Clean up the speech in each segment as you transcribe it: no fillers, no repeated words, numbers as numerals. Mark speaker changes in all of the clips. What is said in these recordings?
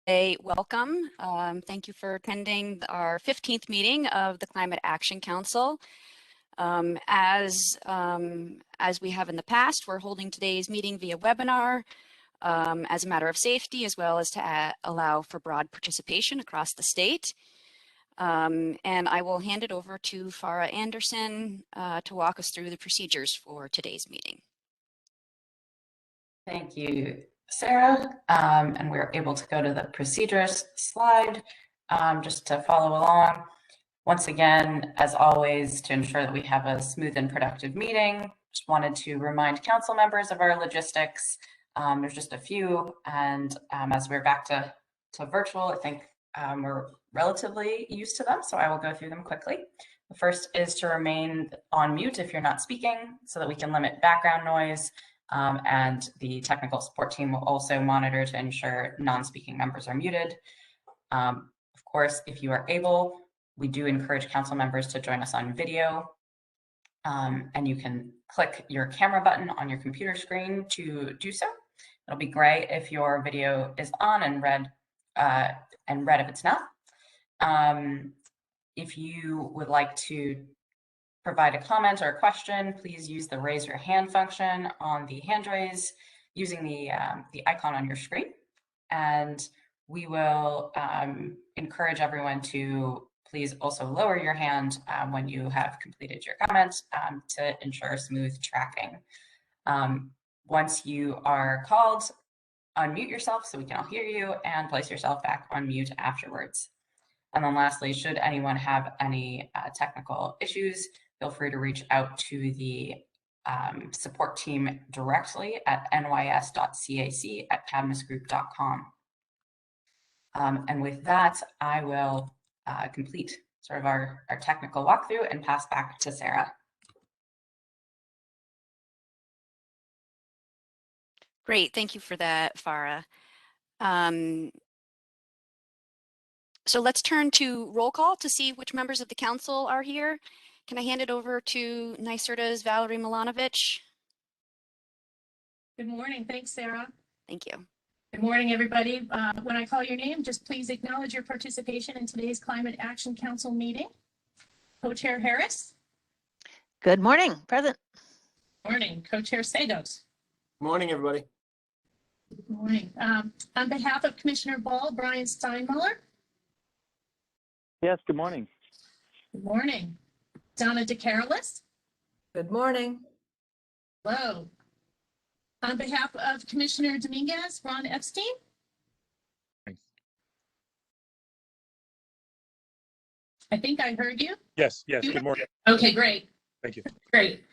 Speaker 1: Welcome. Thank you for attending our 15th meeting of the Climate Action Council. As we have in the past, we're holding today's meeting via webinar as a matter of safety, as well as to allow for broad participation across the state. And I will hand it over to Farah Anderson to walk us through the procedures for today's meeting.
Speaker 2: Thank you, Sarah. And we're able to go to the procedures slide just to follow along. Once again, as always, to ensure that we have a smooth and productive meeting, just wanted to remind council members of our logistics. There's just a few, and as we're back to virtual, I think we're relatively used to them, so I will go through them quickly. The first is to remain on mute if you're not speaking, so that we can limit background noise. And the technical support team will also monitor to ensure non-speaking members are muted. Of course, if you are able, we do encourage council members to join us on video. And you can click your camera button on your computer screen to do so. It'll be great if your video is on and red if it's not. If you would like to provide a comment or a question, please use the raise your hand function on the hand raise using the icon on your screen. And we will encourage everyone to please also lower your hand when you have completed your comments to ensure smooth tracking. Once you are called, unmute yourself so we can all hear you and place yourself back on mute afterwards. And then lastly, should anyone have any technical issues, feel free to reach out to the support team directly at nys.cac@cadmusgroup.com. And with that, I will complete sort of our technical walkthrough and pass back to Sarah.
Speaker 1: Great, thank you for that, Farah. So let's turn to roll call to see which members of the council are here. Can I hand it over to NYSERDA's Valerie Milanovic?
Speaker 3: Good morning. Thanks, Sarah.
Speaker 1: Thank you.
Speaker 3: Good morning, everybody. When I call your name, just please acknowledge your participation in today's Climate Action Council meeting. Co-Chair Harris.
Speaker 4: Good morning. Present.
Speaker 3: Morning. Co-Chair Sagos.
Speaker 5: Good morning, everybody.
Speaker 3: Good morning. On behalf of Commissioner Ball, Brian Steinmuller.
Speaker 6: Yes, good morning.
Speaker 3: Good morning. Donna DeCarolis.
Speaker 7: Good morning.
Speaker 3: Hello. On behalf of Commissioner Dominguez, Ron Epstein.
Speaker 8: Thanks.
Speaker 3: I think I heard you.
Speaker 8: Yes, good morning.
Speaker 3: Okay, great.
Speaker 8: Thank you.
Speaker 3: Great.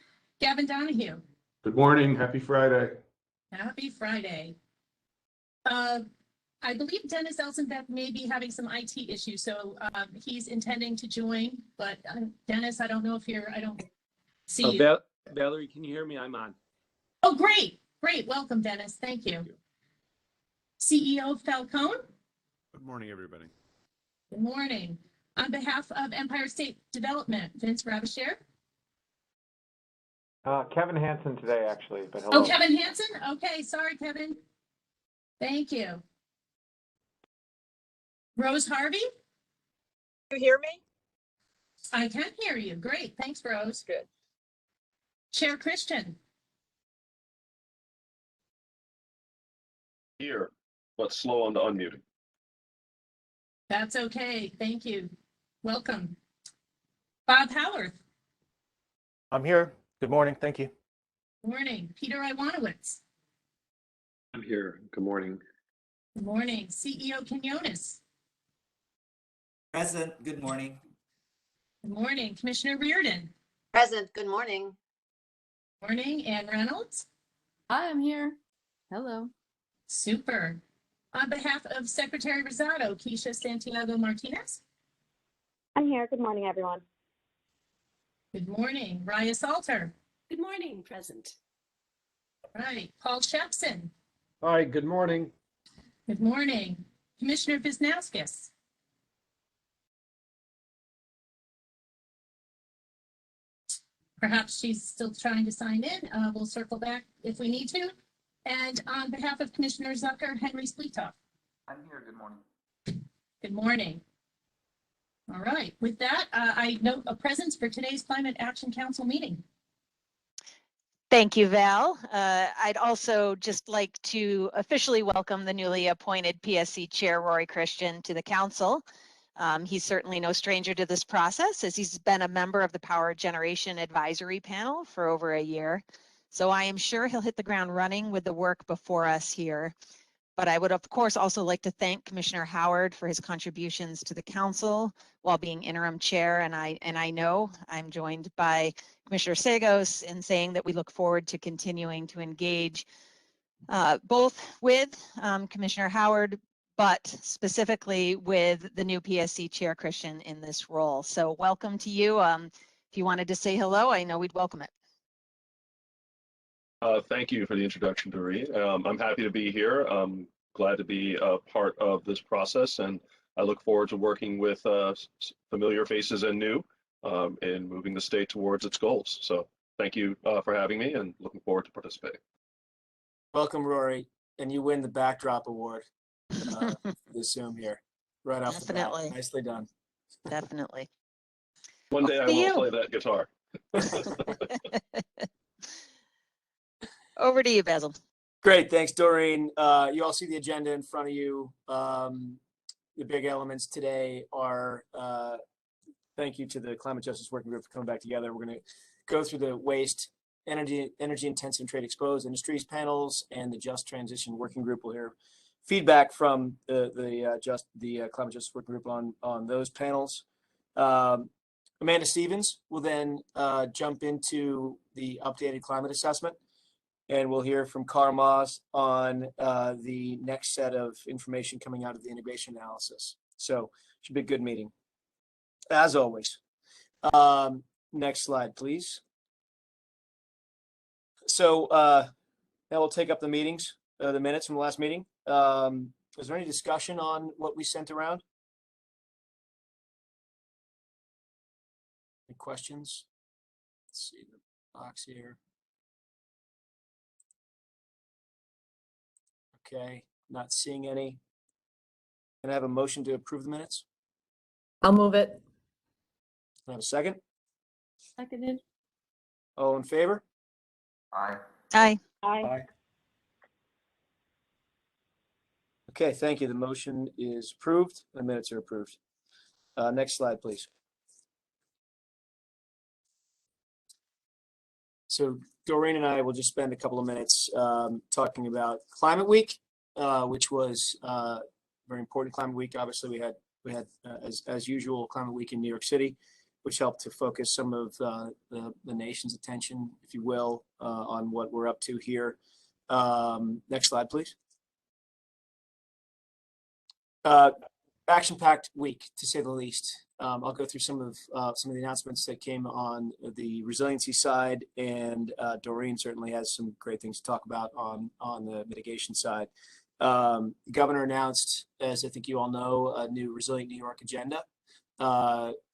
Speaker 3: Gavin Donahue.
Speaker 9: Good morning. Happy Friday.
Speaker 3: Happy Friday. I believe Dennis Elsenbeck may be having some IT issues, so he's intending to join, but Dennis, I don't know if I don't see you.
Speaker 5: Valerie, can you hear me? I'm on.
Speaker 3: Oh, great. Great. Welcome, Dennis. Thank you. CEO Falcone.
Speaker 8: Good morning, everybody.
Speaker 3: Good morning. On behalf of Empire State Development, Vince Ravishare.
Speaker 6: Kevin Hansen today, actually, but hello.
Speaker 3: Oh, Kevin Hansen? Okay, sorry, Kevin. Thank you. Rose Harvey?
Speaker 7: You hear me?
Speaker 3: I can hear you. Great. Thanks, Rose.
Speaker 7: Good.
Speaker 3: Chair Christian.
Speaker 10: Here, but slow on the unmuting.
Speaker 3: That's okay. Thank you. Welcome. Bob Howarth.
Speaker 11: I'm here. Good morning. Thank you.
Speaker 3: Morning. Peter Iwanowitz.
Speaker 10: I'm here. Good morning.
Speaker 3: Good morning. CEO Quinones.
Speaker 12: Present. Good morning.
Speaker 3: Good morning. Commissioner Reardon.
Speaker 7: Present. Good morning.
Speaker 3: Morning. Ann Reynolds.
Speaker 13: Hi, I'm here. Hello.
Speaker 3: Super. On behalf of Secretary Rosado, Keisha Santiago Martinez.
Speaker 14: I'm here. Good morning, everyone.
Speaker 3: Good morning. Raya Salter.
Speaker 13: Good morning. Present.
Speaker 3: Right. Paul Shepson.
Speaker 5: Hi, good morning.
Speaker 3: Good morning. Commissioner Wisnauskas. Perhaps she's still trying to sign in. We'll circle back if we need to. And on behalf of Commissioner Zucker, Henry Spletoff.
Speaker 6: I'm here. Good morning.
Speaker 3: Good morning. All right, with that, I note a presence for today's Climate Action Council meeting.
Speaker 4: Thank you, Val. I'd also just like to officially welcome the newly appointed PSC Chair, Rory Christian, to the council. He's certainly no stranger to this process, as he's been a member of the Power Generation Advisory Panel for over a year. So I am sure he'll hit the ground running with the work before us here. But I would, of course, also like to thank Commissioner Howard for his contributions to the council while being interim chair. And I know I'm joined by Commissioner Sagos in saying that we look forward to continuing to engage both with Commissioner Howard, but specifically with the new PSC Chair, Christian, in this role. So welcome to you. If you wanted to say hello, I know we'd welcome it.
Speaker 10: Thank you for the introduction, Doreen. I'm happy to be here. I'm glad to be a part of this process, and I look forward to working with familiar faces and new in moving the state towards its goals. So thank you for having me, and looking forward to participating.
Speaker 11: Welcome, Rory, and you win the backdrop award for the Zoom here, right off the bat.
Speaker 4: Definitely.
Speaker 11: Nicely done.
Speaker 4: Definitely.
Speaker 10: One day I will play that guitar.
Speaker 4: Over to you, Basil.
Speaker 11: Great, thanks, Doreen. You all see the agenda in front of you. The big elements today are thank you to the Climate Justice Working Group for coming back together. We're going to go through the waste, energy intensive and trade exposed industries panels and the Just Transition Working Group. We'll hear feedback from the Climate Justice Working Group on those panels. Amanda Stevens will then jump into the updated climate assessment. And we'll hear from Carl Moss on the next set of information coming out of the integration analysis. So should be a good meeting, as always. Next slide, please. So now we'll take up the meetings, the minutes from the last meeting. Is there any discussion on what we sent around? Any questions? Let's see the box here. Okay, not seeing any. Can I have a motion to approve the minutes?
Speaker 7: I'll move it.
Speaker 11: Can I have a second?
Speaker 13: Seconded.
Speaker 11: All in favor?
Speaker 6: Aye.
Speaker 4: Aye.
Speaker 14: Aye.
Speaker 11: Okay, thank you. The motion is approved. The minutes are approved. Next slide, please. So Doreen and I will just spend a couple of minutes talking about Climate Week, which was a very important Climate Week. Obviously, we had as usual Climate Week in New York City, which helped to focus some of the nation's attention, if you will, on what we're up to here. Next slide, please. Action-packed week, to say the least. I'll go through some of the announcements that came on the resiliency side, and Doreen certainly has some great things to talk about on the mitigation side. The governor announced, as I think you all know, a new Resilient New York agenda,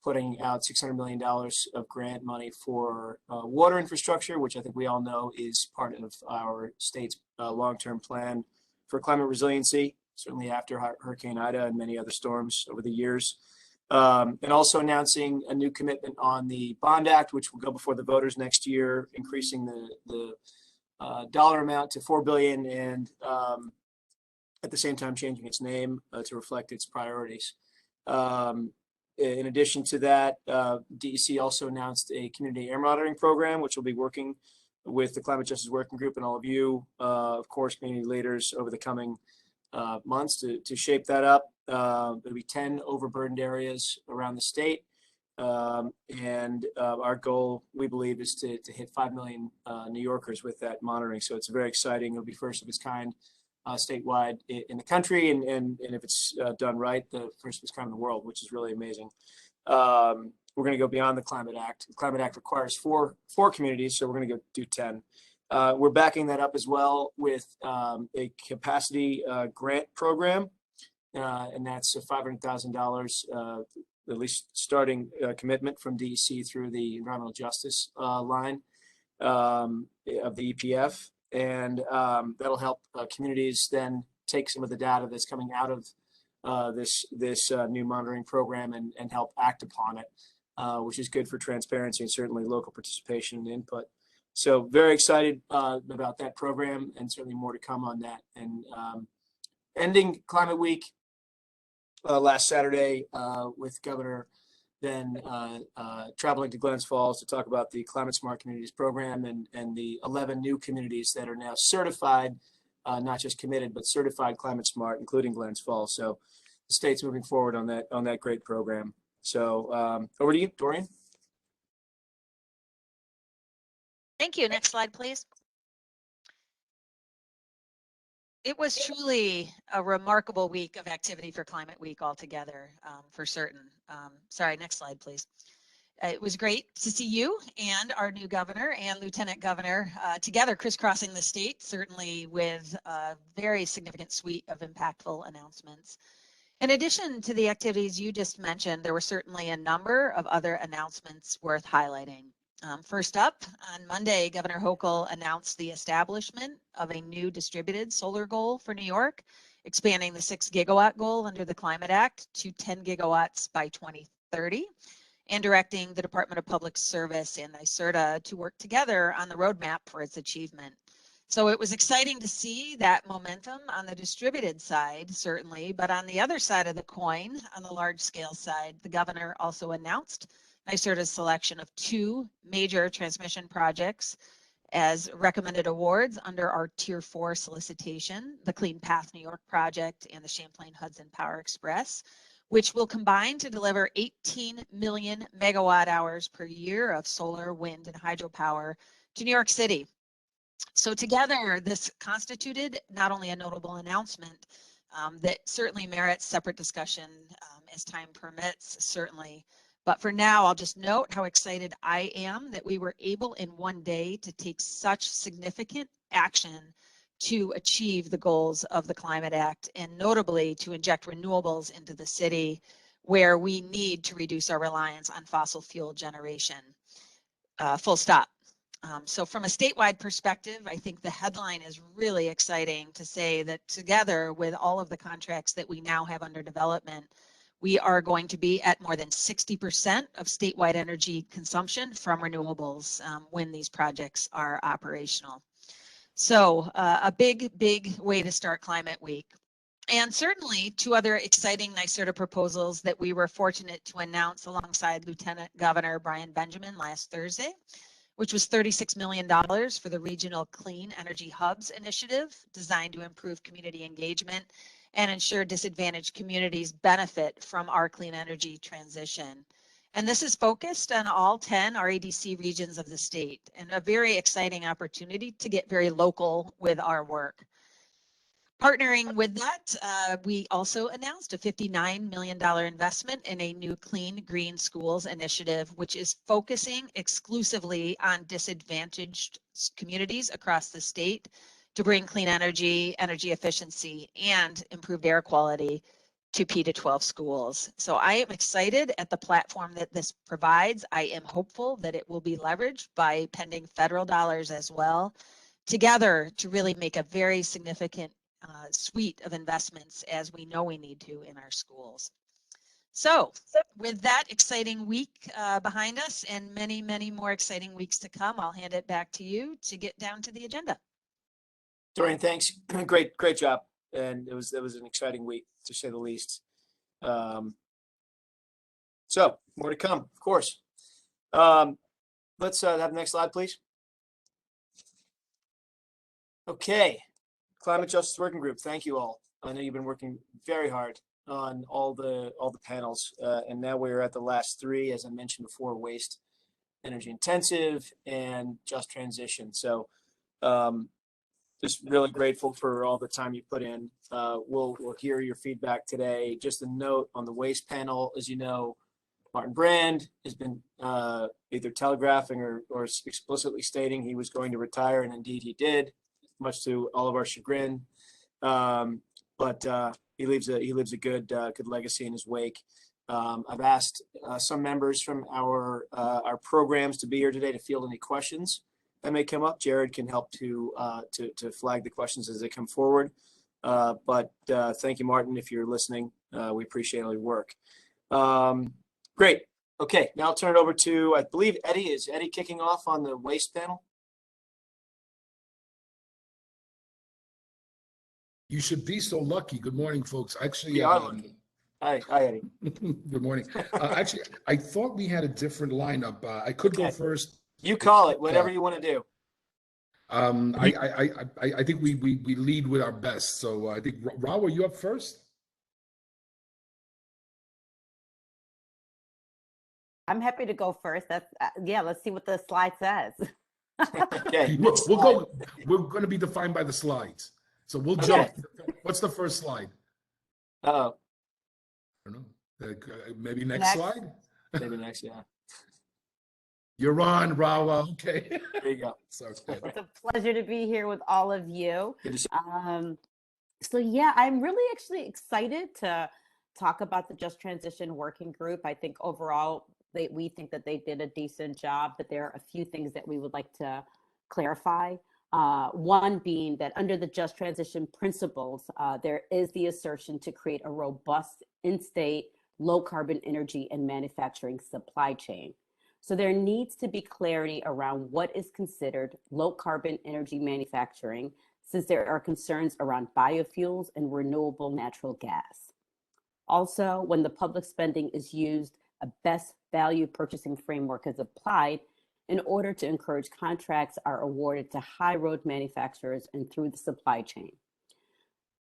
Speaker 11: putting out $600 million of grant money for water infrastructure, which I think we all know is part of our state's long-term plan for climate resiliency, certainly after Hurricane Ida and many other storms over the years. And also announcing a new commitment on the Bond Act, which will go before the voters next year, increasing the dollar amount to $4 billion, and at the same time changing its name to reflect its priorities. In addition to that, DEC also announced a community air monitoring program, which will be working with the Climate Justice Working Group and all of you, of course, community leaders over the coming months to shape that up. There'll be 10 overburdened areas around the state. And our goal, we believe, is to hit 5 million New Yorkers with that monitoring. So it's very exciting. It'll be first of its kind statewide in the country. And if it's done right, the first of its kind in the world, which is really amazing. We're going to go beyond the Climate Act. The Climate Act requires four communities, so we're going to go do 10. We're backing that up as well with a capacity grant program, and that's a $500,000, at least starting commitment from DEC through the environmental justice line of the EPF, and that'll help communities then take some of the data that's coming out of this new monitoring program and help act upon it, which is good for transparency and certainly local participation and input. So very excited about that program, and certainly more to come on that. And ending Climate Week last Saturday with Governor then traveling to Glens Falls to talk about the Climate Smart Communities program and the 11 new communities that are now certified, not just committed, but certified climate smart, including Glens Falls. So the state's moving forward on that great program. So over to you, Doreen.
Speaker 4: Thank you. Next slide, please. It was truly a remarkable week of activity for Climate Week altogether, for certain. Sorry, next slide, please. It was great to see you and our new governor and lieutenant governor together crisscrossing the state, certainly with a very significant suite of impactful announcements. In addition to the activities you just mentioned, there were certainly a number of other announcements worth highlighting. First up, on Monday, Governor Hochul announced the establishment of a new distributed solar goal for New York, expanding the 6 gigawatt goal under the Climate Act to 10 gigawatts by 2030, and directing the Department of Public Service and NYSERDA to work together on the roadmap for its achievement. So it was exciting to see that momentum on the distributed side, certainly, but on the other side of the coin, on the large scale side, the governor also announced NYSERDA's selection of 2 major transmission projects as recommended awards under our Tier 4 solicitation, the Clean Path New York project and the Champlain Hudson Power Express, which will combine to deliver 18 million megawatt hours per year of solar, wind, and hydropower to New York City. So together, this constituted not only a notable announcement that certainly merits separate discussion as time permits, certainly. But for now, I'll just note how excited I am that we were able in one day to take such significant action to achieve the goals of the Climate Act, and notably to inject renewables into the city where we need to reduce our reliance on fossil fuel generation. Full stop. So from a statewide perspective, I think the headline is really exciting to say that together with all of the contracts that we now have under development, we are going to be at more than 60% of statewide energy consumption from renewables when these projects are operational. So a big way to start Climate Week. And certainly 2 other exciting NYSERDA proposals that we were fortunate to announce alongside Lieutenant Governor Brian Benjamin last Thursday, which was $36 million for the Regional Clean Energy Hubs initiative, designed to improve community engagement and ensure disadvantaged communities benefit from our clean energy transition. And this is focused on all 10 RADC regions of the state, and a very exciting opportunity to get very local with our work. Partnering with that, we also announced a $59 million investment in a new Clean Green Schools initiative, which is focusing exclusively on disadvantaged communities across the state to bring clean energy, energy efficiency, and improved air quality to P-12 schools. So I am excited at the platform that this provides. I am hopeful that it will be leveraged by pending federal dollars as well, together to really make a very significant suite of investments as we know we need to in our schools. So with that exciting week behind us and many more exciting weeks to come, I'll hand it back to you to get down to the agenda.
Speaker 11: Doreen, thanks. Great job. And it was an exciting week, to say the least. So more to come, of course. Let's have the next slide, please. Okay, Climate Justice Working Group. Thank you all. I know you've been working very hard on all the panels, and now we're at the last 3, as I mentioned before: waste, energy intensive, and just transition. So just really grateful for all the time you put in. We'll hear your feedback today. Just a note on the waste panel, as you know, Martin Brand has been either telegraphing or explicitly stating he was going to retire, and indeed he did, much to all of our chagrin. But he leaves a good legacy in his wake. I've asked some members from our programs to be here today to field any questions that may come up. Jared can help to flag the questions as they come forward. But thank you, Martin, if you're listening. We appreciate all your work. Great. Okay, now I'll turn it over to, I believe, Eddie. Is Eddie kicking off on the waste panel?
Speaker 9: You should be so lucky. Good morning, folks. Actually,
Speaker 11: We are lucky. Hi, Eddie.
Speaker 9: good morning. Actually, I thought we had a different lineup. I could go
Speaker 11: Okay.
Speaker 9: first.
Speaker 11: You call it, whatever you want to do.
Speaker 9: I think we lead with our best. So I think Raul, are you up first?
Speaker 12: I'm happy to go first. That's yeah. Let's see what the slide says.
Speaker 11: Okay.
Speaker 9: We'll go. We're going to be defined by the slides. So we'll jump. What's the first slide?
Speaker 11: Uh-oh.
Speaker 9: I don't know. Maybe next slide?
Speaker 11: Maybe next, yeah.
Speaker 9: You're on, Rawa. Okay.
Speaker 11: There you go.
Speaker 9: Sorry.
Speaker 12: It's a pleasure to be here with all of you.
Speaker 11: Good to see
Speaker 12: So yeah, I'm really actually excited to talk about the Just Transition Working Group. I think overall, we think that they did a decent job, but there are a few things that we would like to clarify. One being that under the Just Transition principles, there is the assertion to create a robust in-state, low-carbon energy and manufacturing supply chain. So there needs to be clarity around what is considered low-carbon energy manufacturing, since there are concerns around biofuels and renewable natural gas. Also, when the public spending is used, a best value purchasing framework is applied in order to encourage contracts are awarded to high road manufacturers and through the supply chain.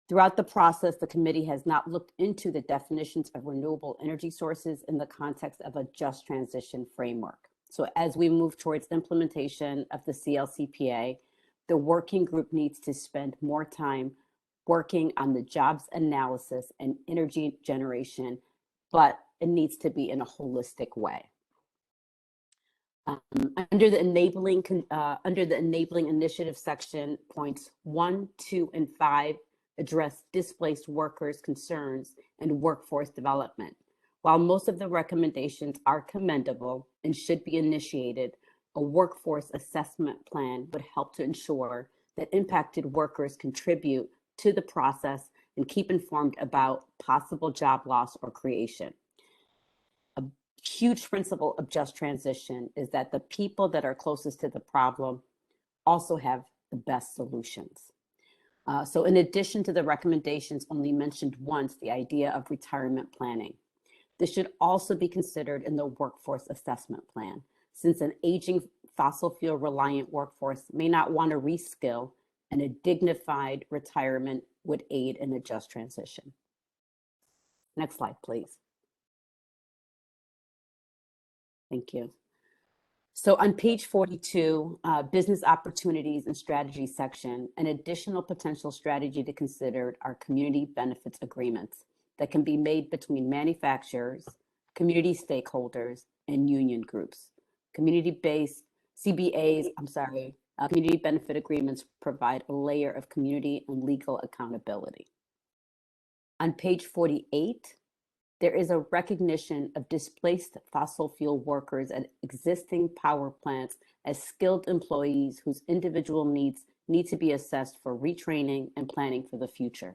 Speaker 12: Throughout the process, the committee has not looked into the definitions of renewable energy sources in the context of a just transition framework. So as we move towards implementation of the CLCPA, the working group needs to spend more time working on the jobs analysis and energy generation, but it needs to be in a holistic way. Under the enabling initiative section, points 1, 2, and 5 address displaced workers' concerns and workforce development. While most of the recommendations are commendable and should be initiated, a workforce assessment plan would help to ensure that impacted workers contribute to the process and keep informed about possible job loss or creation. A huge principle of just transition is that the people that are closest to the problem also have the best solutions. So in addition to the recommendations only mentioned once, the idea of retirement planning. This should also be considered in the workforce assessment plan, since an aging fossil fuel reliant workforce may not want to reskill, and a dignified retirement would aid in a just transition. Next slide, please. Thank you. So on page 42, business opportunities and strategy section, an additional potential strategy to consider are community benefits agreements that can be made between manufacturers, community stakeholders, and union groups. Community-based CBAs, community benefit agreements provide a layer of community and legal accountability. On page 48, there is a recognition of displaced fossil fuel workers at existing power plants as skilled employees whose individual needs need to be assessed for retraining and planning for the future.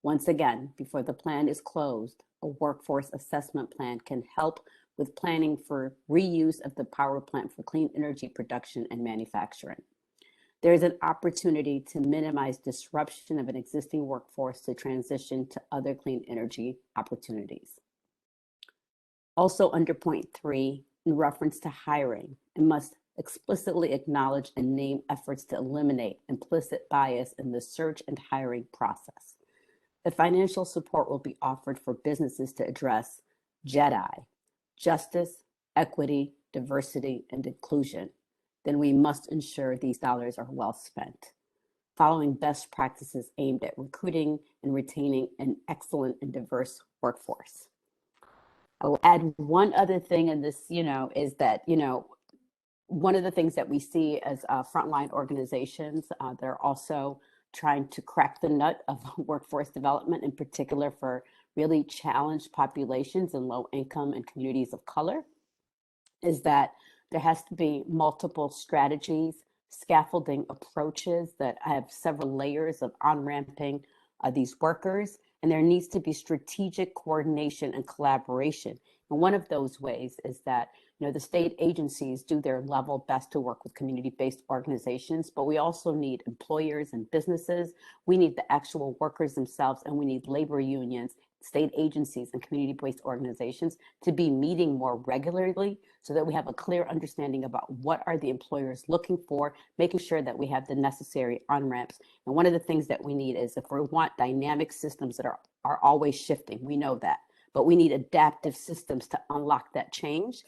Speaker 12: Once again, before the plan is closed, a workforce assessment plan can help with planning for reuse of the power plant for clean energy production and manufacturing. There is an opportunity to minimize disruption of an existing workforce to transition to other clean energy opportunities. Also under point 3, in reference to hiring, it must explicitly acknowledge and name efforts to eliminate implicit bias in the search and hiring process. The financial support will be offered for businesses to address JEDI, justice, equity, diversity, and inclusion. Then we must ensure these dollars are well spent, following best practices aimed at recruiting and retaining an excellent and diverse workforce. I will add one other thing in this, is that, one of the things that we see as frontline organizations, they're also trying to crack the nut of workforce development, in particular for really challenged populations in low income and communities of color, is that there has to be multiple strategies, scaffolding approaches that have several layers of on-ramping these workers, and there needs to be strategic coordination and collaboration. And one of those ways is that, the state agencies do their level best to work with community-based organizations, but we also need employers and businesses. We need the actual workers themselves, and we need labor unions, state agencies, and community-based organizations to be meeting more regularly so that we have a clear understanding about what are the employers looking for, making sure that we have the necessary on-ramps. And one of the things that we need is, if we want dynamic systems that are always shifting, we know that, but we need adaptive systems to unlock that change.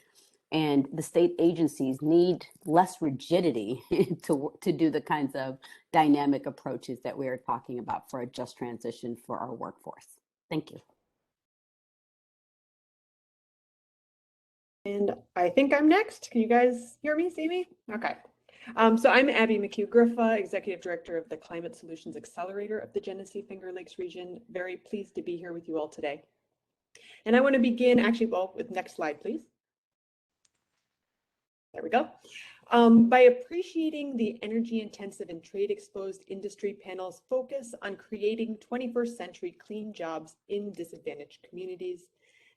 Speaker 12: And the state agencies need less rigidity to do the kinds of dynamic approaches that we are talking about for a just transition for our workforce. Thank you.
Speaker 15: And I think I'm next. Can you guys hear me, see me? Okay. So I'm Abby McHugh-Griffa, Executive Director of the Climate Solutions Accelerator of the Genesee Finger Lakes region. Very pleased to be here with you all today. And I want to begin with next slide, please. There we go. By appreciating the energy-intensive and trade-exposed industry panel's focus on creating 21st century clean jobs in disadvantaged communities,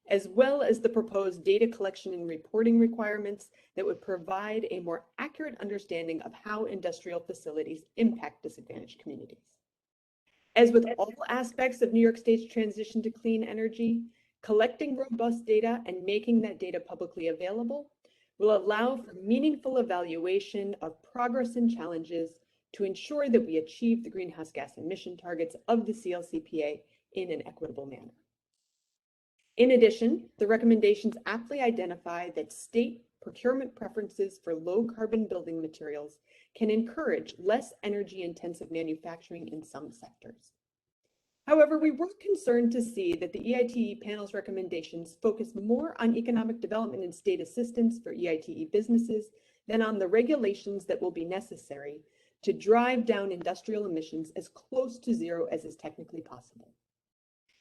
Speaker 15: as well as the proposed data collection and reporting requirements that would provide a more accurate understanding of how industrial facilities impact disadvantaged communities. As with all aspects of New York State's transition to clean energy, collecting robust data and making that data publicly available will allow for meaningful evaluation of progress and challenges to ensure that we achieve the greenhouse gas emission targets of the CLCPA in an equitable manner. In addition, the recommendations aptly identify that state procurement preferences for low carbon building materials can encourage less energy intensive manufacturing in some sectors. However, we were concerned to see that the EITE panel's recommendations focus more on economic development and state assistance for EITE businesses than on the regulations that will be necessary to drive down industrial emissions as close to zero as is technically possible.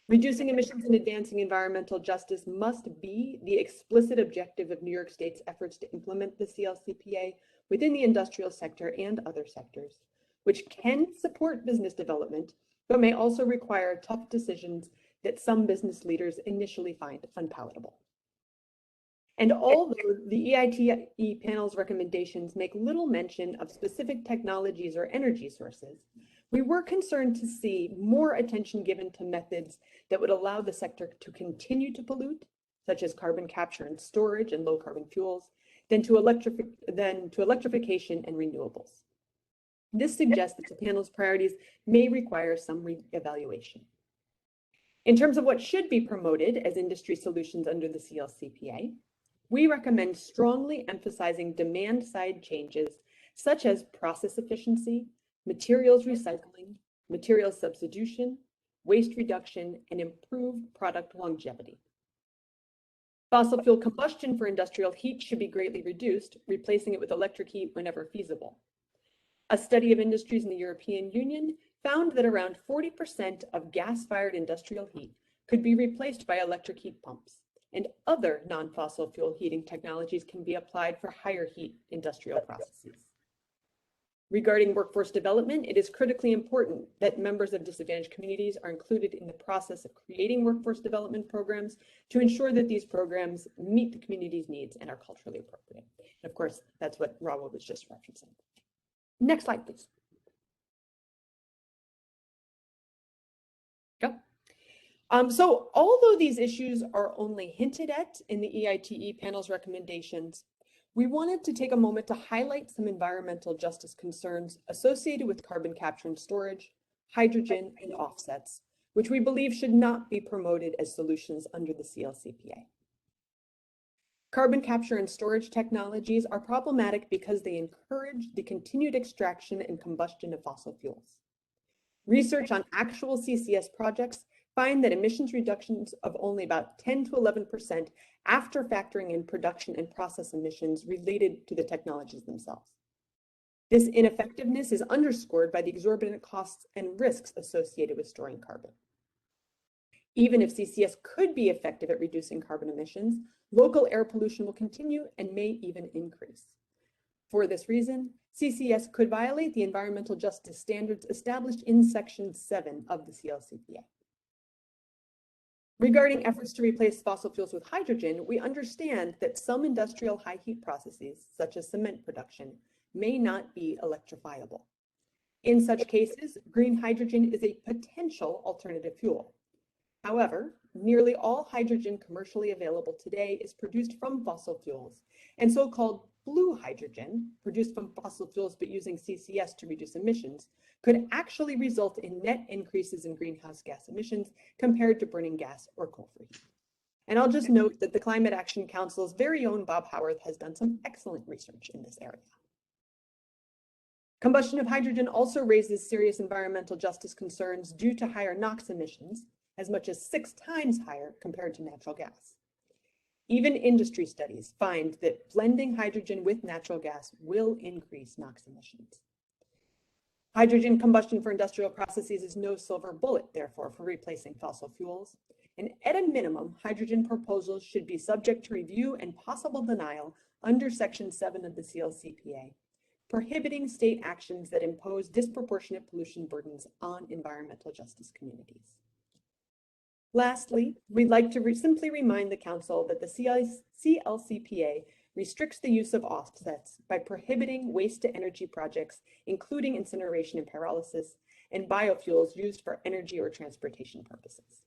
Speaker 15: Reducing emissions and advancing environmental justice must be the explicit objective of New York State's efforts to implement the CLCPA within the industrial sector and other sectors, which can support business development, but may also require tough decisions that some business leaders initially find unpalatable. And although the EITE panel's recommendations make little mention of specific technologies or energy sources, we were concerned to see more attention given to methods that would allow the sector to continue to pollute, such as carbon capture and storage and low carbon fuels, than to electrification and renewables. This suggests that the panel's priorities may require some reevaluation. In terms of what should be promoted as industry solutions under the CLCPA, we recommend strongly emphasizing demand-side changes such as process efficiency, materials recycling, materials substitution, waste reduction, and improved product longevity. Fossil fuel combustion for industrial heat should be greatly reduced, replacing it with electric heat whenever feasible. A study of industries in the European Union found that around 40% of gas-fired industrial heat could be replaced by electric heat pumps, and other non-fossil fuel heating technologies can be applied for higher heat industrial processes. Regarding workforce development, it is critically important that members of disadvantaged communities are included in the process of creating workforce development programs to ensure that these programs meet the community's needs and are culturally appropriate. And of course, that's what Rawa was just referencing. Next slide, please. Go. So although these issues are only hinted at in the EITE panel's recommendations, we wanted to take a moment to highlight some environmental justice concerns associated with carbon capture and storage, hydrogen, and offsets, which we believe should not be promoted as solutions under the CLCPA. Carbon capture and storage technologies are problematic because they encourage the continued extraction and combustion of fossil fuels. Research on actual CCS projects find that emissions reductions of only about 10 to 11% after factoring in production and process emissions related to the technologies themselves. This ineffectiveness is underscored by the exorbitant costs and risks associated with storing carbon. Even if CCS could be effective at reducing carbon emissions, local air pollution will continue and may even increase. For this reason, CCS could violate the environmental justice standards established in Section 7 of the CLCPA. Regarding efforts to replace fossil fuels with hydrogen, we understand that some industrial high heat processes, such as cement production, may not be electrifiable. In such cases, green hydrogen is a potential alternative fuel. However, nearly all hydrogen commercially available today is produced from fossil fuels, and so-called blue hydrogen, produced from fossil fuels but using CCS to reduce emissions, could actually result in net increases in greenhouse gas emissions compared to burning gas or coal for heat. And I'll just note that the Climate Action Council's very own Bob Howarth has done some excellent research in this area. Combustion of hydrogen also raises serious environmental justice concerns due to higher NOx emissions, as much as 6 times higher compared to natural gas. Even industry studies find that blending hydrogen with natural gas will increase NOx emissions. Hydrogen combustion for industrial processes is no silver bullet, therefore, for replacing fossil fuels. And at a minimum, hydrogen proposals should be subject to review and possible denial under Section 7 of the CLCPA, prohibiting state actions that impose disproportionate pollution burdens on environmental justice communities. Lastly, we'd like to simply remind the Council that the CLCPA restricts the use of offsets by prohibiting waste-to-energy projects, including incineration and pyrolysis, and biofuels used for energy or transportation purposes.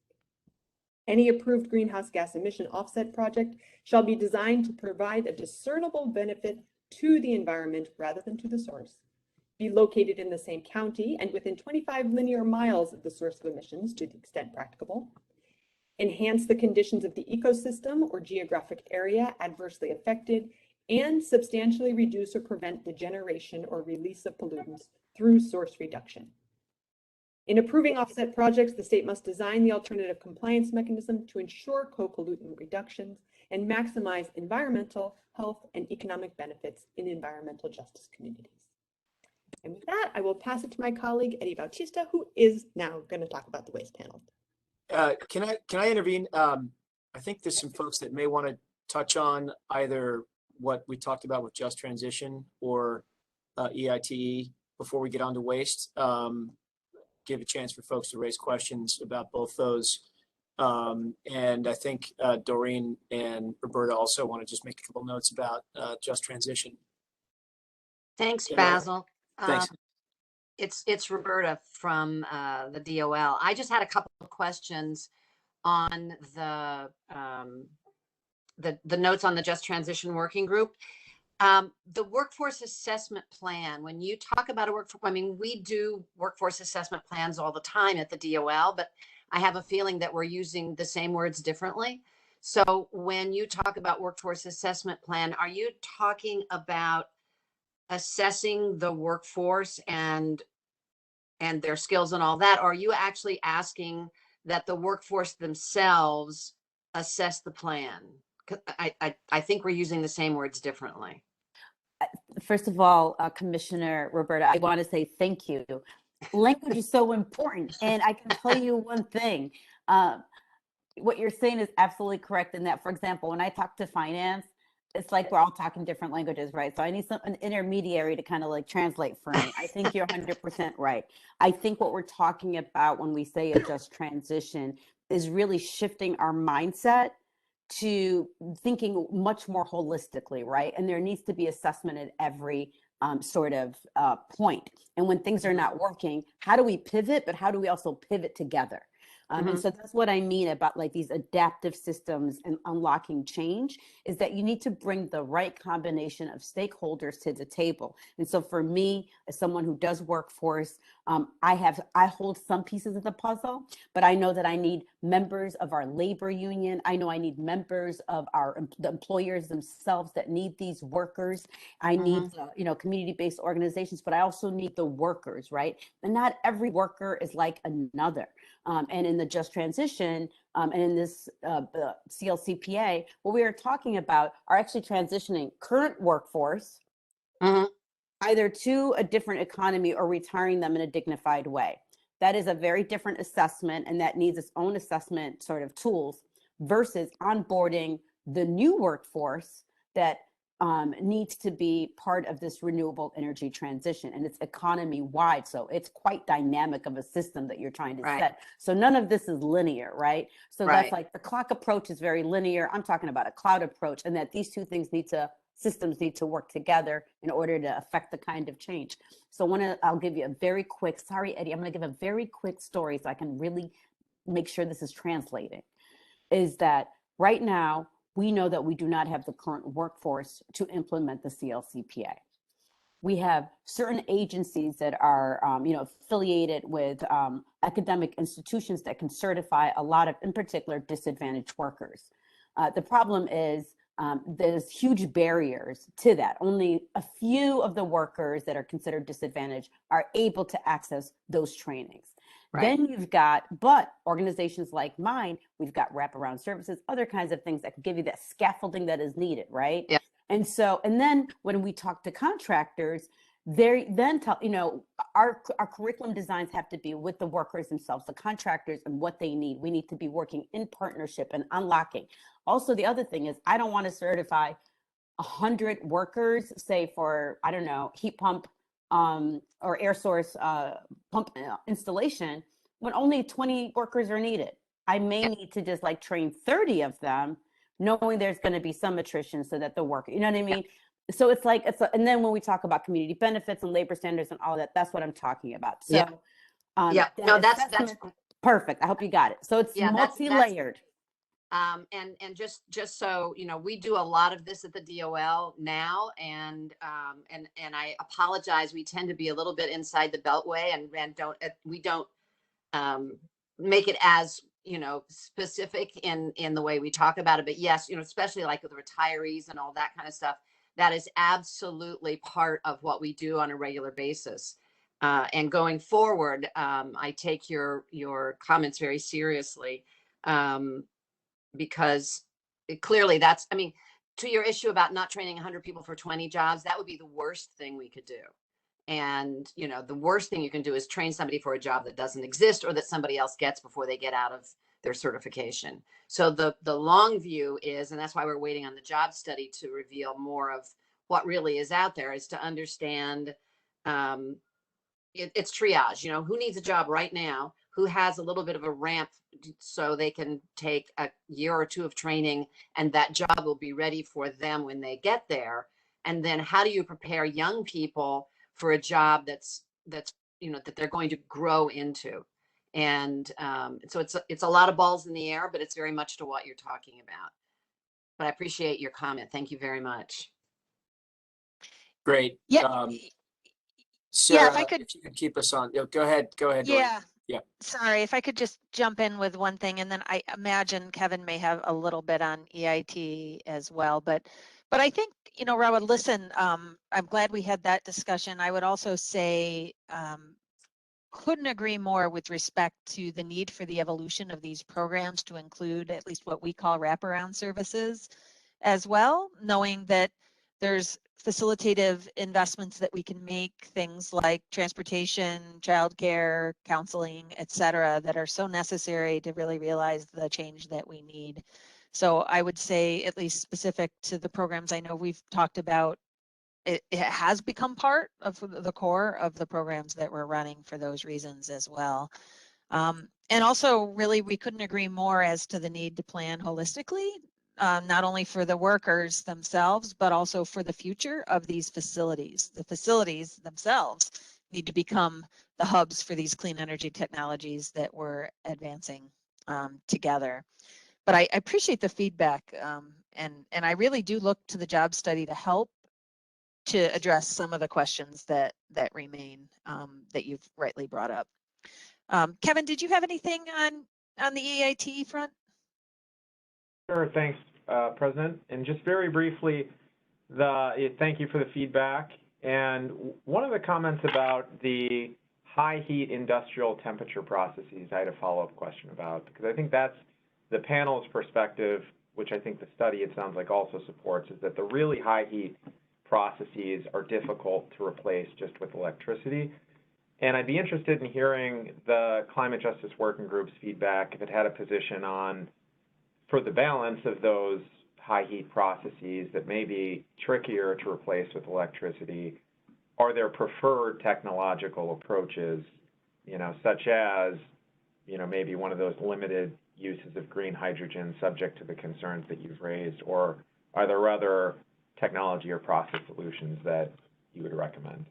Speaker 15: Any approved greenhouse gas emission offset project shall be designed to provide a discernible benefit to the environment rather than to the source, be located in the same county and within 25 linear miles of the source of emissions to the extent practicable, enhance the conditions of the ecosystem or geographic area adversely affected, and substantially reduce or prevent the generation or release of pollutants through source reduction. In approving offset projects, the state must design the alternative compliance mechanism to ensure co-pollutant reductions and maximize environmental, health, and economic benefits in environmental justice communities. And with that, I will pass it to my colleague, Eddie Bautista, who is now going to talk about the waste panel.
Speaker 11: Can I intervene? I think there's some folks that may want to touch on either what we talked about with just transition or EITE before we get on to waste. Give a chance for folks to raise questions about both those. And I think Doreen and Roberta also want to just make a couple notes about just transition.
Speaker 16: Thanks,
Speaker 11: Yeah.
Speaker 16: Basil.
Speaker 11: Thanks.
Speaker 16: It's Roberta from the DOL. I just had a couple of questions on the notes on the Just Transition Working Group. The workforce assessment plan, when you talk about a workforce, I mean, we do workforce assessment plans all the time at the DOL, but I have a feeling that we're using the same words differently. So when you talk about workforce assessment plan, are you talking about assessing the workforce and their skills and all that? Or are you actually asking that the workforce themselves assess the plan? I think we're using the same words differently.
Speaker 12: First of all, Commissioner Roberta, I want to say thank you. Language is so important. And I can tell you one thing, what you're saying is absolutely correct in that, for example, when I talk to finance, it's like we're all talking different languages, right? So I need an intermediary to kind of like translate for me. I think you're 100% right. I think what we're talking about when we say a just transition is really shifting our mindset to thinking much more holistically, right? And there needs to be assessment at every sort of point. And when things are not working, how do we pivot, but how do we also pivot together? And so that's what I mean about like these adaptive systems and unlocking change, is that you need to bring the right combination of stakeholders to the table. And so for me, as someone who does workforce, I hold some pieces of the puzzle, but I know that I need members of our labor union. I know I need members of the employers themselves that need these workers. I need community-based organizations, but I also need the workers, right? And not every worker is like another. And in the just transition and in this CLCPA, what we are talking about are actually transitioning current workforce either to a different economy or retiring them in a dignified way. That is a very different assessment, and that needs its own assessment sort of tools versus onboarding the new workforce that needs to be part of this renewable energy transition, and it's economy wide. So it's quite dynamic of a system that you're trying to set. So none of this is linear, right? So that's like the clock approach is very linear. I'm talking about a cloud approach, and that these two things systems need to work together in order to affect the kind of change. So I'll give you a very quick, sorry, Eddie, I'm going to give a very quick story so I can really make sure this is translating, is that right now, we know that we do not have the current workforce to implement the CLCPA. We have certain agencies that are, affiliated with academic institutions that can certify a lot of, in particular, disadvantaged workers. The problem is there's huge barriers to that. Only a few of the workers that are considered disadvantaged are able to access those trainings. Then you've got, but organizations like mine, we've got wraparound services, other kinds of things that can give you that scaffolding that is needed, right?
Speaker 16: Yeah.
Speaker 12: And then when we talk to contractors, they then tell, our curriculum designs have to be with the workers themselves, the contractors, and what they need. We need to be working in partnership and unlocking. Also, the other thing is, I don't want to certify 100 workers, say for, I don't know, heat pump or air source pump installation, when only 20 workers are needed. I may need to just like train 30 of them, knowing there's going to be some attrition so that the worker, you know what I mean? So it's like, and then when we talk about community benefits and labor standards and all that, that's what I'm talking about. So
Speaker 16: no, that's
Speaker 12: perfect. I hope you got it. So it's multi-layered.
Speaker 16: And just so you know, we do a lot of this at the DOL now, and I apologize. We tend to be a little bit inside the beltway, and we don't make it as specific in the way we talk about it. But yes, especially like with retirees and all that kind of stuff, that is absolutely part of what we do on a regular basis. And going forward, I take your comments very seriously. Because clearly to your issue about not training 100 people for 20 jobs, that would be the worst thing we could do. And, the worst thing you can do is train somebody for a job that doesn't exist or that somebody else gets before they get out of their certification. So the long view is, and that's why we're waiting on the job study to reveal more of what really is out there, is to understand it's triage, who needs a job right now, who has a little bit of a ramp so they can take a year or two of training and that job will be ready for them when they get there. And then how do you prepare young people for a job that they're going to grow into? And so it's a lot of balls in the air, but it's very much to what you're talking about. But I appreciate your comment. Thank you very much.
Speaker 11: Great.
Speaker 4: Yeah.
Speaker 11: Sarah,
Speaker 4: if I could,
Speaker 11: if you could keep us on. Go ahead. Doreen. Yeah.
Speaker 4: Sorry, if I could just jump in with one thing, and then I imagine Kevin may have a little bit on EIT as well. But I think, Robert, listen, I'm glad we had that discussion. I would also say, couldn't agree more with respect to the need for the evolution of these programs to include at least what we call wraparound services as well, knowing that there's facilitative investments that we can make, things like transportation, childcare, counseling, et cetera, that are so necessary to really realize the change that we need. So I would say, at least specific to the programs I know we've talked about, it has become part of the core of the programs that we're running for those reasons as well. And also, really, we couldn't agree more as to the need to plan holistically, not only for the workers themselves, but also for the future of these facilities. The facilities themselves need to become the hubs for these clean energy technologies that we're advancing together. But I appreciate the feedback, and I really do look to the job study to help to address some of the questions that remain that you've rightly brought up. Kevin, did you have anything on the EIT front?
Speaker 6: Sure, thanks, President. And just very briefly, thank you for the feedback. And one of the comments about the high heat industrial temperature processes, I had a follow-up question about, because I think that's the panel's perspective, which I think the study, it sounds like, also supports, is that the really high heat processes are difficult to replace just with electricity. And I'd be interested in hearing the Climate Justice Working Group's feedback, if it had a position on, for the balance of those high heat processes that may be trickier to replace with electricity, are there preferred technological approaches, such as, maybe one of those limited uses of green hydrogen subject to the concerns that you've raised, or are there other technology or process solutions that you would recommend?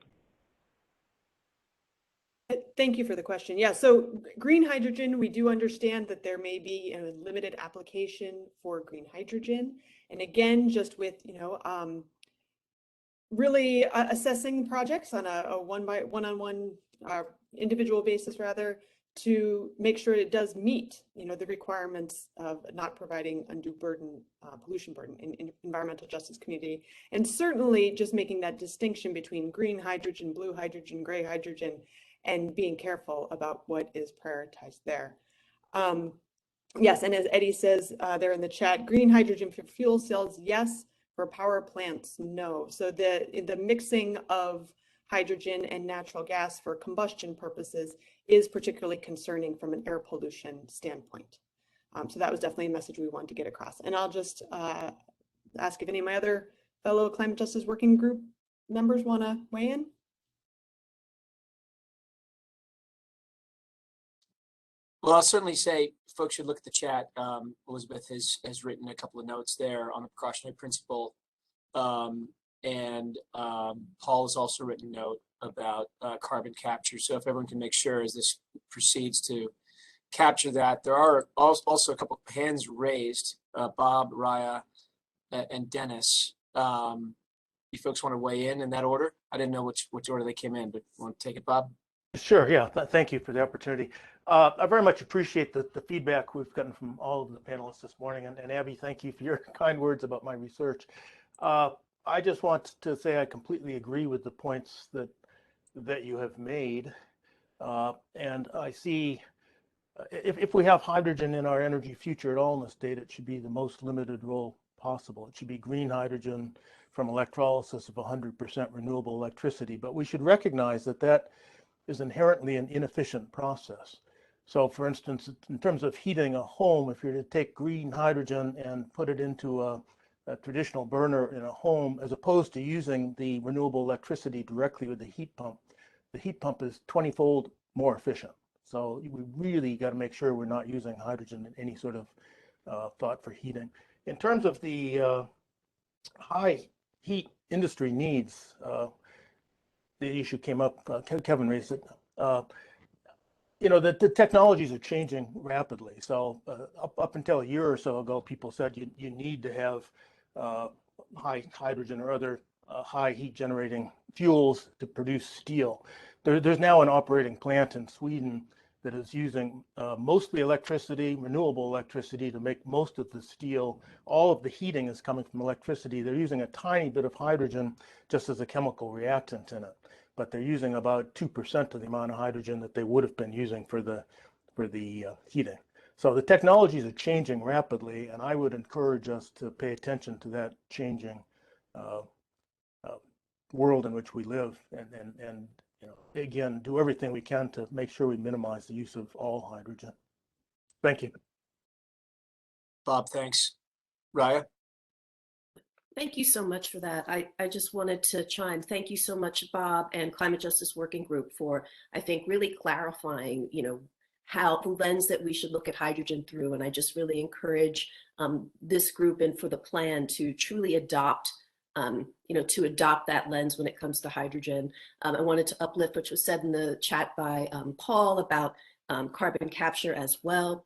Speaker 15: Thank you for the question. Yeah, so green hydrogen, we do understand that there may be a limited application for green hydrogen. And again, just with, really assessing projects on a one-on-one individual basis rather, to make sure it does meet, the requirements of not providing undue burden, pollution burden in environmental justice community. And certainly just making that distinction between green hydrogen, blue hydrogen, gray hydrogen, and being careful about what is prioritized there. Yes, and as Eddie says there in the chat, green hydrogen for fuel cells, yes. For power plants, no. So the mixing of hydrogen and natural gas for combustion purposes is particularly concerning from an air pollution standpoint. So that was definitely a message we wanted to get across. And I'll just ask if any of my other fellow climate justice working group members want to weigh in.
Speaker 11: Well, I'll certainly say folks should look at the chat. Elizabeth has written a couple of notes there on the precautionary principle. And Paul has also written a note about carbon capture. So if everyone can make sure as this proceeds to capture that, there are also a couple of hands raised, Bob, Raya, and Dennis. You folks want to weigh in that order? I didn't know which order they came in, but you want to take it, Bob?
Speaker 17: Sure, yeah, thank you for the opportunity. I very much appreciate the feedback we've gotten from all of the panelists this morning. And Abby, thank you for your kind words about my research. I just want to say I completely agree with the points that you have made. And I see, if we have hydrogen in our energy future at all in the state, it should be the most limited role possible. It should be green hydrogen from electrolysis of 100% renewable electricity. But we should recognize that is inherently an inefficient process. So for instance, in terms of heating a home, if you're to take green hydrogen and put it into a traditional burner in a home, as opposed to using the renewable electricity directly with the heat pump is 20-fold more efficient. So we really got to make sure we're not using hydrogen in any sort of thought for heating. In terms of the high heat industry needs, the issue came up, Kevin raised it. The technologies are changing rapidly. So up until a year or so ago, people said you need to have high hydrogen or other high heat generating fuels to produce steel. There's now an operating plant in Sweden that is using mostly electricity, renewable electricity, to make most of the steel. All of the heating is coming from electricity. They're using a tiny bit of hydrogen just as a chemical reactant in it, but they're using about 2% of the amount of hydrogen that they would have been using for the heating. So the technologies are changing rapidly, and I would encourage us to pay attention to that changing world in which we live, and again, do everything we can to make sure we minimize the use of all hydrogen. Thank you.
Speaker 11: Bob, thanks. Raya?
Speaker 13: Thank you so much for that. I just wanted to chime. Thank you so much, Bob and Climate Justice Working Group, for, I think, really clarifying, how the lens that we should look at hydrogen through. And I just really encourage this group and for the plan to truly adopt that lens when it comes to hydrogen. I wanted to uplift what was said in the chat by Paul about carbon capture as well.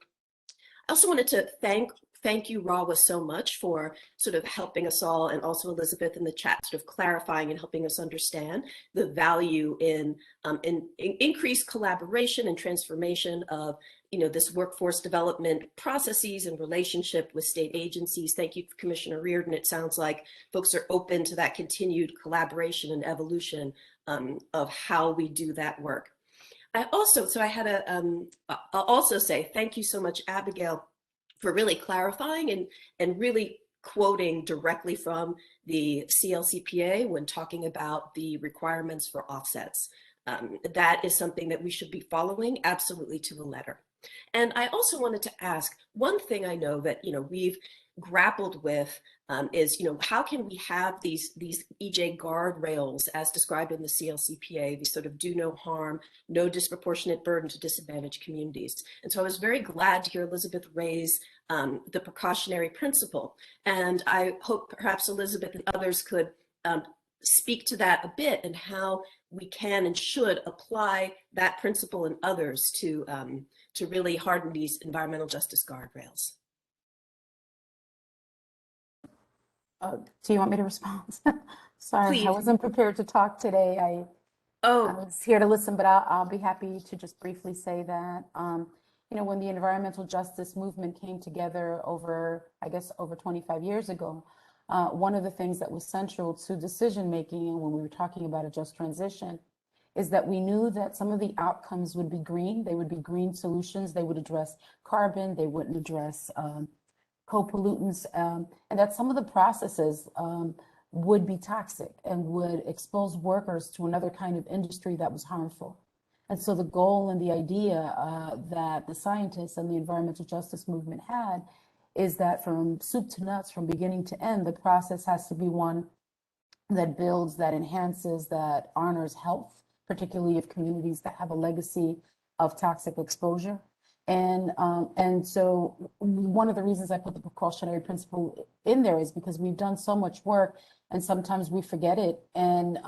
Speaker 13: I also wanted to thank you, Rawa, so much for sort of helping us all, and also Elizabeth in the chat, sort of clarifying and helping us understand the value in increased collaboration and transformation of this workforce development processes and relationship with state agencies. Thank you, Commissioner Reardon. It sounds like folks are open to that continued collaboration and evolution of how we do that work. I'll also say thank you so much, Abigail, for really clarifying and really quoting directly from the CLCPA when talking about the requirements for offsets. That is something that we should be following absolutely to the letter. And I also wanted to ask, one thing I know that, we've grappled with is, how can we have these EJ guardrails as described in the CLCPA, these sort of do no harm, no disproportionate burden to disadvantaged communities. And so I was very glad to hear Elizabeth raise the precautionary principle. And I hope perhaps Elizabeth and others could speak to that a bit and how we can and should apply that principle and others to really harden these environmental justice guardrails.
Speaker 18: Do you want me to respond? Sorry,
Speaker 13: Please.
Speaker 18: I wasn't prepared to talk today. I was here to listen, but I'll be happy to just briefly say that, when the environmental justice movement came together over 25 years ago, one of the things that was central to decision-making and when we were talking about a just transition is that we knew that some of the outcomes would be green. They would be green solutions. They would address carbon. They wouldn't address co-pollutants, and that some of the processes would be toxic and would expose workers to another kind of industry that was harmful. And so the goal and the idea that the scientists and the environmental justice movement had is that from soup to nuts, from beginning to end, the process has to be one that builds, that enhances, that honors health, particularly of communities that have a legacy of toxic exposure. And so one of the reasons I put the precautionary principle in there is because we've done so much work and sometimes we forget it and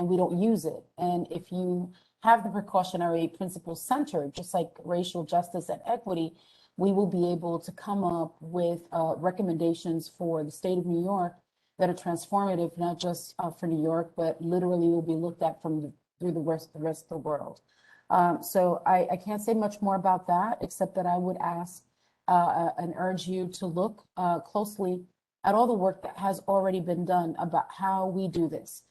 Speaker 18: we don't use it. And if you have the precautionary principle centered, just like racial justice and equity, we will be able to come up with recommendations for the state of New York that are transformative, not just for New York, but literally will be looked at through the rest of the world. So I can't say much more about that, except that I would ask and urge you to look closely at all the work that has already been done about how we do this.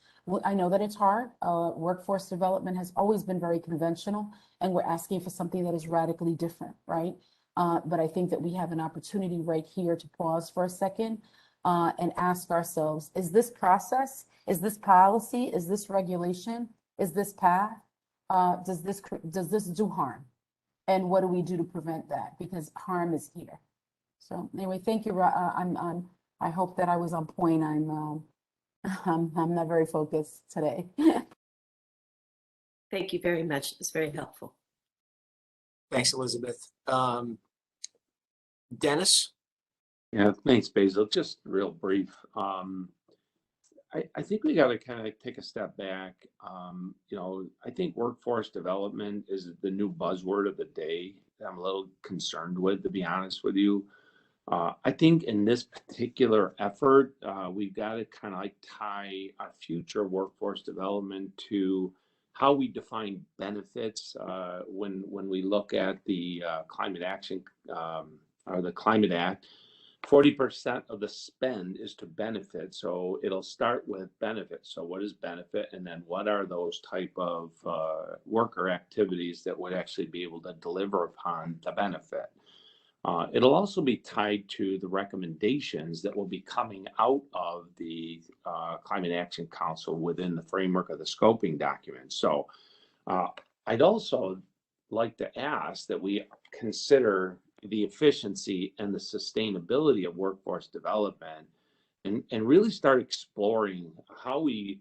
Speaker 18: I know that it's hard. Workforce development has always been very conventional, and we're asking for something that is radically different, right? But I think that we have an opportunity right here to pause for a second and ask ourselves, is this process, is this policy, is this regulation, is this path, does this do harm? And what do we do to prevent that? Because harm is here. So anyway, thank you. I hope that I was on point. I'm not very focused today.
Speaker 13: Thank you very much. It's very helpful.
Speaker 11: Thanks, Elizabeth. Dennis?
Speaker 8: Yeah, thanks, Basil. Just real brief. I think we got to kind of take a step back. I think workforce development is the new buzzword of the day that I'm a little concerned with, to be honest with you. I think in this particular effort, we've got to kind of like tie our future workforce development to how we define benefits when we look at the climate action or the Climate Act. 40% of the spend is to benefit. So it'll start with benefit. So what is benefit? And then what are those type of worker activities that would actually be able to deliver upon the benefit? It'll also be tied to the recommendations that will be coming out of the Climate Action Council within the framework of the scoping document. So I'd also like to ask that we consider the efficiency and the sustainability of workforce development and really start exploring how we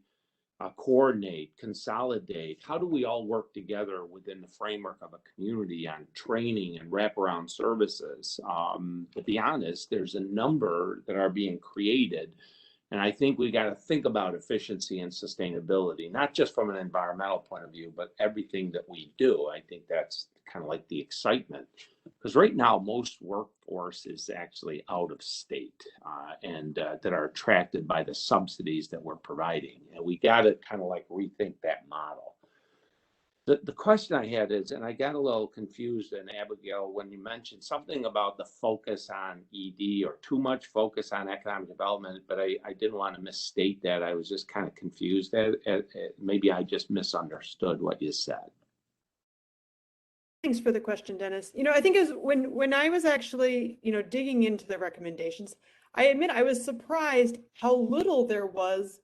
Speaker 8: coordinate, consolidate, how do we all work together within the framework of a community on training and wraparound services. To be honest, there's a number that are being created, and I think we got to think about efficiency and sustainability, not just from an environmental point of view, but everything that we do. I think that's kind of like the excitement, because right now most workforce is actually out of state and that are attracted by the subsidies that we're providing, and we got to kind of like rethink that model. The question I had is, and I got a little confused, and Abigail, when you mentioned something about the focus on ED or too much focus on economic development, but I didn't want to misstate that. I was just kind of confused. Maybe I just misunderstood what you said.
Speaker 15: Thanks for the question, Dennis. I think is when I was actually, digging into the recommendations, I admit I was surprised how little there was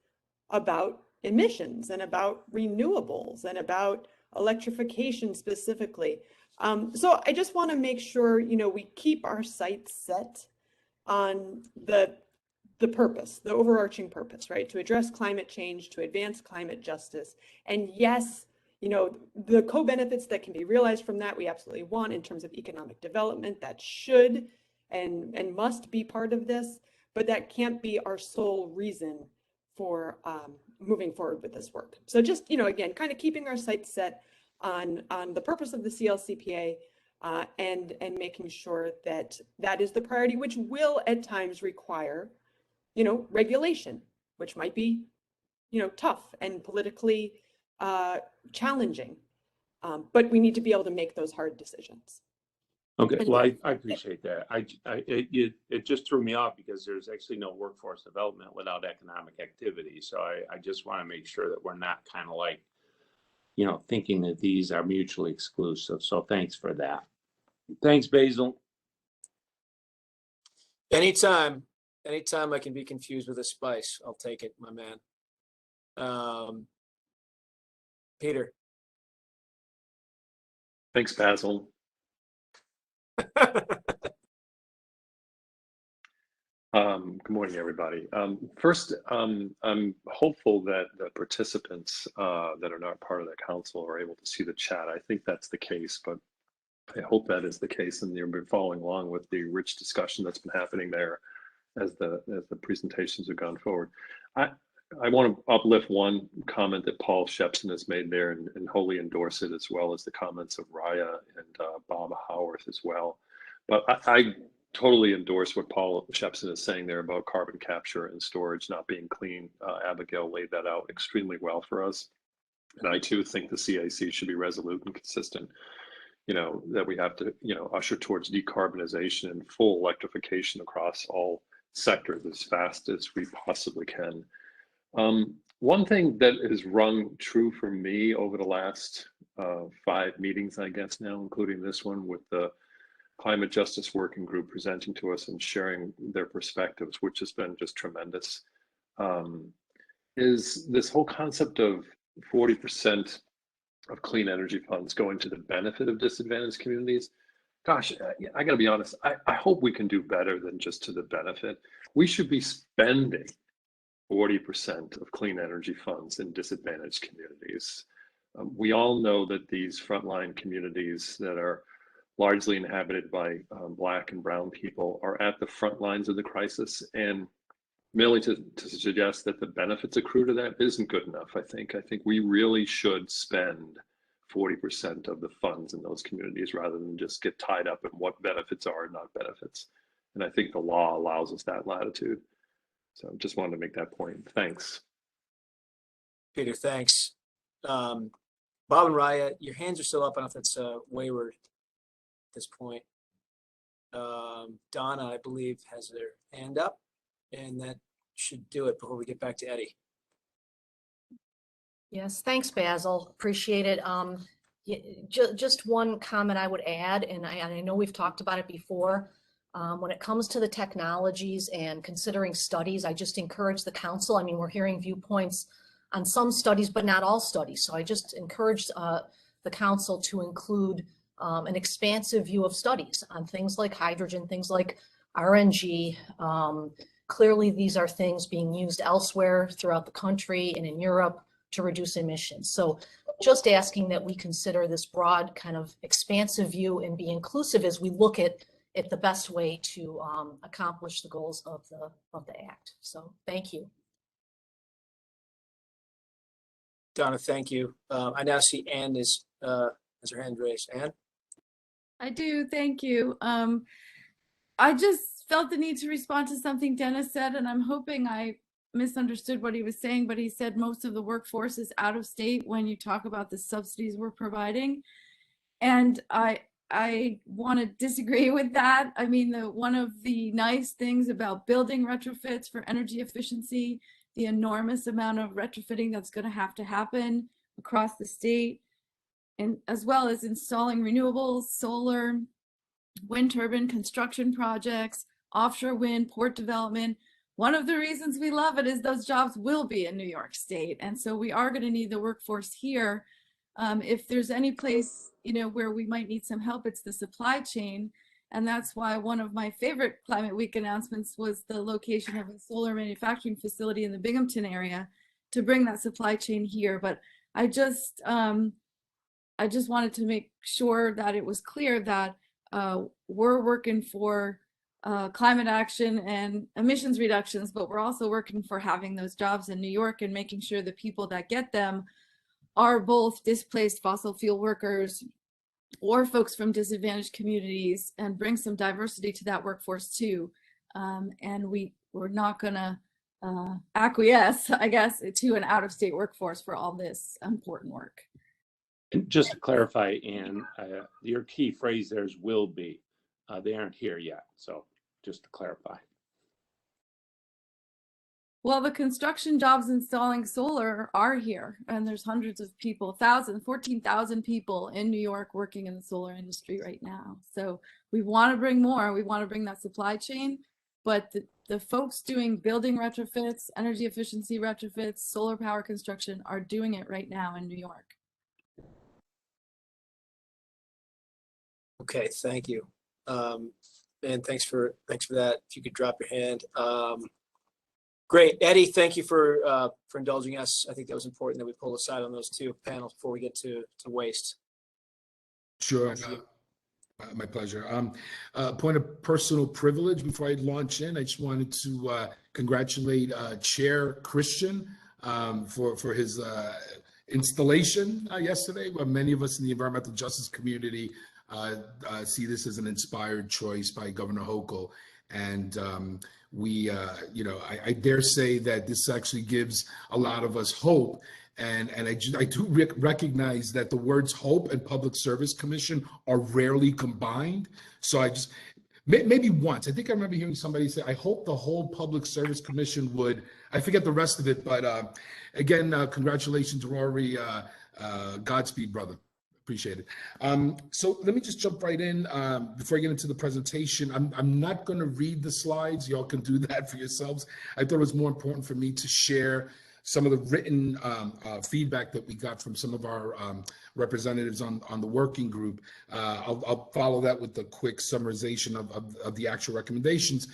Speaker 15: about emissions and about renewables and about electrification specifically. So I just want to make sure, we keep our sights set on the purpose, the overarching purpose, right? To address climate change, to advance climate justice. And yes, the co-benefits that can be realized from that, we absolutely want in terms of economic development. That should and must be part of this, but that can't be our sole reason for moving forward with this work. So just, again, kind of keeping our sights set on the purpose of the CLCPA and making sure that that is the priority, which will at times require, regulation, which might be, tough and politically challenging. But we need to be able to make those hard decisions.
Speaker 8: Okay, well, I appreciate that. It just threw me off because there's actually no workforce development without economic activity. So I just want to make sure that we're not kind of like, thinking that these are mutually exclusive. So thanks for that. Thanks, Basil.
Speaker 11: Anytime I can be confused with a spice, I'll take it, my man. Peter.
Speaker 10: Thanks, Basil. Good morning, everybody. First, I'm hopeful that the participants that are not part of the council are able to see the chat. I think that's the case, but I hope that is the case, and you've been following along with the rich discussion that's been happening there as the presentations have gone forward. I want to uplift one comment that Paul Shepson has made there and wholly endorse it, as well as the comments of Raya and Bob Howarth as well. But I totally endorse what Paul Shepson is saying there about carbon capture and storage not being clean. Abigail laid that out extremely well for us. And I too think the CIC should be resolute and consistent, that we have to, usher towards decarbonization and full electrification across all sectors as fast as we possibly can. One thing that has rung true for me over the last 5 meetings, I guess now, including this one with the Climate Justice Working Group presenting to us and sharing their perspectives, which has been just tremendous, is this whole concept of 40% of clean energy funds going to the benefit of disadvantaged communities. Gosh, I gotta be honest, I hope we can do better than just to the benefit. We should be spending 40% of clean energy funds in disadvantaged communities. We all know that these frontline communities that are largely inhabited by Black and Brown people are at the front lines of the crisis, and merely to suggest that the benefits accrue to that isn't good enough. I think we really should spend 40% of the funds in those communities rather than just get tied up in what benefits are and not benefits. And I think the law allows us that latitude. So just wanted to make that point. Thanks.
Speaker 11: Peter, thanks. Bob and Raya, your hands are still up. I don't know if that's wayward at this point. Donna, I believe, has their hand up, and that should do it before we get back to Eddie.
Speaker 19: Yes, thanks, Basil. Appreciate it. Just one comment I would add, and I know we've talked about it before. When it comes to the technologies and considering studies, I just encourage the council. I mean, we're hearing viewpoints on some studies, but not all studies. So I just encourage the council to include an expansive view of studies on things like hydrogen, things like RNG. Clearly, these are things being used elsewhere throughout the country and in Europe to reduce emissions. So just asking that we consider this broad kind of expansive view and be inclusive as we look at the best way to accomplish the goals of the act. So thank you.
Speaker 11: Donna, thank you. I now see Anne has her hand raised. Anne?
Speaker 20: I do, thank you. I just felt the need to respond to something Dennis said, and I'm hoping I misunderstood what he was saying, but he said most of the workforce is out of state when you talk about the subsidies we're providing. And I want to disagree with that. I mean, one of the nice things about building retrofits for energy efficiency, the enormous amount of retrofitting that's going to happen across the state, and as well as installing renewables, solar, wind turbine construction projects, offshore wind, port development. One of the reasons we love it is those jobs will be in New York State. And so we are going to need the workforce here. If there's any place, where we might need some help, it's the supply chain. And that's why one of my favorite Climate Week announcements was the location of a solar manufacturing facility in the Binghamton area to bring that supply chain here. But I just wanted to make sure that it was clear that we're working for climate action and emissions reductions, but we're also working for having those jobs in New York and making sure the people that get them are both displaced fossil fuel workers or folks from disadvantaged communities, and bring some diversity to that workforce too. And we're not gonna acquiesce, I guess, to an out-of-state workforce for all this important work.
Speaker 8: And just to clarify, Anne, your key phrase there is will be. They aren't here yet, so just to clarify.
Speaker 20: Well, the construction jobs installing solar are here, and there's hundreds of people, 14,000 people in New York working in the solar industry right now. So we want to bring more. We want to bring that supply chain, but the folks doing building retrofits, energy efficiency retrofits, solar power construction are doing it right now in New York.
Speaker 11: Okay, thank you. And thanks for that. If you could drop your hand. Great, Eddie, thank you for indulging us. I think that was important that we pull aside on those two panels before we get to waste.
Speaker 9: Sure, my pleasure. Point of personal privilege before I launch in, I just wanted to congratulate Chair Christian for his installation yesterday. Many of us in the environmental justice community see this as an inspired choice by Governor Hochul. And I dare say that this actually gives a lot of us hope. And I do recognize that the words hope and public service commission are rarely combined. So I just, maybe once, I think I remember hearing somebody say, I hope the whole public service commission would, I forget the rest of it, but again, congratulations, Rory. Godspeed, brother. Appreciate it. So let me just jump right in before I get into the presentation. I'm not going to read the slides. Y'all can do that for yourselves. I thought it was more important for me to share some of the written feedback that we got from some of our representatives on the working group. I'll follow that with a quick summarization of the actual recommendations,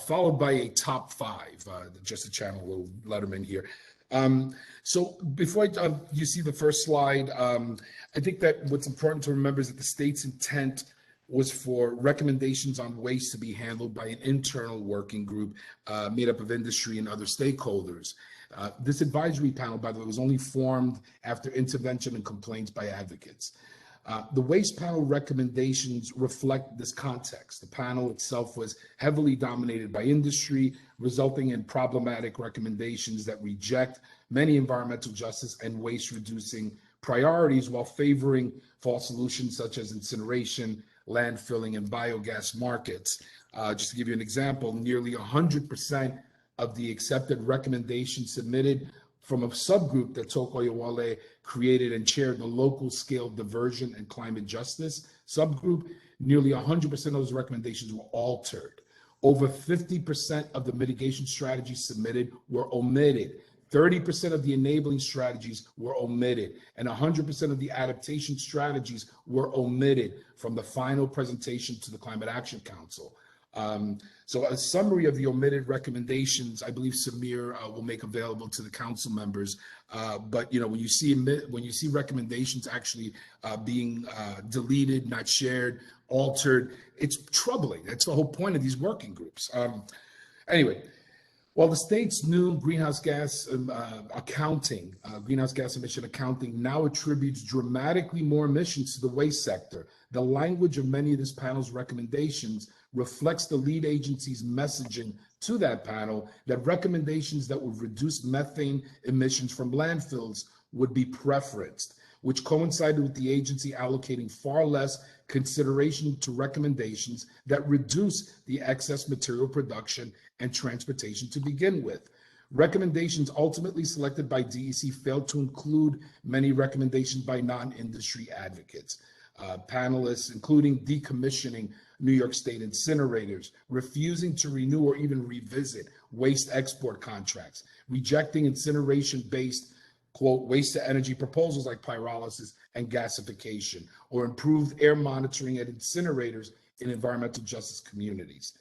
Speaker 9: followed by a top 5, just to channel a little Letterman here. So before you see the first slide, I think that what's important to remember is that the state's intent was for recommendations on waste to be handled by an internal working group made up of industry and other stakeholders. This advisory panel, by the way, was only formed after intervention and complaints by advocates. The waste panel recommendations reflect this context. The panel itself was heavily dominated by industry, resulting in problematic recommendations that reject many environmental justice and waste reducing priorities while favoring false solutions such as incineration, landfilling, and biogas markets. Just to give you an example, nearly 100% of the accepted recommendations submitted from a subgroup that Toko Oyewale created and chaired, the local scale diversion and climate justice subgroup, nearly 100% of those recommendations were altered. Over 50% of the mitigation strategies submitted were omitted. 30% of the enabling strategies were omitted, and 100% of the adaptation strategies were omitted from the final presentation to the Climate Action Council. So a summary of the omitted recommendations, I believe Samir will make available to the council members. But when you see recommendations actually being deleted, not shared, altered, it's troubling. That's the whole point of these working groups. Anyway. While the state's new greenhouse gas greenhouse gas emission accounting now attributes dramatically more emissions to the waste sector, the language of many of this panel's recommendations reflects the lead agency's messaging to that panel that recommendations that would reduce methane emissions from landfills would be preferenced, which coincided with the agency allocating far less consideration to recommendations that reduce the excess material production and transportation to begin with. Recommendations ultimately selected by DEC failed to include many recommendations by non-industry advocates. Panelists, including decommissioning New York State incinerators, refusing to renew or even revisit waste export contracts, rejecting incineration-based quote, waste to energy proposals like pyrolysis and gasification, or improved air monitoring at incinerators in environmental justice communities.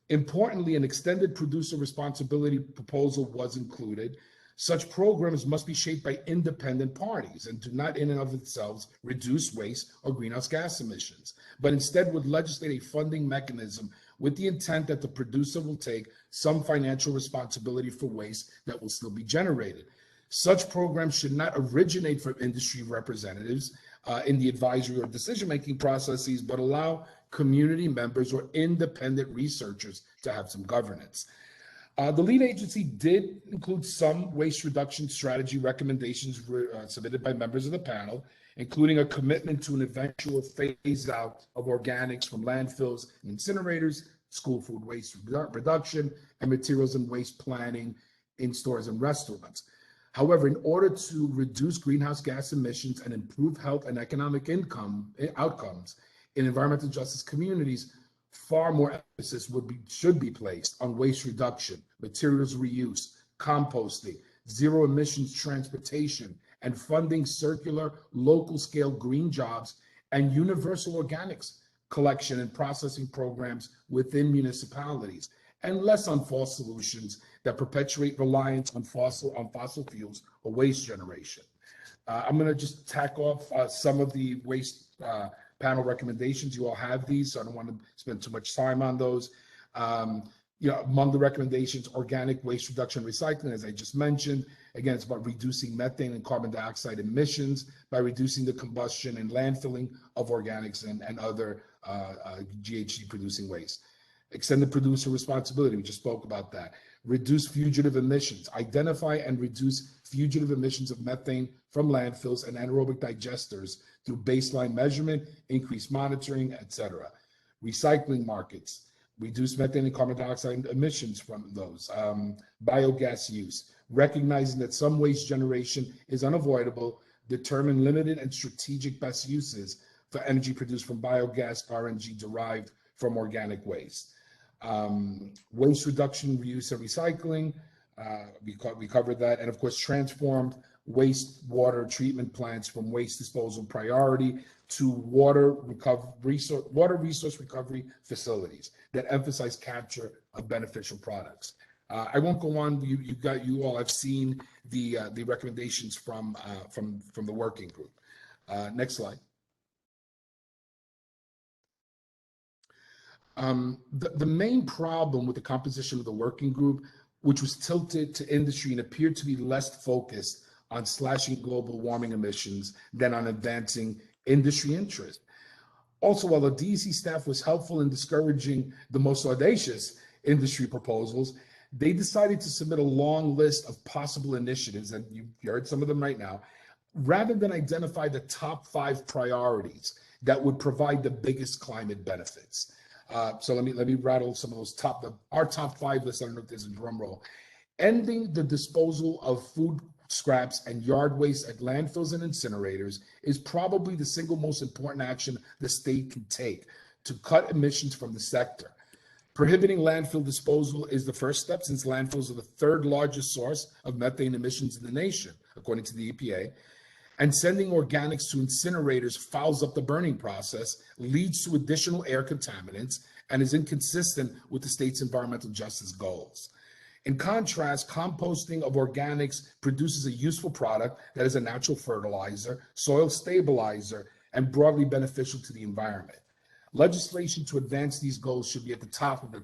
Speaker 9: Importantly, an extended producer responsibility proposal was included. Such programs must be shaped by independent parties and do not in and of themselves reduce waste or greenhouse gas emissions, but instead would legislate a funding mechanism with the intent that the producer will take some financial responsibility for waste that will still be generated. Such programs should not originate from industry representatives in the advisory or decision-making processes, but allow community members or independent researchers to have some governance. The lead agency did include some waste reduction strategy recommendations submitted by members of the panel, including a commitment to an eventual phase out of organics from landfills and incinerators, school food waste reduction, and materials and waste planning in stores and restaurants. However, in order to reduce greenhouse gas emissions and improve health and economic outcomes in environmental justice communities, far more emphasis should be placed on waste reduction, materials reuse, composting, zero emissions transportation, and funding circular local scale green jobs and universal organics collection and processing programs within municipalities, and less on false solutions that perpetuate reliance on fossil fuels or waste generation. I'm going to just tack off some of the waste panel recommendations. You all have these, so I don't want to spend too much time on those. Among the recommendations, organic waste reduction and recycling, as I just mentioned. Again, it's about reducing methane and carbon dioxide emissions by reducing the combustion and landfilling of organics and other GHG producing waste. Extended producer responsibility, we just spoke about that. Reduce fugitive emissions, identify and reduce fugitive emissions of methane from landfills and anaerobic digesters through baseline measurement, increased monitoring, etc. Recycling markets, reduce methane and carbon dioxide emissions from those. Biogas use, recognizing that some waste generation is unavoidable, determine limited and strategic best uses for energy produced from biogas, RNG derived from organic waste. Waste reduction, reuse, and recycling, we covered that. And of course, transformed wastewater treatment plants from waste disposal priority to water resource recovery facilities that emphasize capture of beneficial products. I won't go on. You all have seen the recommendations from the working group. Next slide. The main problem with the composition of the working group, which was tilted to industry and appeared to be less focused on slashing global warming emissions than on advancing industry interest. Also, while the DEC staff was helpful in discouraging the most audacious industry proposals, they decided to submit a long list of possible initiatives, and you heard some of them right now, rather than identify the top 5 priorities that would provide the biggest climate benefits. So let me rattle some of those our top 5 list. I don't know if there's a drum roll. Ending the disposal of food scraps and yard waste at landfills and incinerators is probably the single most important action the state can take to cut emissions from the sector. Prohibiting landfill disposal is the first step, since landfills are the 3rd largest source of methane emissions in the nation, according to the EPA. And sending organics to incinerators fouls up the burning process, leads to additional air contaminants, and is inconsistent with the state's environmental justice goals. In contrast, composting of organics produces a useful product that is a natural fertilizer, soil stabilizer, and broadly beneficial to the environment. Legislation to advance these goals should be at the top of the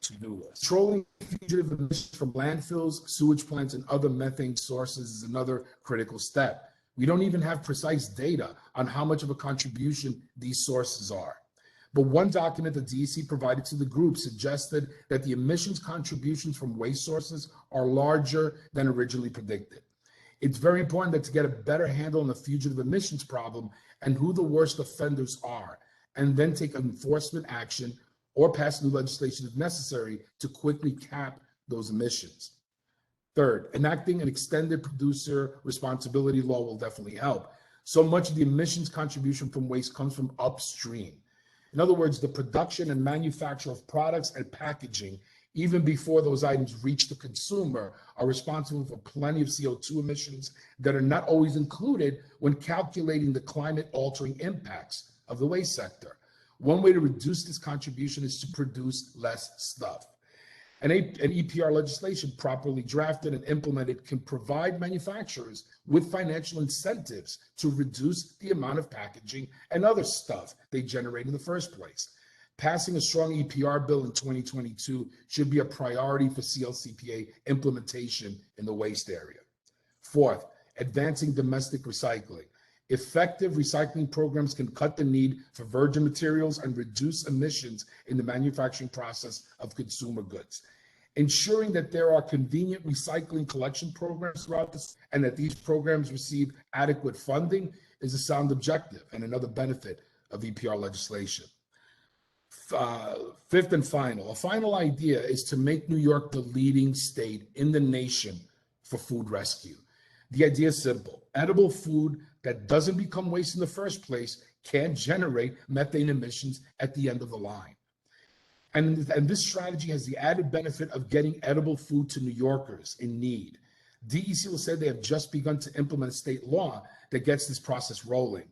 Speaker 9: to-do list. Controlling fugitive emissions from landfills, sewage plants, and other methane sources is another critical step. We don't even have precise data on how much of a contribution these sources are. But one document that DEC provided to the group suggested that the emissions contributions from waste sources are larger than originally predicted. It's very important that to get a better handle on the fugitive emissions problem and who the worst offenders are, and then take enforcement action or pass new legislation if necessary to quickly cap those emissions. Third, enacting an extended producer responsibility law will definitely help. So much of the emissions contribution from waste comes from upstream. In other words, the production and manufacture of products and packaging, even before those items reach the consumer, are responsible for plenty of CO2 emissions that are not always included when calculating the climate-altering impacts of the waste sector. One way to reduce this contribution is to produce less stuff. An EPR legislation properly drafted and implemented can provide manufacturers with financial incentives to reduce the amount of packaging and other stuff they generate in the first place. Passing a strong EPR bill in 2022 should be a priority for CLCPA implementation in the waste area. Fourth, advancing domestic recycling. Effective recycling programs can cut the need for virgin materials and reduce emissions in the manufacturing process of consumer goods. Ensuring that there are convenient recycling collection programs throughout this and that these programs receive adequate funding is a sound objective and another benefit of EPR legislation. Fifth and final, a final idea is to make New York the leading state in the nation for food rescue. The idea is simple. Edible food that doesn't become waste in the first place can generate methane emissions at the end of the line. And this strategy has the added benefit of getting edible food to New Yorkers in need. DEC will say they have just begun to implement a state law that gets this process rolling.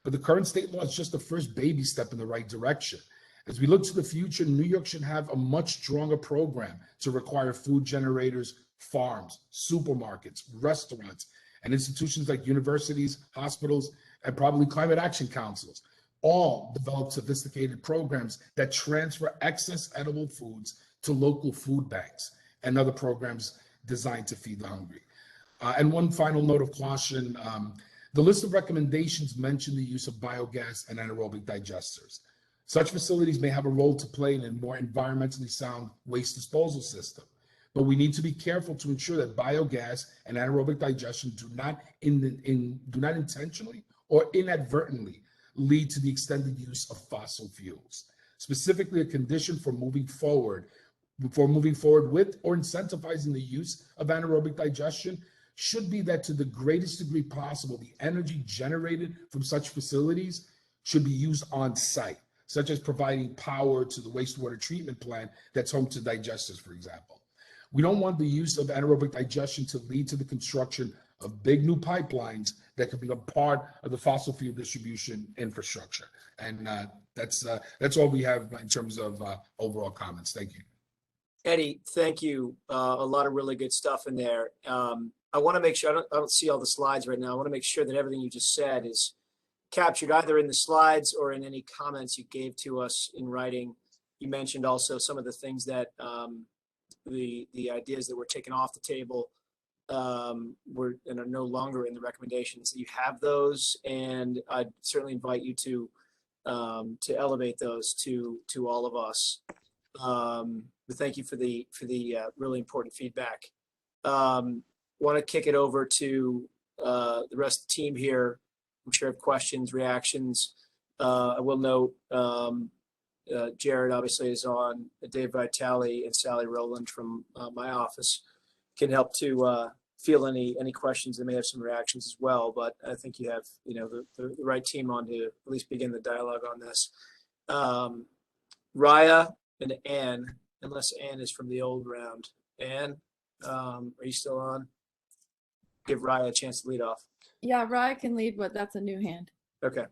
Speaker 9: But the current state law is just the first baby step in the right direction. As we look to the future, New York should have a much stronger program to require food generators, farms, supermarkets, restaurants, and institutions like universities, hospitals, and probably climate action councils, all develop sophisticated programs that transfer excess edible foods to local food banks and other programs designed to feed the hungry. And one final note of caution, the list of recommendations mention the use of biogas and anaerobic digesters. Such facilities may have a role to play in a more environmentally sound waste disposal system, but we need to be careful to ensure that biogas and anaerobic digestion do not intentionally or inadvertently lead to the extended use of fossil fuels. Specifically, a condition for moving forward with or incentivizing the use of anaerobic digestion should be that to the greatest degree possible, the energy generated from such facilities should be used on site, such as providing power to the wastewater treatment plant that's home to digesters, for example. We don't want the use of anaerobic digestion to lead to the construction of big new pipelines that could become part of the fossil fuel distribution infrastructure. And that's all we have in terms of overall comments. Thank you.
Speaker 11: Eddie, thank you. A lot of really good stuff in there. I want to make sure, I don't see all the slides right now. I want to make sure that everything you just said is captured either in the slides or in any comments you gave to us in writing. You mentioned also some of the things that the ideas that were taken off the table were and are no longer in the recommendations. You have those, and I'd certainly invite you to elevate those to all of us. But thank you for the really important feedback. Want to kick it over to the rest of the team here. I'm sure have questions, reactions. I will note Jared obviously is on. Dave Vitale and Sally Rowland from my office can help to field any questions that may have some reactions as well. But I think you have the right team on to at least begin the dialogue on this. Raya and Ann, unless Ann is from the old round. Ann, are you still on? Give Raya a chance to lead off.
Speaker 20: Yeah, Raya can lead, but that's a new hand.
Speaker 11: Okay.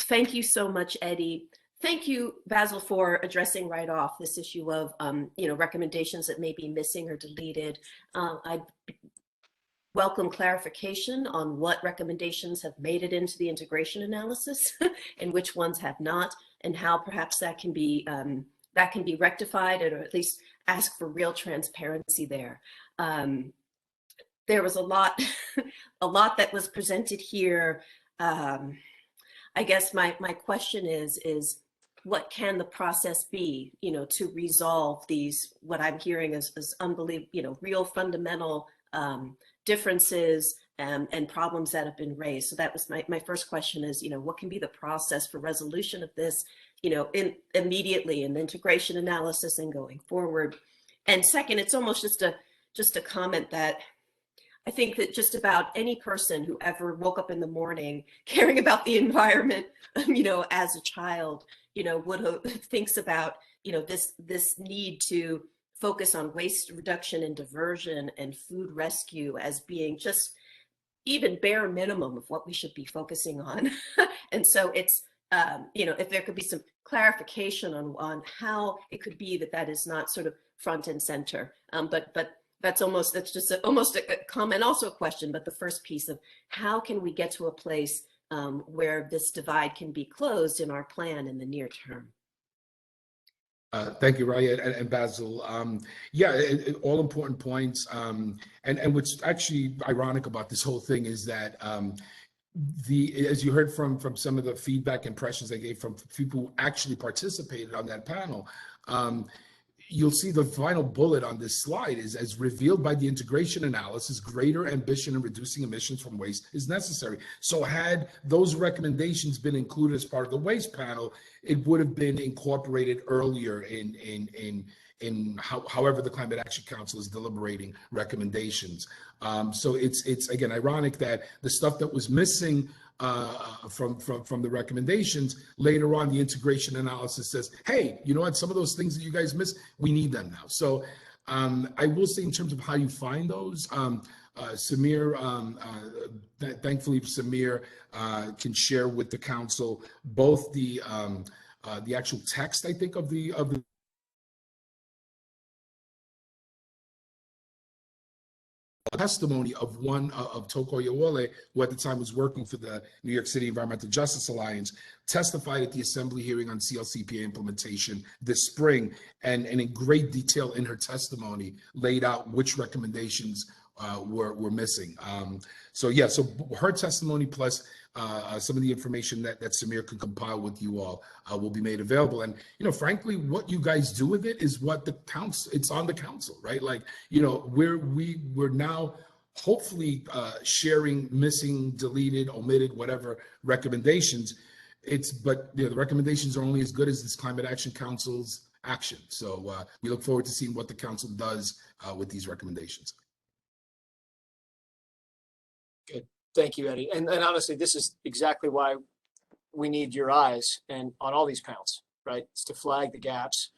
Speaker 13: Thank you so much, Eddie. Thank you, Basil, for addressing right off this issue of recommendations that may be missing or deleted. I welcome clarification on what recommendations have made it into the integration analysis and which ones have not, and how perhaps that can be rectified, or at least ask for real transparency there. There was a lot that was presented here. I guess my question is what can the process be, to resolve these, what I'm hearing is unbelievable, real fundamental differences and problems that have been raised. So that was my first question is, what can be the process for resolution of this, immediately in the integration analysis and going forward. And second, it's almost just a comment that I think that just about any person who ever woke up in the morning caring about the environment, as a child, thinks about, this need to focus on waste reduction and diversion and food rescue as being just even bare minimum of what we should be focusing on. And so it's, if there could be some clarification on how it could be that is not sort of front and center. But that's just almost a comment, also a question, but the first piece of how can we get to a place where this divide can be closed in our plan in the near term?
Speaker 9: Thank you, Raya and Basil. All important points. And what's actually ironic about this whole thing is that as you heard from some of the feedback impressions I gave from people who actually participated on that panel, you'll see the final bullet on this slide is, as revealed by the integration analysis, greater ambition in reducing emissions from waste is necessary. So had those recommendations been included as part of the waste panel, it would have been incorporated earlier in however the Climate Action Council is deliberating recommendations. So it's again ironic that the stuff that was missing from the recommendations, later on the integration analysis says, hey, you know what, some of those things that you guys missed, we need them now. So I will say, in terms of how you find those, Samir, thankfully Samir can share with the council both the actual text, I think, of the testimony of one of Toko Yawole, who at the time was working for the New York City Environmental Justice Alliance, testified at the assembly hearing on CLCPA implementation this spring, and in great detail in her testimony laid out which recommendations were missing. So her testimony plus some of the information that Samir can compile with you all will be made available. And frankly, what you guys do with it is what the council. It's on the council, right? Like we're now hopefully sharing missing, deleted, omitted, whatever recommendations. But the recommendations are only as good as this Climate Action Council's action. So we look forward to seeing what the council does with these recommendations.
Speaker 11: Good. Thank you, Eddie. And honestly, this is exactly why we need your eyes and on all these panels, right? It's to flag the gaps.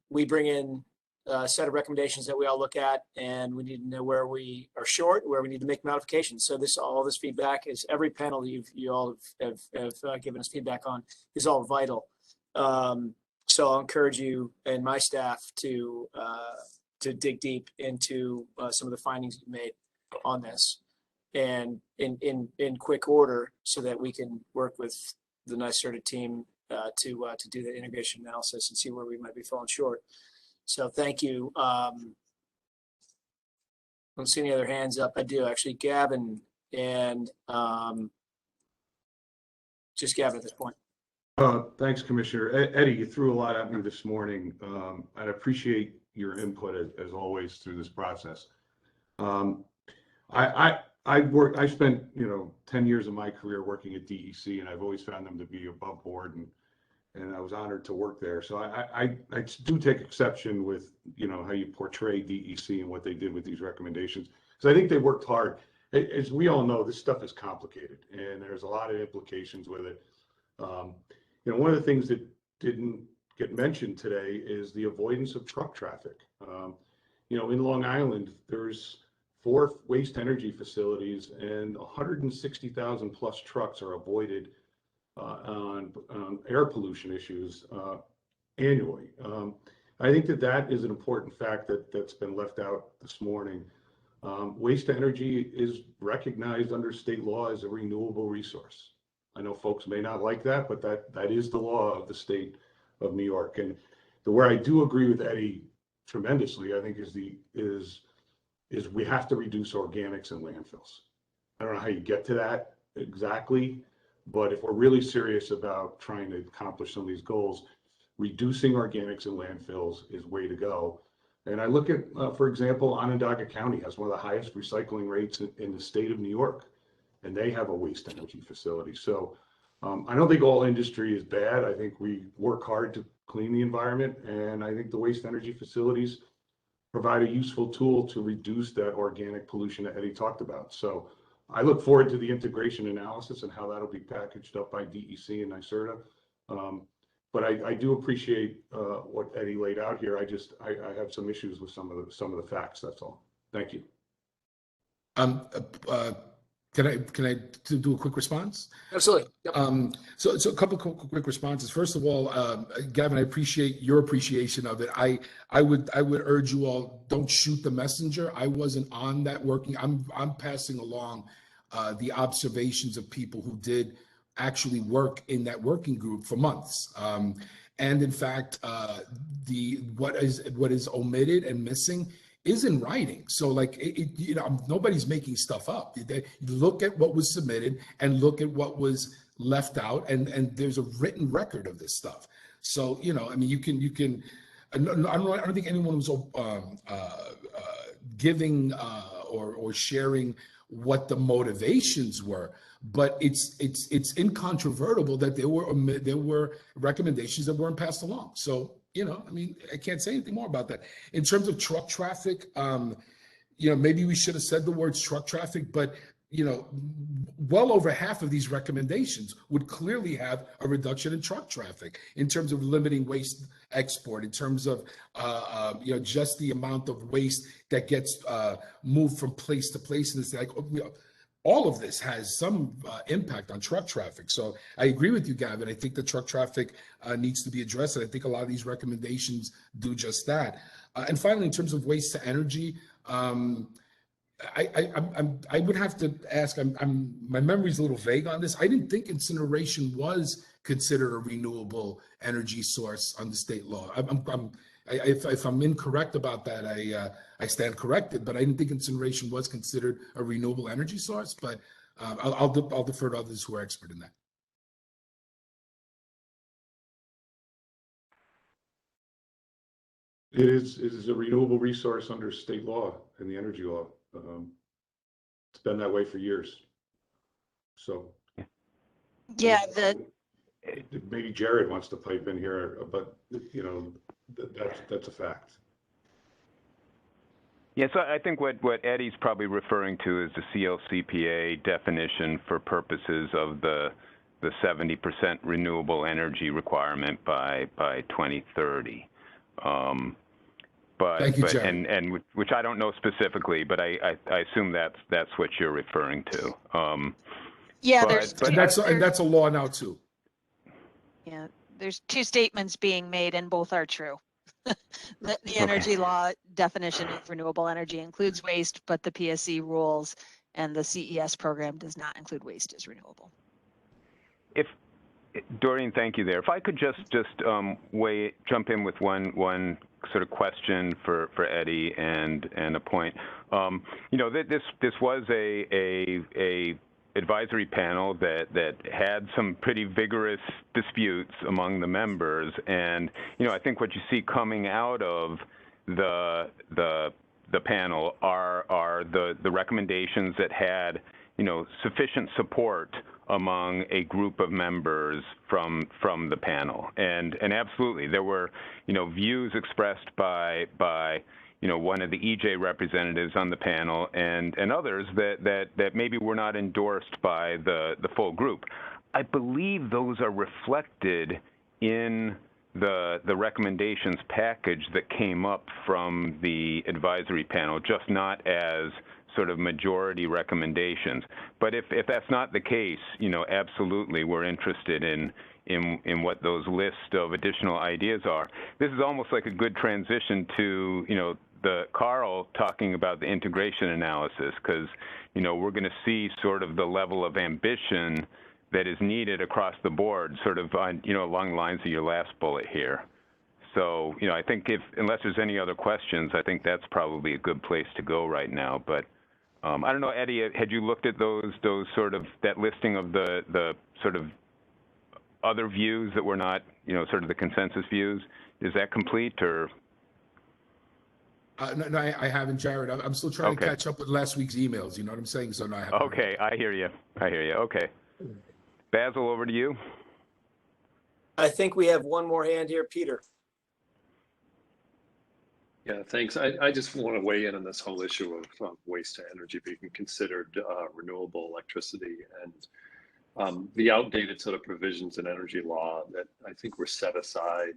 Speaker 11: We bring in a set of recommendations that we all look at, and we need to know where we are short, where we need to make modifications. So all this feedback is every panel you all have given us feedback on is all vital. So I'll encourage you and my staff to dig deep into some of the findings you've made on this, and in quick order, so that we can work with the NYSERDA team to do the integration analysis and see where we might be falling short. So thank you. I don't see any other hands up. I do actually, Gavin, and just Gavin at this point.
Speaker 21: Thanks, Commissioner. Eddie, you threw a lot at me this morning. I appreciate your input as always through this process. I spent 10 years of my career working at DEC, and I've always found them to be above board, and I was honored to work there. So I do take exception with how you portray DEC and what they did with these recommendations, because I think they worked hard. As we all know, this stuff is complicated, and there's a lot of implications with it. One of the things that didn't get mentioned today is the avoidance of truck traffic. In Long Island, there's 4 waste energy facilities, and 160,000 plus trucks are avoided on air pollution issues annually. I think that is an important fact that's been left out this morning. Waste energy is recognized under state law as a renewable resource. I know folks may not like that, but that is the law of the state of New York. And where I do agree with Eddie tremendously, I think, is we have to reduce organics in landfills. I don't know how you get to that exactly, but if we're really serious about trying to accomplish some of these goals, reducing organics in landfills is way to go. And I look at, for example, Onondaga County has one of the highest recycling rates in the state of New York, and they have a waste energy facility. So I don't think all industry is bad. I think we work hard to clean the environment, and I think the waste energy facilities provide a useful tool to reduce that organic pollution that Eddie talked about. So I look forward to the integration analysis and how that'll be packaged up by DEC and NYSERDA. But I do appreciate what Eddie laid out here. I have some issues with some of the facts. That's all. Thank you.
Speaker 9: Can I do a quick response?
Speaker 11: Absolutely. Yep.
Speaker 9: So a couple of quick responses. First of all, Gavin, I appreciate your appreciation of it. I would urge you all, don't shoot the messenger. I wasn't on that working. I'm passing along the observations of people who did actually work in that working group for months. And in fact, what is omitted and missing is in writing. So like, nobody's making stuff up. You look at what was submitted and look at what was left out, and there's a written record of this stuff. So, I mean, you can, I don't think anyone was giving or sharing what the motivations were, but it's incontrovertible that there were recommendations that weren't passed along. So, I mean, I can't say anything more about that. In terms of truck traffic, maybe we should have said the words truck traffic, but well over half of these recommendations would clearly have a reduction in truck traffic in terms of limiting waste export, in terms of just the amount of waste that gets moved from place to place, and it's like, all of this has some impact on truck traffic. So I agree with you, Gavin. I think the truck traffic needs to be addressed, and I think a lot of these recommendations do just that. And finally, in terms of waste to energy, I would have to ask. My memory's a little vague on this. I didn't think incineration was considered a renewable energy source under state law. If I'm incorrect about that, I stand corrected. But I didn't think incineration was considered a renewable energy source. But I'll defer to others who are expert in that.
Speaker 21: It is a renewable resource under state law and the energy law. It's been that way for years. So
Speaker 4: yeah,
Speaker 21: maybe Jared wants to pipe in here, but that's a fact.
Speaker 2: Yeah, so I think what Eddie's probably referring to is the CLCPA definition for purposes of the 70% renewable energy requirement by 2030.
Speaker 9: Thank you, Jared.
Speaker 2: And which I don't know specifically, but I assume that's what you're referring to.
Speaker 4: Yeah,
Speaker 9: and that's a law now too.
Speaker 4: Yeah, there's two statements being made, and both are true. The energy law definition of renewable energy includes waste, but the PSC rules and the CES program does not include waste as renewable.
Speaker 2: Doreen, thank you there. If I could just jump in with one sort of question for Eddie and a point. This was a advisory panel that had some pretty vigorous disputes among the members, and I think what you see coming out of the panel are the recommendations that had sufficient support among a group of members from the panel, and absolutely there were views expressed by one of the EJ representatives on the panel and others that maybe were not endorsed by the full group. I believe those are reflected in the recommendations package that came up from the advisory panel, just not as sort of majority recommendations. But if that's not the case, absolutely we're interested in what those list of additional ideas are. This is almost like a good transition to, the Carl talking about the integration analysis, because, we're going to see sort of the level of ambition that is needed across the board, sort of on, along the lines of your last bullet here. So, I think unless there's any other questions, I think that's probably a good place to go right now. But I don't know, Eddie, had you looked at those sort of, that listing of the sort of other views that were not, sort of the consensus views? Is that complete, or?
Speaker 9: No, I haven't, Jared. I'm still trying to catch up with last week's emails. You know what I'm saying? So no, I haven't.
Speaker 2: Okay, I hear you. Okay. Basil, over to you.
Speaker 11: I think we have one more hand here, Peter.
Speaker 10: Yeah, thanks. I just want to weigh in on this whole issue of waste to energy being considered renewable electricity. And The outdated sort of provisions in energy law that I think were set aside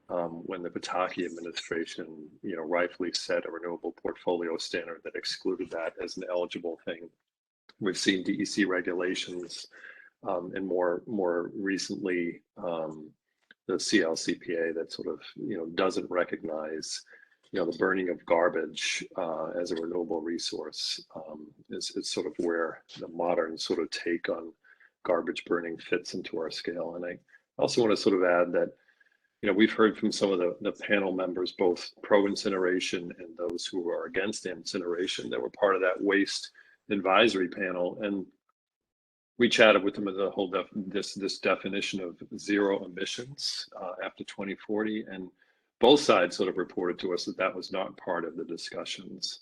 Speaker 10: when the Pataki administration, rightfully set a renewable portfolio standard that excluded that as an eligible thing. We've seen DEC regulations and more recently the CLCPA that sort of doesn't recognize the burning of garbage as a renewable resource is sort of where the modern sort of take on garbage burning fits into our scale. And I also want to sort of add that we've heard from some of the panel members, both pro incineration and those who are against incineration, that were part of that waste advisory panel, and we chatted with them as a whole this definition of zero emissions after 2040, and both sides sort of reported to us that that was not part of the discussions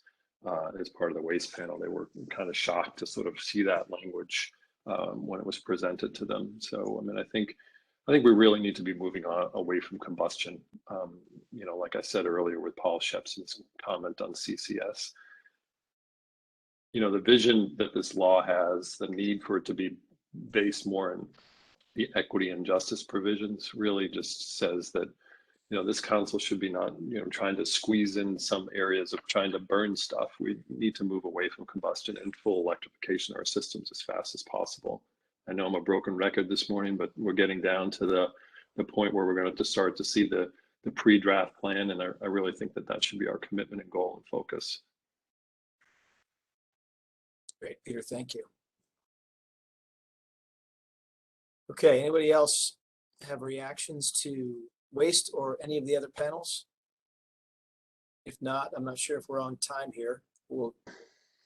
Speaker 10: as part of the waste panel. They were kind of shocked to sort of see that language when it was presented to them. So I mean, I think we really need to be moving on away from combustion. Like I said earlier with Paul Shepson's comment on CCS. The vision that this law has, the need for it to be based more in the equity and justice provisions, really just says that, this council should be not, trying to squeeze in some areas of trying to burn stuff. We need to move away from combustion and full electrification of our systems as fast as possible. I know I'm a broken record this morning, but we're getting down to the point where we're going to have to start to see the pre-draft plan, and I really think that should be our commitment and goal and focus.
Speaker 11: Great, Peter, thank you. Okay, anybody else have reactions to waste or any of the other panels? If not, I'm not sure if we're on time here.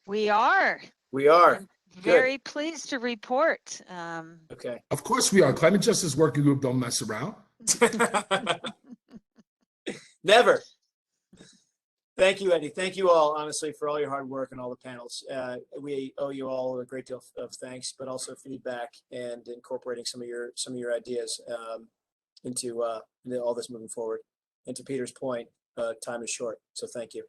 Speaker 4: We are.
Speaker 11: We are.
Speaker 4: I'm very pleased to report.
Speaker 11: Okay.
Speaker 9: Of course we are. Climate Justice Working Group don't mess around.
Speaker 11: Never. Thank you, Eddie. Thank you all, honestly, for all your hard work and all the panels. We owe you all a great deal of thanks, but also feedback and incorporating some of your ideas into all this moving forward. And to Peter's point, time is short, so thank you.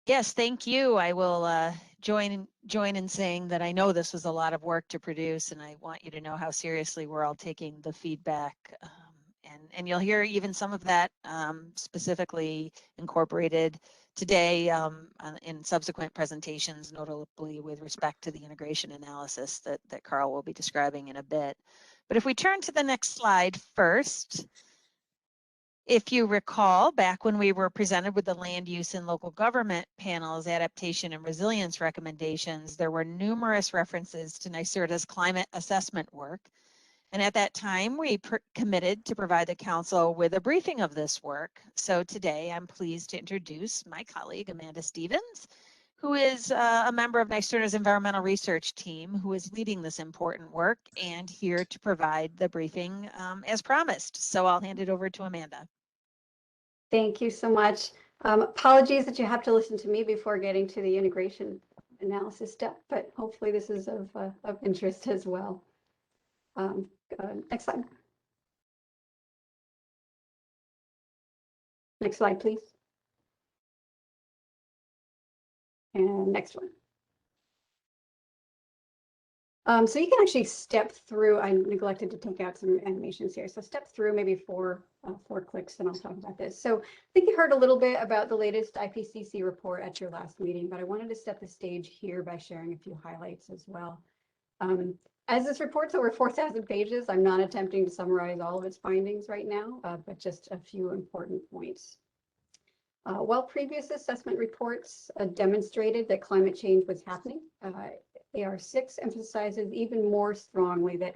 Speaker 4: Yes, thank you. I will join in saying that I know this was a lot of work to produce, and I want you to know how seriously we're all taking the feedback. And you'll hear even some of that specifically incorporated today in subsequent presentations, notably with respect to the integration analysis that Carl will be describing in a bit. But if we turn to the next slide first, if you recall, back when we were presented with the land use and local government panel's adaptation and resilience recommendations, there were numerous references to NYSERDA's climate assessment work. And at that time, we committed to provide the council with a briefing of this work. So today, I'm pleased to introduce my colleague, Amanda Stevens, who is a member of NYSERDA's environmental research team, who is leading this important work and here to provide the briefing as promised. So I'll hand it over to Amanda.
Speaker 1: Thank you so much. Apologies that you have to listen to me before getting to the integration analysis step, but hopefully this is of interest as well. Next slide. Next slide, please. And next one. So you can actually step through. I neglected to take out some animations here. So step through maybe four clicks and I'll talk about this. So I think you heard a little bit about the latest IPCC report at your last meeting, but I wanted to set the stage here by sharing a few highlights as well. As this report's over 4,000 pages, I'm not attempting to summarize all of its findings right now, but just a few important points. While previous assessment reports demonstrated that climate change was happening, AR6 emphasizes even more strongly than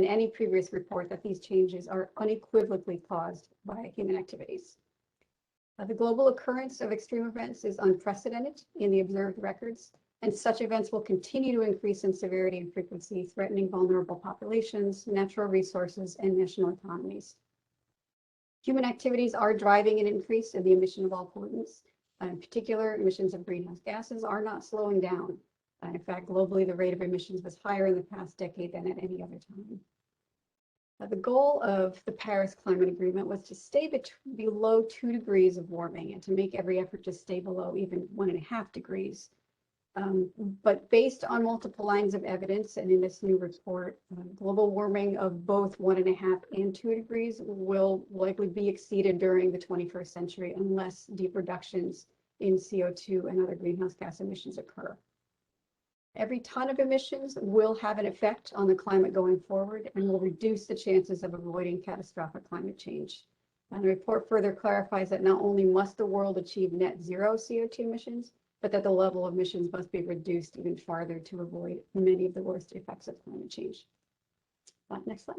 Speaker 1: any previous report that these changes are unequivocally caused by human activities. The global occurrence of extreme events is unprecedented in the observed records, and such events will continue to increase in severity and frequency, threatening vulnerable populations, natural resources, and national economies. Human activities are driving an increase in the emission of all pollutants. In particular, emissions of greenhouse gases are not slowing down. In fact, globally, the rate of emissions was higher in the past decade than at any other time. The goal of the Paris Climate Agreement was to stay below 2 degrees of warming and to make every effort to stay below even 1.5 degrees. But based on multiple lines of evidence and in this new report, global warming of both 1.5 and 2 degrees will likely be exceeded during the 21st century unless deep reductions in CO2 and other greenhouse gas emissions occur. Every ton of emissions will have an effect on the climate going forward and will reduce the chances of avoiding catastrophic climate change. And the report further clarifies that not only must the world achieve net zero CO2 emissions, but that the level of emissions must be reduced even farther to avoid many of the worst effects of climate change. Next slide.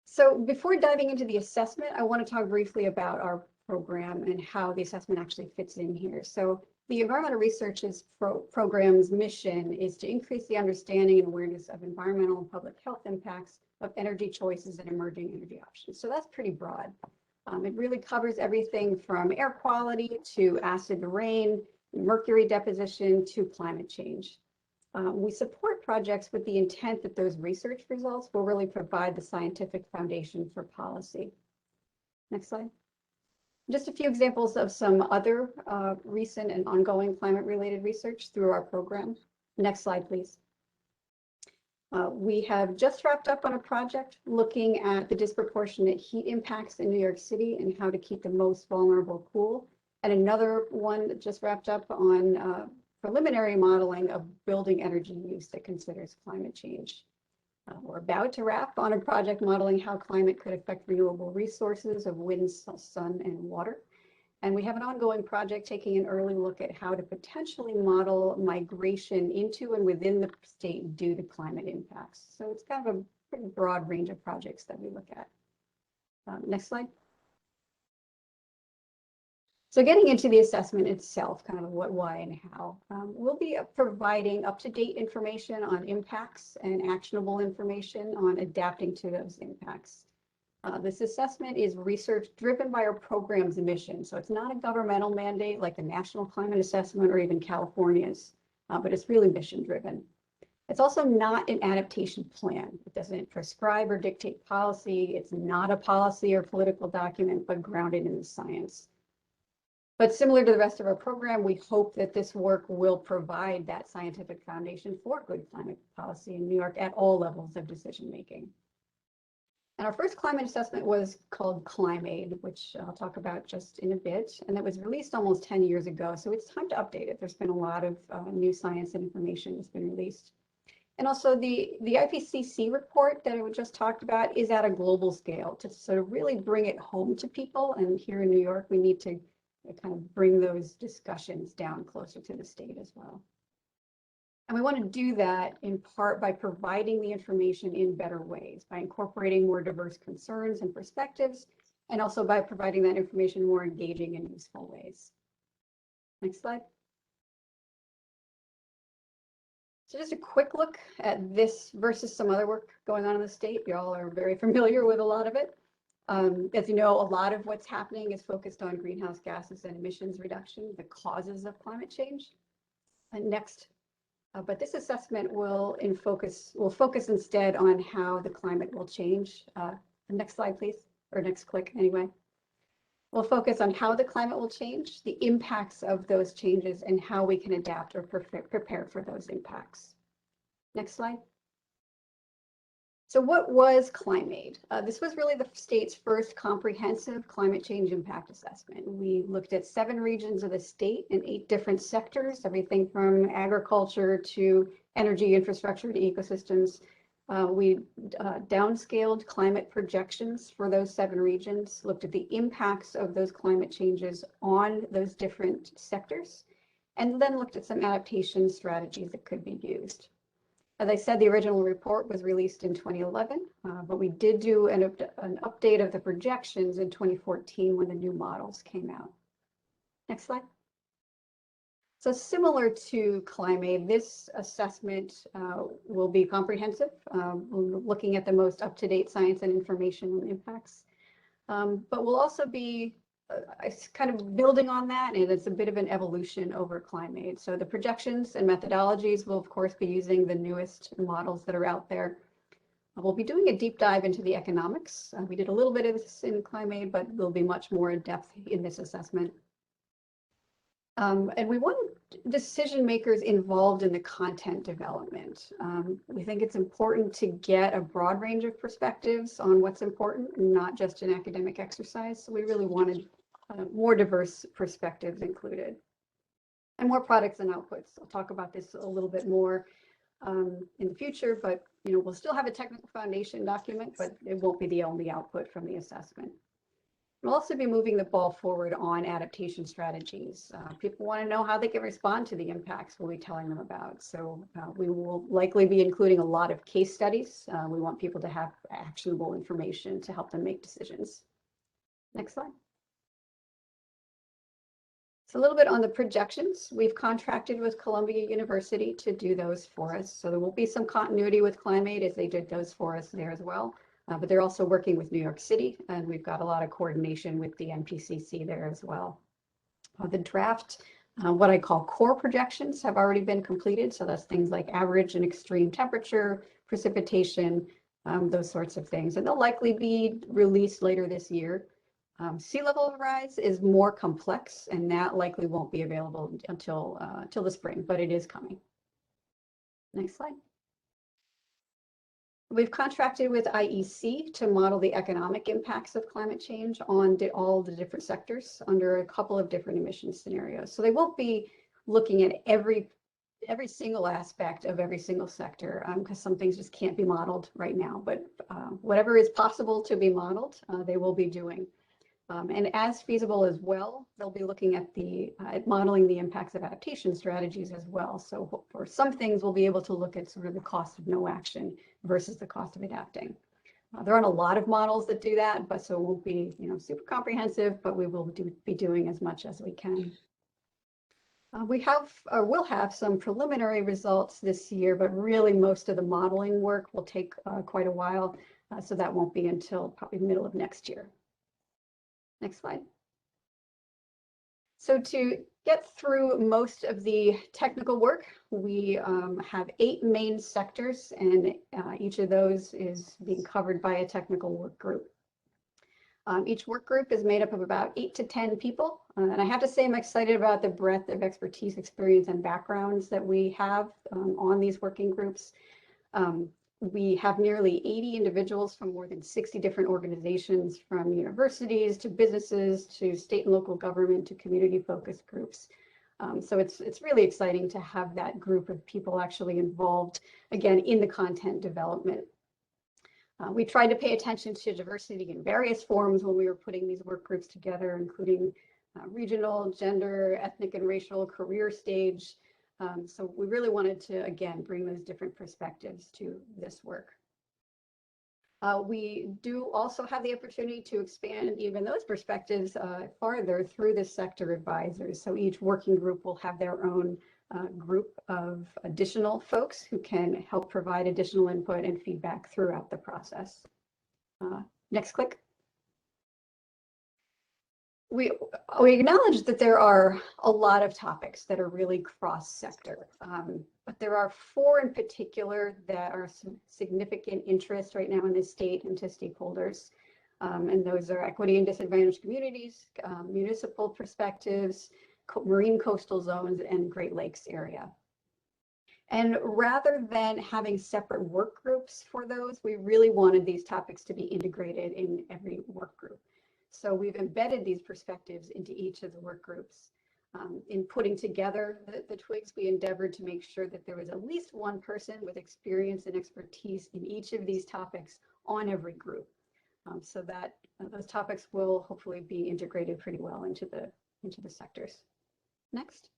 Speaker 1: So before diving into the assessment, I want to talk briefly about our program and how the assessment actually fits in here. So the Environmental Research's program's mission is to increase the understanding and awareness of environmental and public health impacts of energy choices and emerging energy options. So that's pretty broad. It really covers everything from air quality to acid rain, mercury deposition to climate change. We support projects with the intent that those research results will really provide the scientific foundation for policy. Next slide. Just a few examples of some other recent and ongoing climate-related research through our program. Next slide, please. We have just wrapped up on a project looking at the disproportionate heat impacts in New York City and how to keep the most vulnerable cool. And another one that just wrapped up on preliminary modeling of building energy use that considers climate change. We're about to wrap on a project modeling how climate could affect renewable resources of wind, sun, and water. And we have an ongoing project taking an early look at how to potentially model migration into and within the state due to climate impacts. So it's kind of a pretty broad range of projects that we look at. Next slide. So getting into the assessment itself, kind of what, why, and how, we'll be providing up-to-date information on impacts and actionable information on adapting to those impacts. This assessment is research driven by our program's mission. So it's not a governmental mandate like the National Climate Assessment or even California's, but it's really mission driven. It's also not an adaptation plan. It doesn't prescribe or dictate policy. It's not a policy or political document, but grounded in the science. But similar to the rest of our program, we hope that this work will provide that scientific foundation for good climate policy in New York at all levels of decision making. And our first climate assessment was called ClimeAid, which I'll talk about just in a bit. And it was released almost 10 years ago. So it's time to update it. There's been a lot of new science and information that's been released. And also the IPCC report that I just talked about is at a global scale to sort of really bring it home to people. And here in New York, we need to kind of bring those discussions down closer to the state as well. And we want to do that in part by providing the information in better ways, by incorporating more diverse concerns and perspectives, and also by providing that information in more engaging and useful ways. Next slide. So just a quick look at this versus some other work going on in the state. You all are very familiar with a lot of it. As you know, a lot of what's happening is focused on greenhouse gases and emissions reduction, the causes of climate change. And next. But this assessment will focus instead on how the climate will change. Next slide, please, or next click anyway. We'll focus on how the climate will change, the impacts of those changes, and how we can adapt or prepare for those impacts. Next slide. So what was ClimeAid? This was really the state's first comprehensive climate change impact assessment. We looked at 7 regions of the state in 8 different sectors, everything from agriculture to energy infrastructure to ecosystems. We downscaled climate projections for those 7 regions, looked at the impacts of those climate changes on those different sectors, and then looked at some adaptation strategies that could be used. As I said, the original report was released in 2011, but we did do an update of the projections in 2014 when the new models came out. Next slide. So similar to ClimeAid, this assessment will be comprehensive, looking at the most up-to-date science and information on impacts, but will also be kind of building on that, and it's a bit of an evolution over ClimeAid. So the projections and methodologies will, of course, be using the newest models that are out there. We'll be doing a deep dive into the economics. We did a little bit of this in ClimeAid, but there'll be much more in depth in this assessment. And we want decision makers involved in the content development. We think it's important to get a broad range of perspectives on what's important, not just an academic exercise. So we really wanted more diverse perspectives included. And more products and outputs. I'll talk about this a little bit more in the future, but we'll still have a technical foundation document, but it won't be the only output from the assessment. We'll also be moving the ball forward on adaptation strategies. People want to know how they can respond to the impacts we'll be telling them about. So we will likely be including a lot of case studies. We want people to have actionable information to help them make decisions. Next slide. So a little bit on the projections. We've contracted with Columbia University to do those for us. So there will be some continuity with Climate as they did those for us there as well. But they're also working with New York City, and we've got a lot of coordination with the MPCC there as well. The draft, what I call core projections, have already been completed. So that's things like average and extreme temperature, precipitation, those sorts of things. And they'll likely be released later this year. Sea level rise is more complex, and that likely won't be available until the spring, but it is coming. Next slide. We've contracted with IEC to model the economic impacts of climate change on all the different sectors under a couple of different emission scenarios. So they won't be looking at every single aspect of every single sector because some things just can't be modeled right now. But whatever is possible to be modeled, they will be doing. And as feasible as well, they'll be looking at at modeling the impacts of adaptation strategies as well. So for some things, we'll be able to look at sort of the cost of no action versus the cost of adapting. There aren't a lot of models that do that, but so it won't be super comprehensive, but we will be doing as much as we can. We have or will have some preliminary results this year, but really most of the modeling work will take quite a while. So that won't be until probably middle of next year. Next slide. So to get through most of the technical work, we have 8 main sectors, and each of those is being covered by a technical work group. Each work group is made up of about 8 to 10 people. And I have to say I'm excited about the breadth of expertise, experience, and backgrounds that we have on these working groups. We have nearly 80 individuals from more than 60 different organizations, from universities to businesses to state and local government to community focused groups. So it's really exciting to have that group of people actually involved, again, in the content development. We tried to pay attention to diversity in various forms when we were putting these work groups together, including regional, gender, ethnic and racial, career stage. So we really wanted to, again, bring those different perspectives to this work. We do also have the opportunity to expand even those perspectives farther through the sector advisors. So each working group will have their own group of additional folks who can help provide additional input and feedback throughout the process. Next click. We acknowledge that there are a lot of topics that are really cross-sector, but there are 4 in particular that are some significant interest right now in the state and to stakeholders. And those are equity and disadvantaged communities, municipal perspectives, marine coastal zones, and Great Lakes area. And rather than having separate work groups for those, we really wanted these topics to be integrated in every work group. So we've embedded these perspectives into each of the work groups. In putting together the twigs, we endeavored to make sure that there was at least one person with experience and expertise in each of these topics on every group, so that those topics will hopefully be integrated pretty well into the sectors. Next.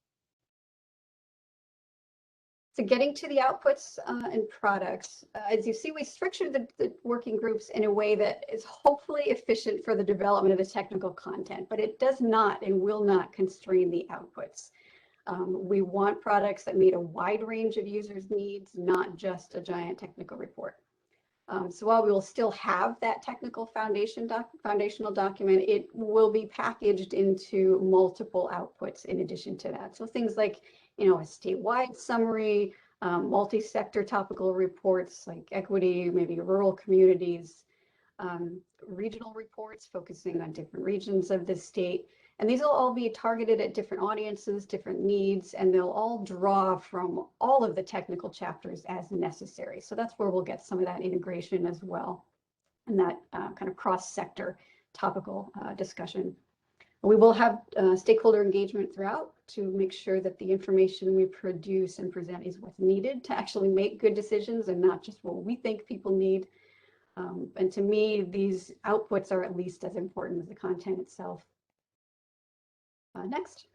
Speaker 1: So getting to the outputs and products, as you see, we structured the working groups in a way that is hopefully efficient for the development of the technical content, but it does not and will not constrain the outputs. We want products that meet a wide range of users' needs, not just a giant technical report. So while we will still have that technical foundational document, it will be packaged into multiple outputs in addition to that. So things like, a statewide summary, multi-sector topical reports like equity, maybe rural communities, regional reports focusing on different regions of the state, And these will all be targeted at different audiences, different needs, and they'll all draw from all of the technical chapters as necessary. So that's where we'll get some of that integration as well, and that kind of cross-sector topical discussion. We will have stakeholder engagement throughout to make sure that the information we produce and present is what's needed to actually make good decisions and not just what we think people need. And to me, these outputs are at least as important as the content itself. Next.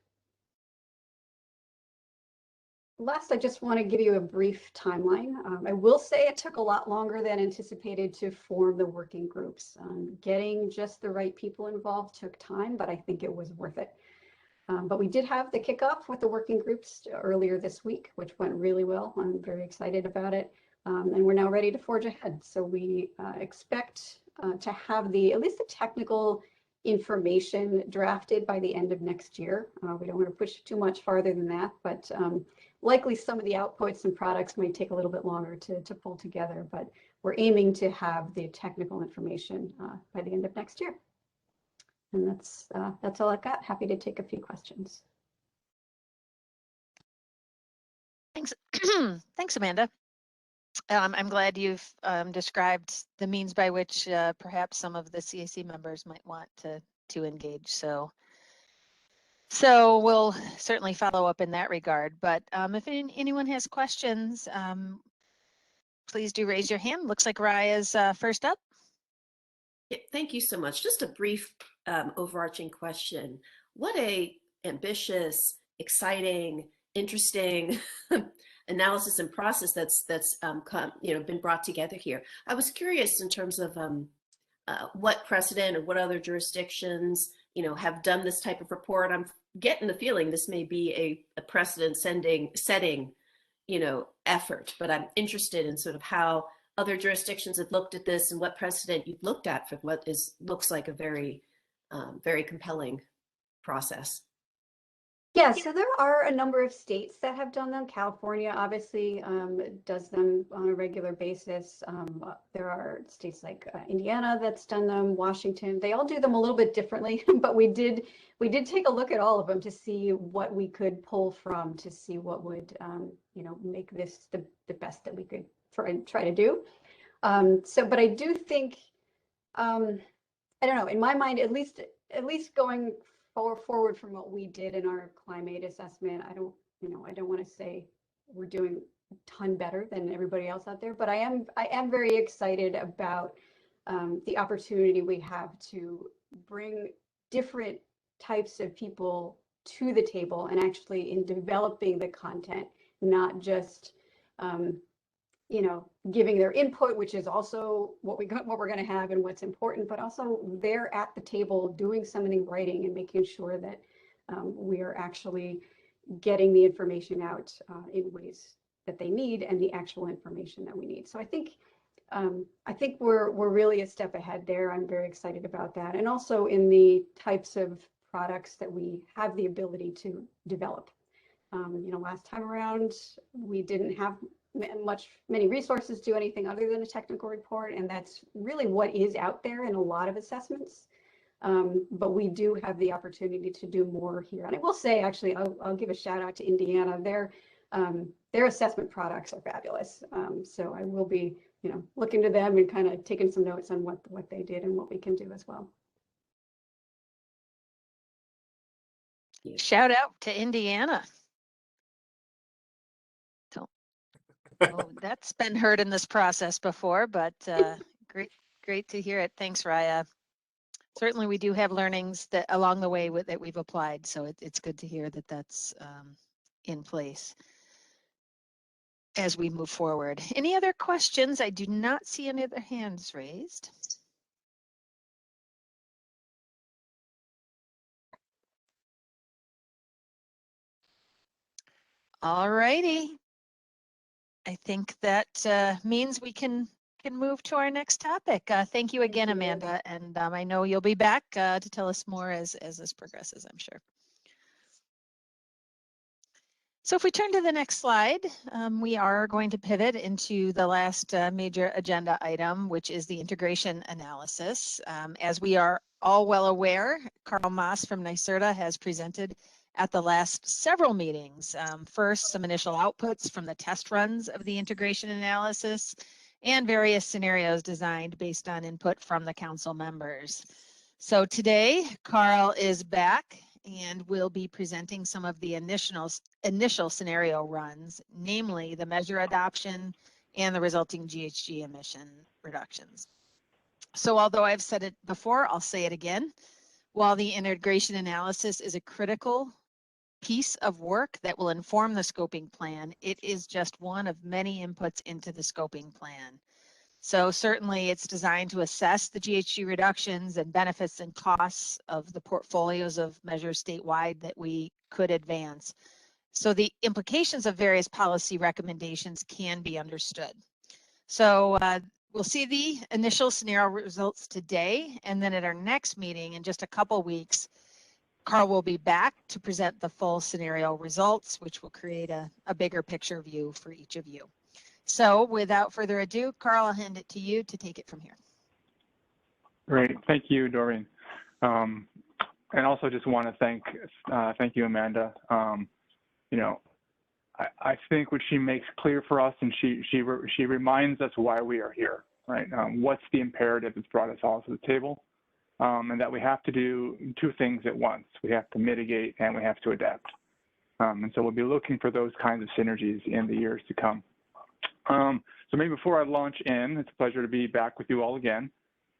Speaker 1: Last, I just want to give you a brief timeline. I will say it took a lot longer than anticipated to form the working groups. Getting just the right people involved took time, but I think it was worth it. But we did have the kickoff with the working groups earlier this week, which went really well. I'm very excited about it. And we're now ready to forge ahead. So we expect to have at least the technical information drafted by the end of next year. We don't want to push too much farther than that, but likely some of the outputs and products might take a little bit longer to pull together, but we're aiming to have the technical information by the end of next year. And that's all I've got. Happy to take a few questions.
Speaker 4: Thanks. Thanks, Amanda. I'm glad you've described the means by which perhaps some of the CAC members might want to engage. So we'll certainly follow up in that regard. But if anyone has questions, please do raise your hand. Looks like Raya's first up.
Speaker 13: Yeah, thank you so much. Just a brief overarching question. What a ambitious, exciting, interesting analysis and process that's been brought together here. I was curious in terms of what precedent or what other jurisdictions have done this type of report. I'm getting the feeling this may be a precedent setting effort, but I'm interested in sort of how other jurisdictions have looked at this and what precedent you've looked at for what looks like a very compelling process.
Speaker 1: Yeah, so there are a number of states that have done them. California obviously does them on a regular basis. There are states like Indiana that's done them, Washington. They all do them a little bit differently, but we did take a look at all of them to see what we could pull from, to see what would make this the best that we could try to do. But I do think I don't know, in my mind, at least going forward from what we did in our climate assessment, I don't want to say we're doing a ton better than everybody else out there, but I am very excited about the opportunity we have to bring different types of people to the table and actually in developing the content, not just giving their input, which is also what we're going to have and what's important, but also they're at the table doing some of the writing and making sure that we are actually getting the information out in ways that they need and the actual information that we need. So I think we're really a step ahead there. I'm very excited about that, and also in the types of products that we have the ability to develop. Last time around we didn't have many resources to do anything other than a technical report, and that's really what is out there in a lot of assessments. But we do have the opportunity to do more here. And I will say, actually, I'll give a shout out to Indiana. Their assessment products are fabulous. So I will be, looking to them and kind of taking some notes on what they did and what we can do as well.
Speaker 4: Shout out to Indiana. Well, that's been heard in this process before, but great to hear it. Thanks, Raya. Certainly, we do have learnings that along the way that we've applied, so it's good to hear that that's in place as we move forward. Any other questions? I do not see any other hands raised. All righty. I think that means we can move to our next topic. Thank you again, Amanda, and I know you'll be back to tell us more as this progresses, I'm sure. So if we turn to the next slide, we are going to pivot into the last major agenda item, which is the integration analysis. As we are all well aware, Carl Maas from NYSERDA has presented at the last several meetings. First, some initial outputs from the test runs of the integration analysis and various scenarios designed based on input from the council members. So today, Carl is back and will be presenting some of the initial scenario runs, namely the measure adoption and the resulting GHG emission reductions. So although I've said it before, I'll say it again. While the integration analysis is a critical piece of work that will inform the scoping plan, it is just one of many inputs into the scoping plan. So certainly it's designed to assess the GHG reductions and benefits and costs of the portfolios of measures statewide that we could advance. So the implications of various policy recommendations can be understood. So we'll see the initial scenario results today, and then at our next meeting in just a couple weeks, Carl will be back to present the full scenario results, which will create a bigger picture view for each of you. So without further ado, Carl, I'll hand it to you to take it from here.
Speaker 5: Great, thank you, Doreen. And also just want to thank you, Amanda. You know, I think what she makes clear for us, and she reminds us why we are here, right? What's the imperative that's brought us all to the table, and that we have to do two things at once. We have to mitigate and we have to adapt. And so we'll be looking for those kinds of synergies in the years to come. So maybe before I launch in, it's a pleasure to be back with you all again.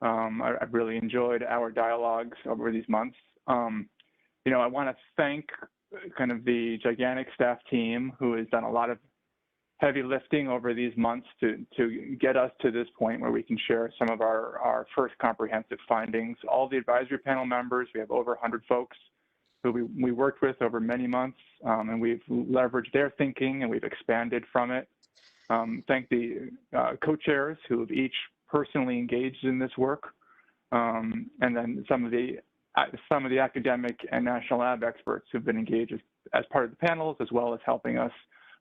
Speaker 5: I've really enjoyed our dialogues over these months. You know, I want to thank kind of the gigantic staff team who has done a lot of heavy lifting over these months to get us to this point where we can share some of our first comprehensive findings. All the advisory panel members, we have over 100 folks who we worked with over many months, and we've leveraged their thinking and we've expanded from it. Thank the co-chairs who have each personally engaged in this work, and then some of the academic and national lab experts who've been engaged as part of the panels, as well as helping us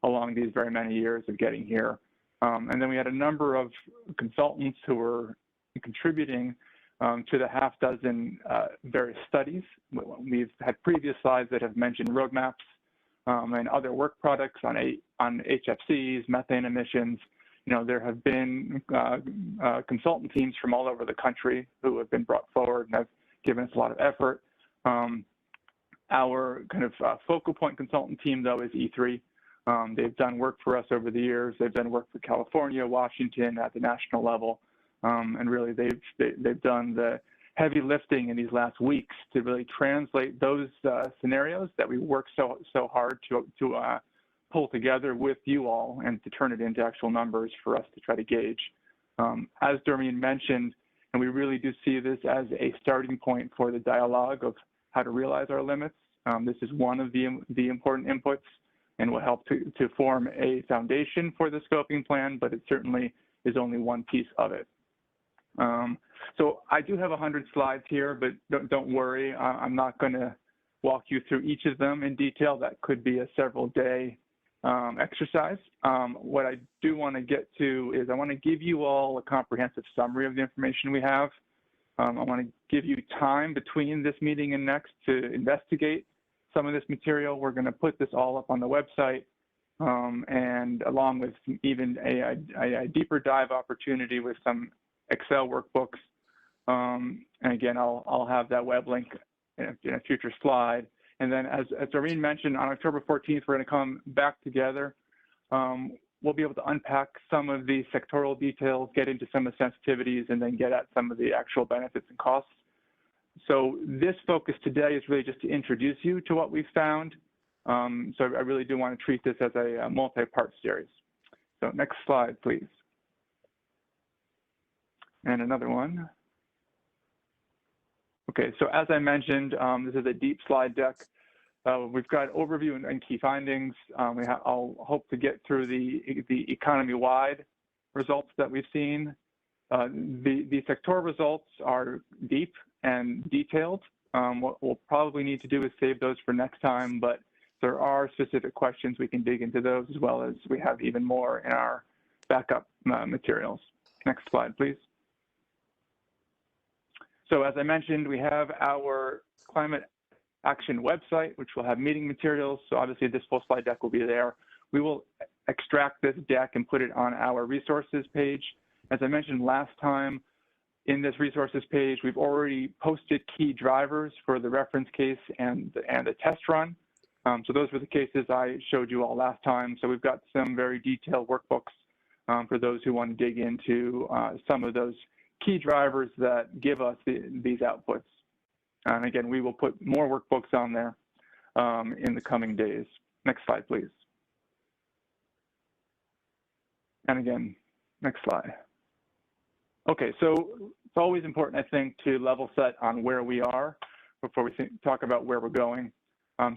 Speaker 5: along these very many years of getting here. And then we had a number of consultants who were contributing to the half dozen various studies. We've had previous slides that have mentioned roadmaps and other work products on HFCs, methane emissions. You know, there have been consultant teams from all over the country who have been brought forward and have given us a lot of effort. Our kind of focal point consultant team, though, is E3. They've done work for us over the years. They've done work for California, Washington at the national level, and really they've done the heavy lifting in these last weeks to really translate those scenarios that we worked so hard to pull together with you all and to turn it into actual numbers for us to try to gauge. As Doreen mentioned, and we really do see this as a starting point for the dialogue of how to realize our limits. This is one of the important inputs and will help to form a foundation for the scoping plan, but it certainly is only one piece of it. So I do have 100 slides here, but don't worry, I'm not going to walk you through each of them in detail. That could be a several-day exercise. What I do want to get to is I want to give you all a comprehensive summary of the information we have. I want to give you time between this meeting and next to investigate some of this material. We're going to put this all up on the website, and along with even a deeper dive opportunity with some Excel workbooks. And again, I'll have that web link in a future slide. And then as Doreen mentioned, on October 14th, we're going to come back together. We'll be able to unpack some of the sectoral details, get into some of the sensitivities, and then get at some of the actual benefits and costs. So this focus today is really just to introduce you to what we've found. So I really do want to treat this as a multi-part series. So next slide, please. And another one. Okay, so as I mentioned, this is a deep slide deck. We've got overview and key findings. I'll hope to get through the economy-wide results that we've seen. The sectoral results are deep and detailed. What we'll probably need to do is save those for next time, but there are specific questions we can dig into those, as well as we have even more in our backup materials. Next slide, please. So as I mentioned, we have our climate action website, which will have meeting materials. So obviously this full slide deck will be there. We will extract this deck and put it on our resources page. As I mentioned last time, in this resources page, we've already posted key drivers for the reference case and the test run. So those were the cases I showed you all last time. So we've got some very detailed workbooks for those who want to dig into some of those key drivers that give us these outputs. And again, we will put more workbooks on there in the coming days. Next slide, please. And again, next slide. Okay, so it's always important, I think, to level set on where we are before we talk about where we're going.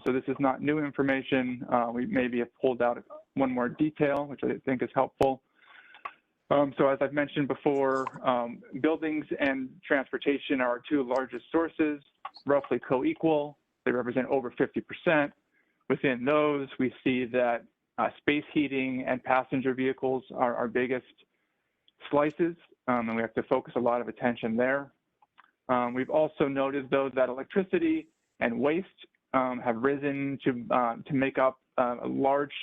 Speaker 5: So this is not new information. We maybe have pulled out one more detail, which I think is helpful. So as I've mentioned before, buildings and transportation are our two largest sources, roughly co-equal. They represent over 50%. Within those, we see that space heating and passenger vehicles are our biggest slices, and we have to focus a lot of attention there. We've also noted, though, that electricity and waste have risen to make up a large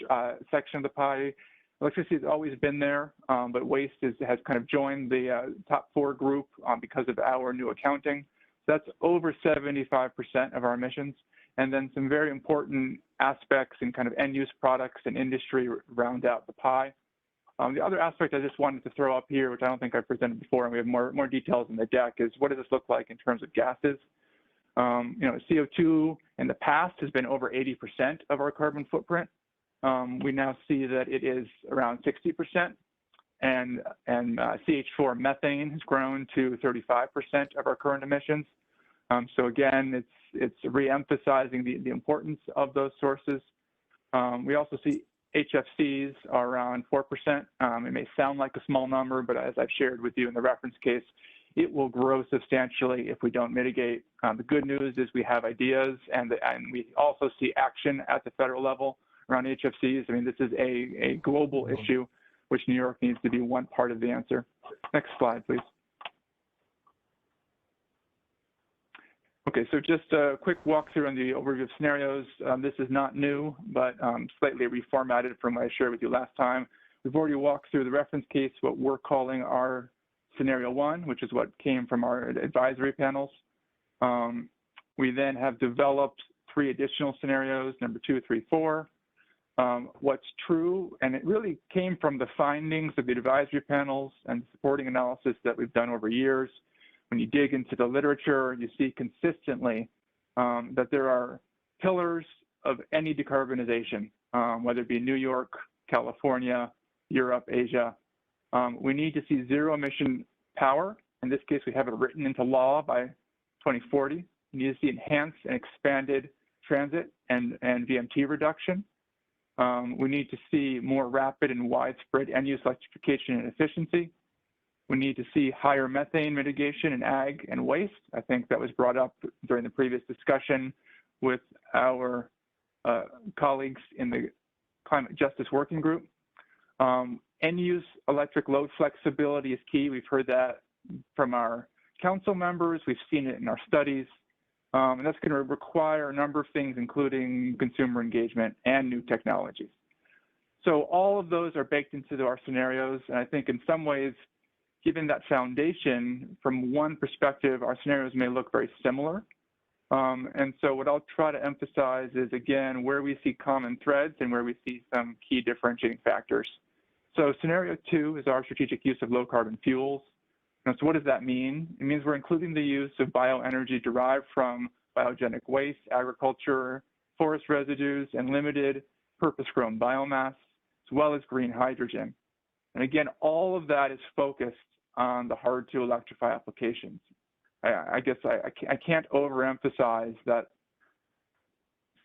Speaker 5: section of the pie. Electricity has always been there, but waste has kind of joined the top 4 group because of our new accounting. So that's over 75% of our emissions. And then some very important aspects in kind of end-use products and industry round out the pie. The other aspect I just wanted to throw up here, which I don't think I presented before, and we have more details in the deck, is what does this look like in terms of gases? You know, CO2 in the past has been over 80% of our carbon footprint. We now see that it is around 60%, and CH4 methane has grown to 35% of our current emissions. So again, it's re-emphasizing the importance of those sources. We also see HFCs are around 4%. It may sound like a small number, but as I've shared with you in the reference case, it will grow substantially if we don't mitigate. The good news is we have ideas, and we also see action at the federal level around HFCs. I mean, this is a global issue, which New York needs to be one part of the answer. Next slide, please. Okay, so just a quick walkthrough on the overview of scenarios. This is not new, but slightly reformatted from what I shared with you last time. We've already walked through the reference case, what we're calling our scenario 1, which is what came from our advisory panels. We then have developed 3 additional scenarios, number 2, 3, 4. What's true, and it really came from the findings of the advisory panels and supporting analysis that we've done over years. When you dig into the literature, you see consistently that there are pillars of any decarbonization, whether it be New York, California, Europe, Asia. We need to see zero emission power. In this case, we have it written into law by 2040. We need to see enhanced and expanded transit and VMT reduction. We need to see more rapid and widespread end-use electrification and efficiency. We need to see higher methane mitigation in ag and waste. I think that was brought up during the previous discussion with our colleagues in the Climate Justice Working Group. End-use electric load flexibility is key. We've heard that from our council members. We've seen it in our studies. And that's going to require a number of things, including consumer engagement and new technologies. So all of those are baked into our scenarios. And I think in some ways, given that foundation, from one perspective, our scenarios may look very similar. And so what I'll try to emphasize is, again, where we see common threads and where we see some key differentiating factors. So scenario 2 is our strategic use of low carbon fuels. And so what does that mean? It means we're including the use of bioenergy derived from biogenic waste, agriculture, forest residues, and limited purpose-grown biomass, as well as green hydrogen. And again, all of that is focused on the hard-to-electrify applications. I guess I can't overemphasize that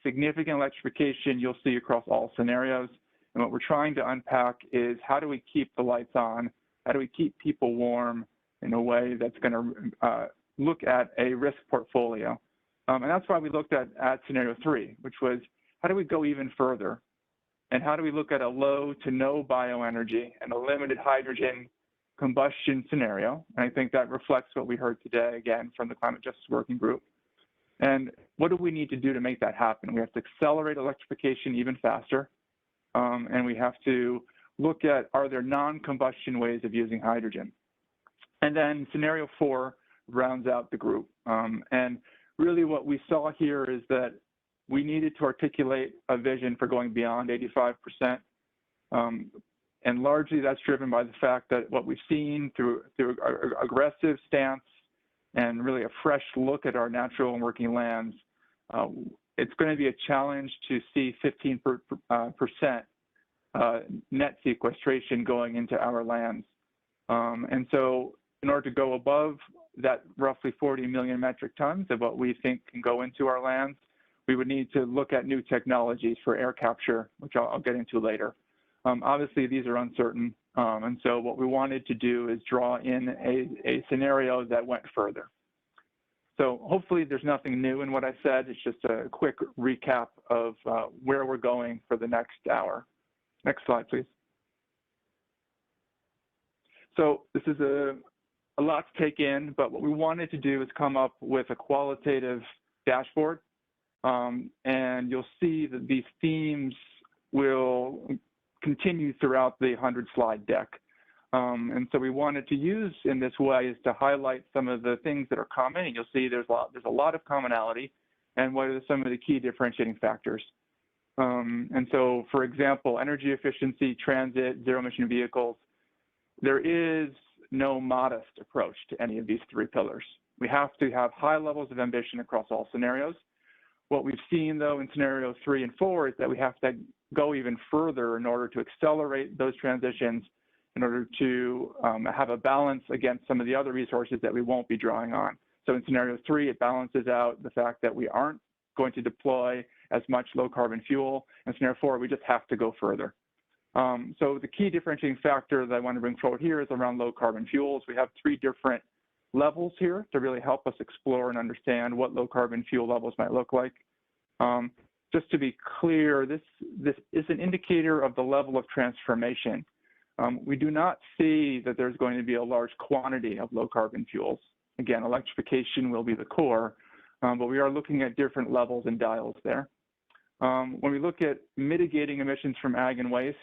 Speaker 5: significant electrification you'll see across all scenarios. And what we're trying to unpack is how do we keep the lights on? How do we keep people warm in a way that's going to look at a risk portfolio? And that's why we looked at scenario 3, which was how do we go even further? And how do we look at a low to no bioenergy and a limited hydrogen combustion scenario. And I think that reflects what we heard today, again, from the Climate Justice Working Group. And what do we need to do to make that happen? We have to accelerate electrification even faster. And we have to look at, are there non-combustion ways of using hydrogen? And then scenario 4 rounds out the group. And really what we saw here is that we needed to articulate a vision for going beyond 85%. And largely that's driven by the fact that what we've seen through aggressive stance and really a fresh look at our natural and working lands, it's going to be a challenge to see 15% net sequestration going into our lands. And so in order to go above that roughly 40 million metric tons of what we think can go into our lands, we would need to look at new technologies for air capture, which I'll get into later. Obviously, these are uncertain. And so what we wanted to do is draw in a scenario that went further. So hopefully there's nothing new in what I said. It's just a quick recap of where we're going for the next hour. Next slide, please. So this is a lot to take in, but what we wanted to do is come up with a qualitative dashboard. And you'll see that these themes will continue throughout the 100-slide deck. And so we wanted to use in this way is to highlight some of the things that are common. And you'll see there's a lot of commonality and what are some of the key differentiating factors. And so, for example, energy efficiency, transit, zero-emission vehicles, there is no modest approach to any of these 3 pillars. We have to have high levels of ambition across all scenarios. What we've seen, though, in scenario 3 and 4 is that we have to go even further in order to accelerate those transitions, in order to have a balance against some of the other resources that we won't be drawing on. So in scenario 3, it balances out the fact that we aren't going to deploy as much low carbon fuel. In scenario 4, we just have to go further. So the key differentiating factor that I want to bring forward here is around low carbon fuels. We have 3 different levels here to really help us explore and understand what low carbon fuel levels might look like. Just to be clear, this is an indicator of the level of transformation. We do not see that there's going to be a large quantity of low carbon fuels. Again, electrification will be the core, but we are looking at different levels and dials there. When we look at mitigating emissions from ag and waste,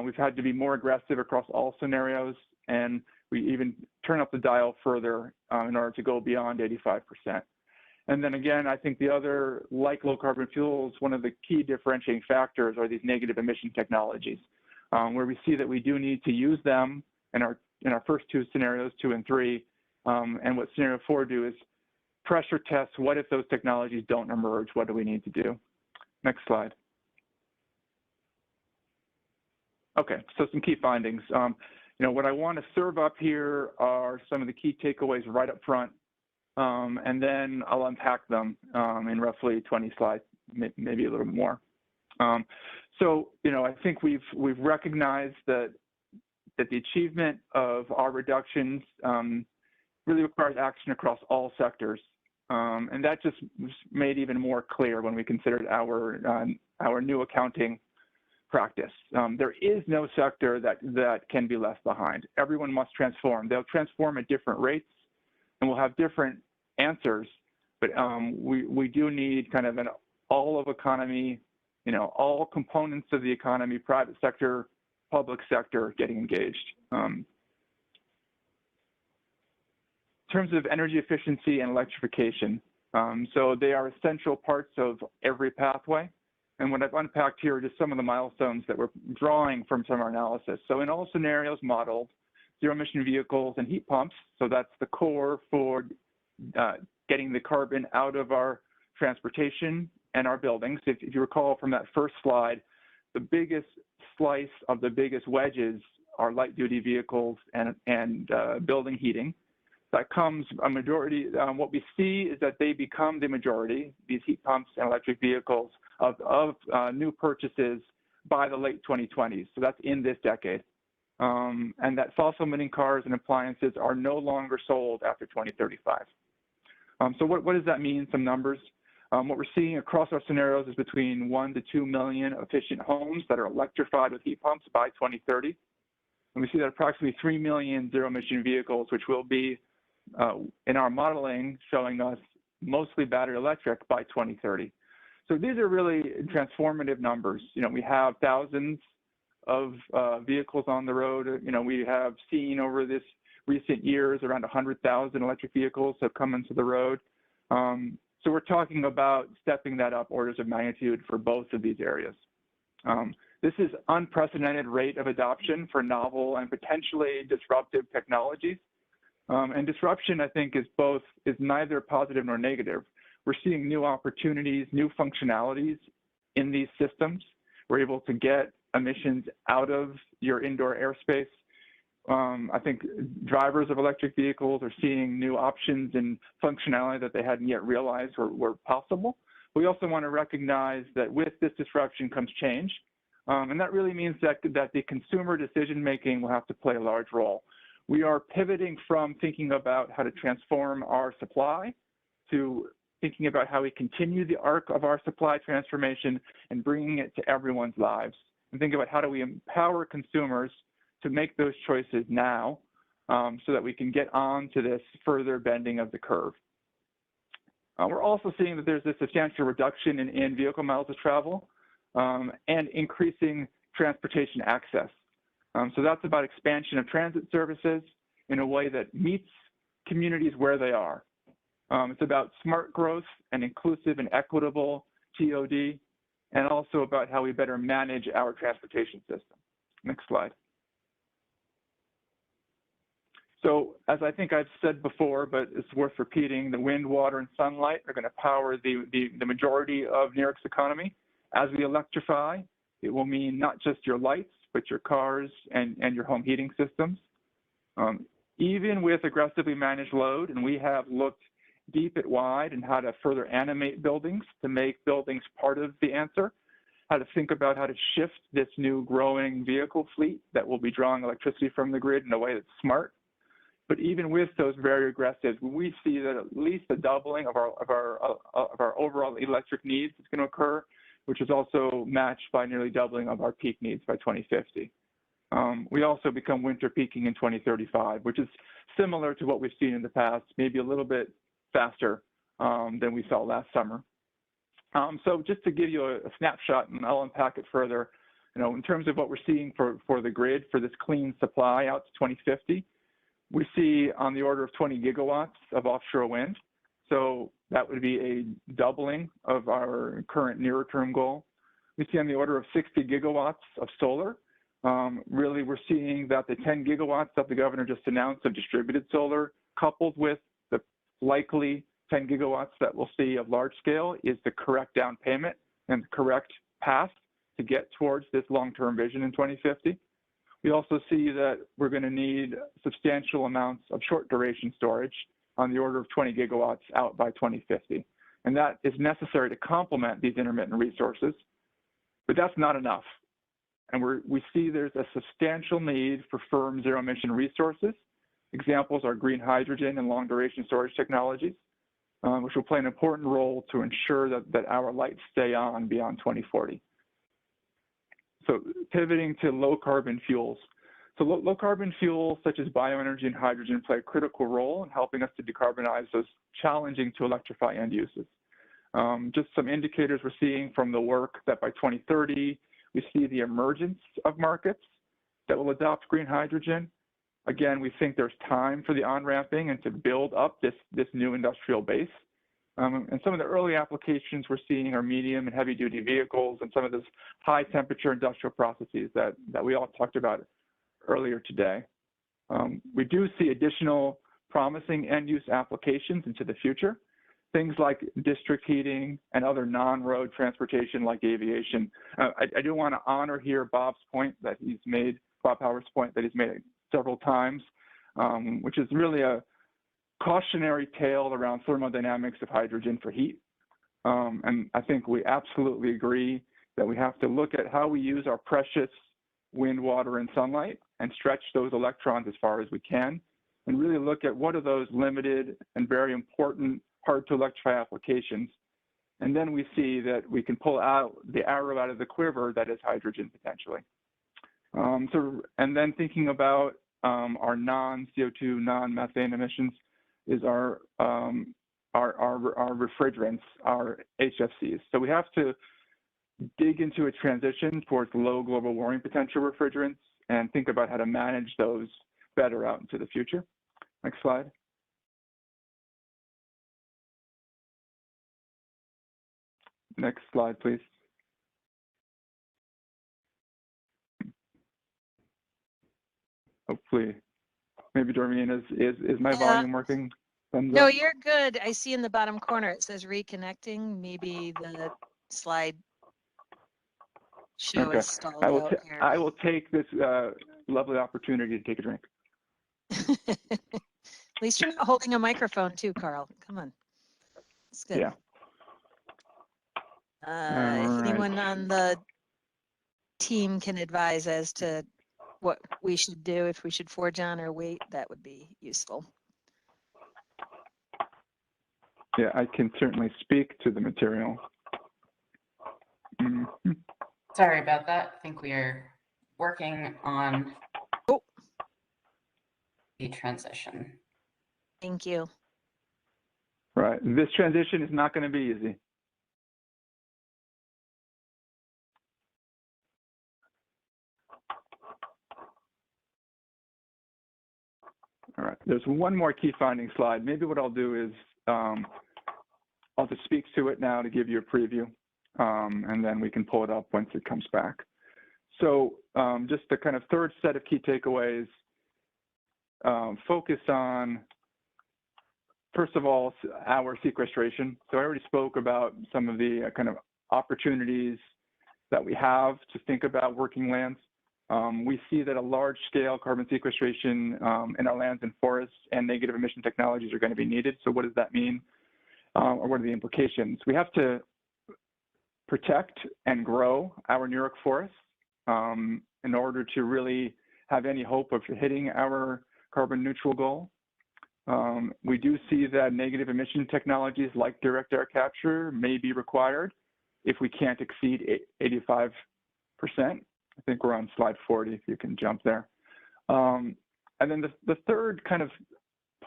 Speaker 5: we've had to be more aggressive across all scenarios, and we even turn up the dial further in order to go beyond 85%. And then again, I think the other, like low carbon fuels, one of the key differentiating factors are these negative emission technologies, where we see that we do need to use them in our first 2 scenarios, 2 and 3. And what scenario 4 do is pressure test, what if those technologies don't emerge? What do we need to do? Next slide. Okay, so some key findings. What I want to serve up here are some of the key takeaways right up front, and then I'll unpack them in roughly 20 slides, maybe a little more. So, I think we've recognized that the achievement of our reductions really requires action across all sectors, and that just was made even more clear when we considered our new accounting practice. There is no sector that can be left behind. Everyone must transform. They'll transform at different rates, and we'll have different answers, but we do need kind of an all of economy, all components of the economy, private sector, public sector getting engaged. In terms of energy efficiency and electrification, so they are essential parts of every pathway. And what I've unpacked here are just some of the milestones that we're drawing from some of our analysis. So in all scenarios modeled, zero emission vehicles and heat pumps, so that's the core for getting the carbon out of our transportation and our buildings. If you recall from that first slide, the biggest slice of the biggest wedges are light duty vehicles and building heating. That comes a majority, what we see is that they become the majority, these heat pumps and electric vehicles, of new purchases by the late 2020s. So that's in this decade. And that fossil emitting cars and appliances are no longer sold after 2035. So what does that mean? Some numbers. What we're seeing across our scenarios is between 1 to 2 million efficient homes that are electrified with heat pumps by 2030. And we see that approximately 3 million zero-emission vehicles, which will be, in our modeling, showing us mostly battery electric by 2030. So these are really transformative numbers. You know, we have thousands of vehicles on the road. You know, we have seen over this recent years around 100,000 electric vehicles have come into the road. So we're talking about stepping that up orders of magnitude for both of these areas. This is unprecedented rate of adoption for novel and potentially disruptive technologies. And disruption, I think, is neither positive nor negative. We're seeing new opportunities, new functionalities in these systems. We're able to get emissions out of your indoor airspace. I think drivers of electric vehicles are seeing new options and functionality that they hadn't yet realized were possible. We also want to recognize that with this disruption comes change. And that really means that the consumer decision-making will have to play a large role. We are pivoting from thinking about how to transform our supply to thinking about how we continue the arc of our supply transformation and bringing it to everyone's lives. And think about how do we empower consumers to make those choices now so that we can get on to this further bending of the curve. We're also seeing that there's a substantial reduction in vehicle miles of travel and increasing transportation access. So that's about expansion of transit services in a way that meets communities where they are. It's about smart growth and inclusive and equitable TOD, and also about how we better manage our transportation system. Next slide. So as I think I've said before, but it's worth repeating, the wind, water, and sunlight are going to power the majority of New York's economy. As we electrify, it will mean not just your lights, but your cars and your home heating systems. Even with aggressively managed load, and we have looked deep at wide and how to further animate buildings to make buildings part of the answer, how to think about how to shift this new growing vehicle fleet that will be drawing electricity from the grid in a way that's smart. But even with those very aggressive, we see that at least a doubling of our overall electric needs is going to occur, which is also matched by nearly doubling of our peak needs by 2050. We also become winter peaking in 2035, which is similar to what we've seen in the past, maybe a little bit faster than we saw last summer. So just to give you a snapshot, and I'll unpack it further, you know, in terms of what we're seeing for the grid, for this clean supply out to 2050, we see on the order of 20 gigawatts of offshore wind. So that would be a doubling of our current nearer term goal. We see on the order of 60 gigawatts of solar. Really, we're seeing that the 10 gigawatts that the governor just announced of distributed solar, coupled with the likely 10 gigawatts that we'll see of large scale, is the correct down payment and the correct path to get towards this long-term vision in 2050. We also see that we're going to need substantial amounts of short duration storage on the order of 20 gigawatts out by 2050. And that is necessary to complement these intermittent resources, but that's not enough. And we see there's a substantial need for firm zero emission resources. Examples are green hydrogen and long duration storage technologies, which will play an important role to ensure that our lights stay on beyond 2040. So pivoting to low carbon fuels. So low carbon fuels such as bioenergy and hydrogen play a critical role in helping us to decarbonize those challenging to electrify end uses. Just some indicators we're seeing from the work that by 2030, we see the emergence of markets that will adopt green hydrogen. Again, we think there's time for the on-ramping and to build up this new industrial base. And some of the early applications we're seeing are medium and heavy duty vehicles and some of those high temperature industrial processes that we all talked about earlier today. We do see additional promising end use applications into the future, things like district heating and other non-road transportation like aviation. I do want to honor here Bob's point that he's made, Bob Howard's point that he's made several times, which is really a cautionary tale around thermodynamics of hydrogen for heat. And I think we absolutely agree that we have to look at how we use our precious wind, water, and sunlight and stretch those electrons as far as we can, and really look at what are those limited and very important, hard to electrify applications. And then we see that we can pull out the arrow out of the quiver that is hydrogen potentially. And then thinking about our non-CO2, non-methane emissions is our refrigerants, our HFCs. So we have to dig into a transition towards low global warming potential refrigerants and think about how to manage those better out into the future. Next slide. Next slide, please. Hopefully, maybe Doreen, is my volume working? Thumbs
Speaker 4: No,
Speaker 5: up?
Speaker 4: you're good. I see in the bottom corner, it says reconnecting. Maybe the slide show
Speaker 5: Okay.
Speaker 4: is stalled out here.
Speaker 5: I will take this lovely opportunity to take a drink.
Speaker 4: At least you're not holding a microphone too, Carl. Come on. That's good.
Speaker 5: Yeah. All
Speaker 4: Anyone
Speaker 5: right.
Speaker 4: on the team can advise as to what we should do, if we should forge on or wait, that would be useful.
Speaker 5: Yeah, I can certainly speak to the material. Mm-hmm.
Speaker 3: Sorry about that. I think we are working on the transition.
Speaker 4: Thank you.
Speaker 5: Right. This transition is not going to be easy. All right. There's one more key finding slide. Maybe what I'll do is I'll just speak to it now to give you a preview, and then we can pull it up once it comes back. So just the kind of third set of key takeaways, focus on, first of all, our sequestration. So I already spoke about some of the kind of opportunities that we have to think about working lands. We see that a large-scale carbon sequestration in our lands and forests and negative emission technologies are going to be needed. So what does that mean? Or what are the implications? We have to protect and grow our New York forests in order to really have any hope of hitting our carbon neutral goal. We do see that negative emission technologies like direct air capture may be required if we can't exceed 85%. I think we're on slide 40, if you can jump there. And then the third kind of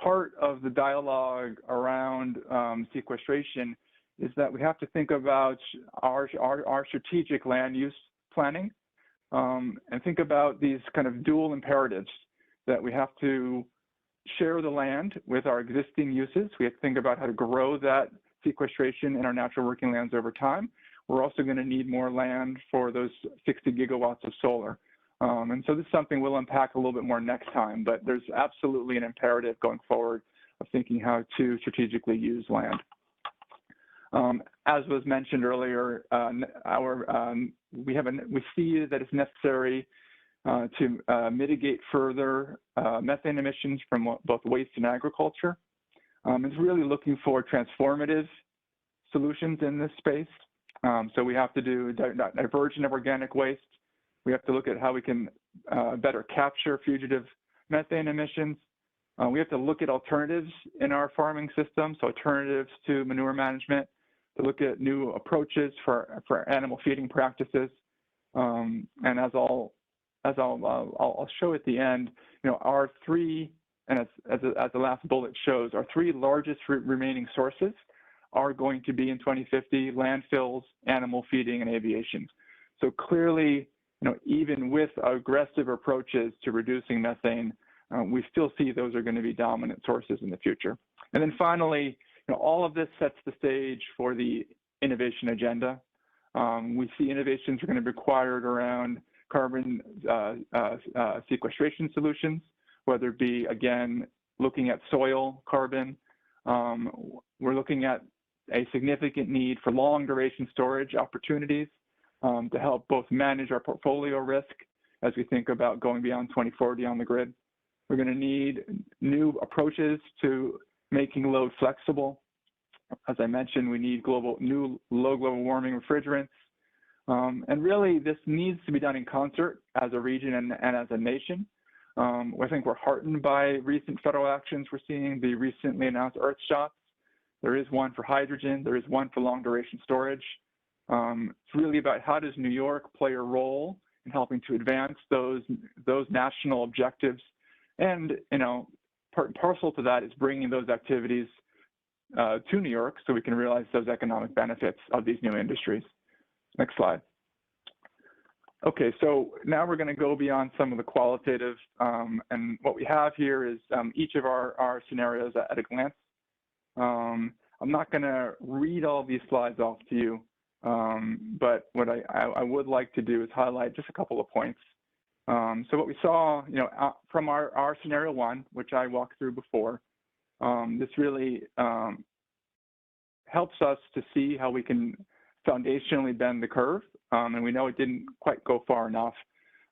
Speaker 5: part of the dialogue around sequestration is that we have to think about our strategic land use planning and think about these kind of dual imperatives that we have to share the land with our existing uses. We have to think about how to grow that sequestration in our natural working lands over time. We're also going to need more land for those 60 gigawatts of solar. And so this is something we'll unpack a little bit more next time, but there's absolutely an imperative going forward of thinking how to strategically use land. As was mentioned earlier, we see that it's necessary to mitigate further methane emissions from both waste and agriculture. It's really looking for transformative solutions in this space. So we have to do diversion of organic waste. We have to look at how we can better capture fugitive methane emissions. We have to look at alternatives in our farming system, so alternatives to manure management, to look at new approaches for animal feeding practices. And as I'll show at the end, our three, and as the last bullet shows, our three largest remaining sources are going to be in 2050 landfills, animal feeding, and aviation. So clearly, even with aggressive approaches to reducing methane, we still see those are going to be dominant sources in the future. And then finally, all of this sets the stage for the innovation agenda. We see innovations are going to be required around carbon sequestration solutions, whether it be, again, looking at soil carbon. We're looking at a significant need for long duration storage opportunities to help both manage our portfolio risk as we think about going beyond 2040 on the grid. We're going to need new approaches to making load flexible. As I mentioned, we need new low global warming refrigerants. And really, this needs to be done in concert as a region and as a nation. I think we're heartened by recent federal actions we're seeing, the recently announced Earth shots. There is one for hydrogen. There is one for long duration storage. It's really about how does New York play a role in helping to advance those national objectives. And, part and parcel to that is bringing those activities to New York so we can realize those economic benefits of these new industries. Next slide. Okay, so now we're going to go beyond some of the qualitative, and what we have here is each of our scenarios at a glance. I'm not going to read all these slides off to you, but what I would like to do is highlight just a couple of points. So what we saw, from our scenario 1, which I walked through before, this really helps us to see how we can foundationally bend the curve, and we know it didn't quite go far enough.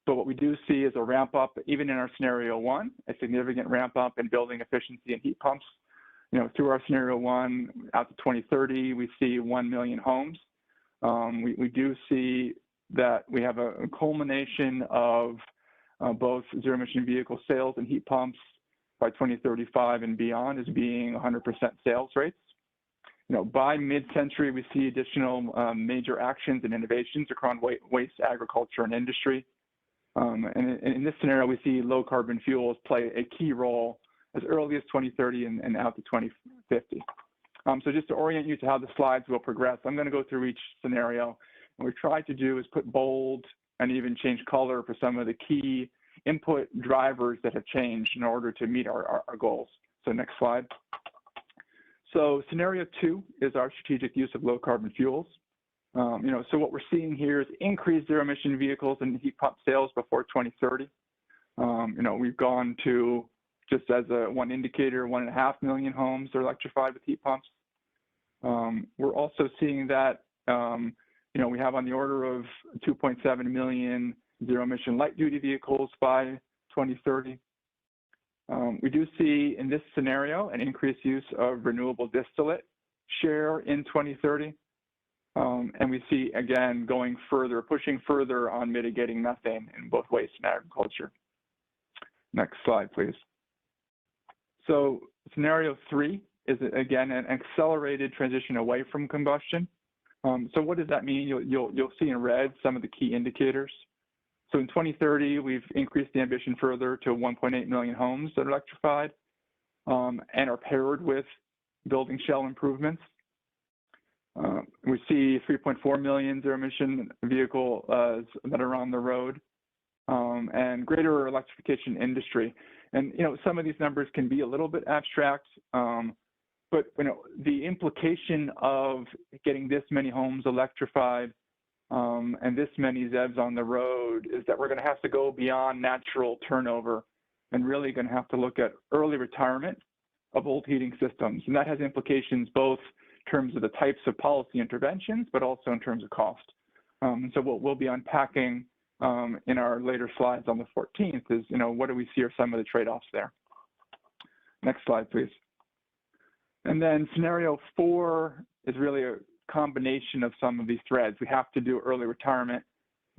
Speaker 5: But what we do see is a ramp up, even in our scenario 1, a significant ramp up in building efficiency and heat pumps. Through our scenario 1 out to 2030, we see 1 million homes. We do see that we have a culmination of both zero emission vehicle sales and heat pumps by 2035 and beyond as being 100% sales rates. By mid-century, we see additional major actions and innovations across waste, agriculture, and industry. And in this scenario, we see low carbon fuels play a key role as early as 2030 and out to 2050. So just to orient you to how the slides will progress, I'm going to go through each scenario. What we try to do is put bold and even change color for some of the key input drivers that have changed in order to meet our goals. So next slide. So scenario 2 is our strategic use of low carbon fuels. So what we're seeing here is increased zero emission vehicles and heat pump sales before 2030. We've gone to, just as one indicator, 1.5 million homes are electrified with heat pumps. We're also seeing that, we have on the order of 2.7 million zero emission light duty vehicles by 2030. We do see in this scenario an increased use of renewable distillate share in 2030. And we see, again, going further, pushing further on mitigating methane in both waste and agriculture. Next slide, please. So scenario 3 is, again, an accelerated transition away from combustion. So what does that mean? You'll see in red some of the key indicators. So in 2030, we've increased the ambition further to 1.8 million homes that are electrified and are paired with building shell improvements. We see 3.4 million zero emission vehicles that are on the road and greater electrification industry. And, some of these numbers can be a little bit abstract, but, the implication of getting this many homes electrified and this many ZEVs on the road is that we're going to have to go beyond natural turnover and really going to have to look at early retirement of old heating systems. And that has implications both in terms of the types of policy interventions, but also in terms of cost. So what we'll be unpacking in our later slides on the 14th is, what do we see are some of the trade-offs there? Next slide, please. And then scenario 4 is really a combination of some of these threads. We have to do early retirement.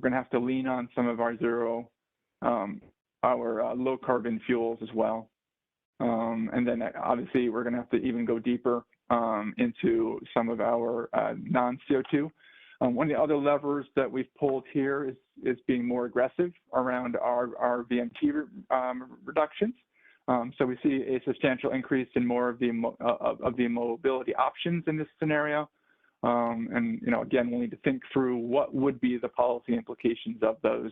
Speaker 5: We're going to have to lean on some of our low carbon fuels as well. And then obviously we're going to have to even go deeper into some of our non-CO2. One of the other levers that we've pulled here is being more aggressive around our VMT reductions. So we see a substantial increase in more of the mobility options in this scenario. And, again, we'll need to think through what would be the policy implications of those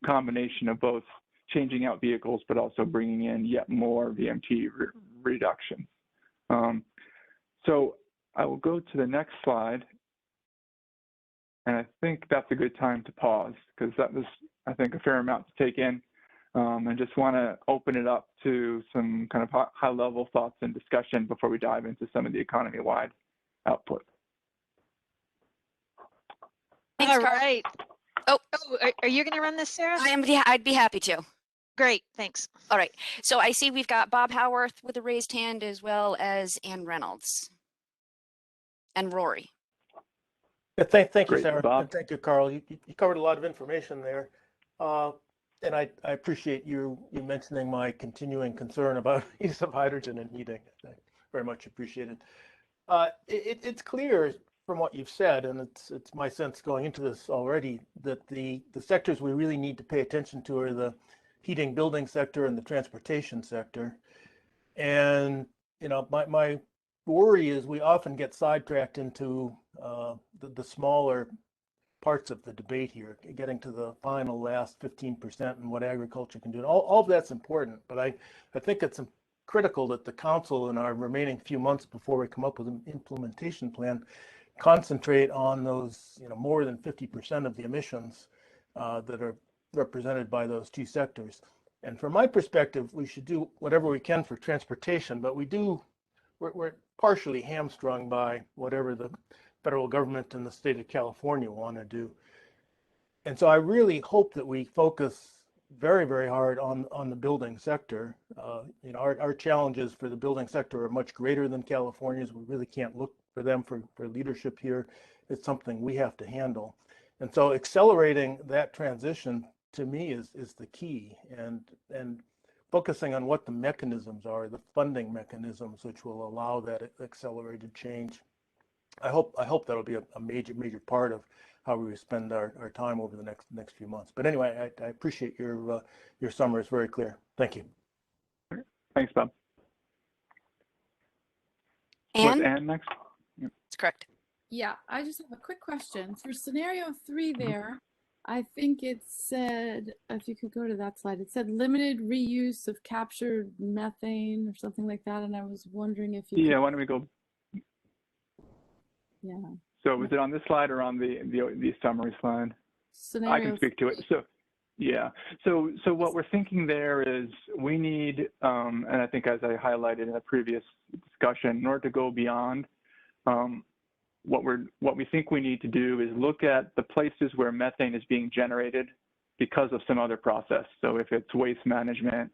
Speaker 5: combination of both changing out vehicles, but also bringing in yet more VMT reductions. So I will go to the next slide. And I think that's a good time to pause because that was, I think, a fair amount to take in. And just want to open it up to some kind of high-level thoughts and discussion before we dive into some of the economy-wide output.
Speaker 4: Thanks, all right. Oh, are you going to run this, Sarah?
Speaker 7: I'd be happy to.
Speaker 4: Great, thanks.
Speaker 7: All right. So I see we've got Bob Howarth with a raised hand as well as Ann Reynolds and Rory.
Speaker 17: Yeah, thank you,
Speaker 5: Great,
Speaker 17: Sarah.
Speaker 5: Bob.
Speaker 17: And thank you, Carl. You covered a lot of information there. And I appreciate you mentioning my continuing concern about use of hydrogen in heating. I very much appreciate it. It's clear from what you've said, and it's my sense going into this already, that the sectors we really need to pay attention to are the heating building sector and the transportation sector. And, you know, my worry is we often get sidetracked into the smaller parts of the debate here, getting to the final last 15% and what agriculture can do. And all of that's important, but I think it's critical that the council in our remaining few months before we come up with an implementation plan concentrate on those, you know, more than 50% of the emissions that are represented by those two sectors. And from my perspective, we should do whatever we can for transportation, but we're partially hamstrung by whatever the federal government and the state of California want to do. And so I really hope that we focus very, very hard on the building sector. You know, our challenges for the building sector are much greater than California's. We really can't look for them for leadership here. It's something we have to handle. And so accelerating that transition to me is the key, and focusing on what the mechanisms are, the funding mechanisms which will allow that accelerated change. I hope that'll be a major part of how we spend our time over the next few months. But anyway, I appreciate your summary. It's very clear. Thank you.
Speaker 5: Thanks, Bob.
Speaker 7: Anne?
Speaker 5: Was Anne next?
Speaker 7: That's correct.
Speaker 20: Yeah, I just have a quick question. For scenario 3 there, I think it said, if you could go to that slide, it said limited reuse of captured methane or something like that. And I was wondering if you
Speaker 5: Yeah, why don't we go?
Speaker 20: Yeah.
Speaker 5: So was it on this slide or on the summary slide?
Speaker 20: Scenario
Speaker 5: I can speak to it. So yeah. So what we're thinking there is we need, and I think as I highlighted in a previous discussion, in order to go beyond, what we think we need to do is look at the places where methane is being generated because of some other process. So if it's waste management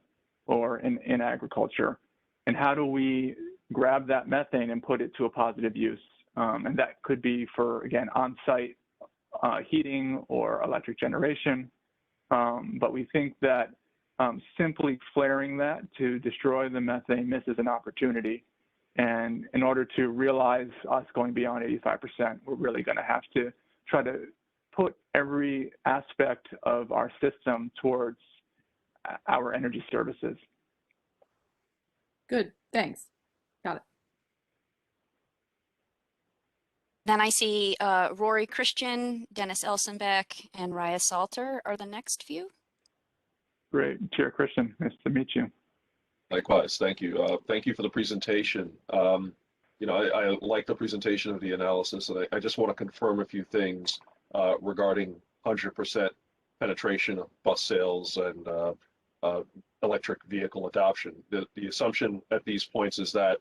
Speaker 5: or in agriculture, and how do we grab that methane and put it to a positive use? And that could be for, again, on-site heating or electric generation. But we think that simply flaring that to destroy the methane misses an opportunity. And in order to realize us going beyond 85%, we're really going to have to try to put every aspect of our system towards our energy services.
Speaker 20: Good, thanks. Got it.
Speaker 7: Then I see Rory Christian, Dennis Elsenbeck, and Raya Salter are the next few.
Speaker 5: Great, Chair Christian, nice to meet you.
Speaker 10: Likewise, thank you. Thank you for the presentation. You know, I like the presentation of the analysis, and I just want to confirm a few things regarding 100% penetration of bus sales and electric vehicle adoption. The assumption at these points is that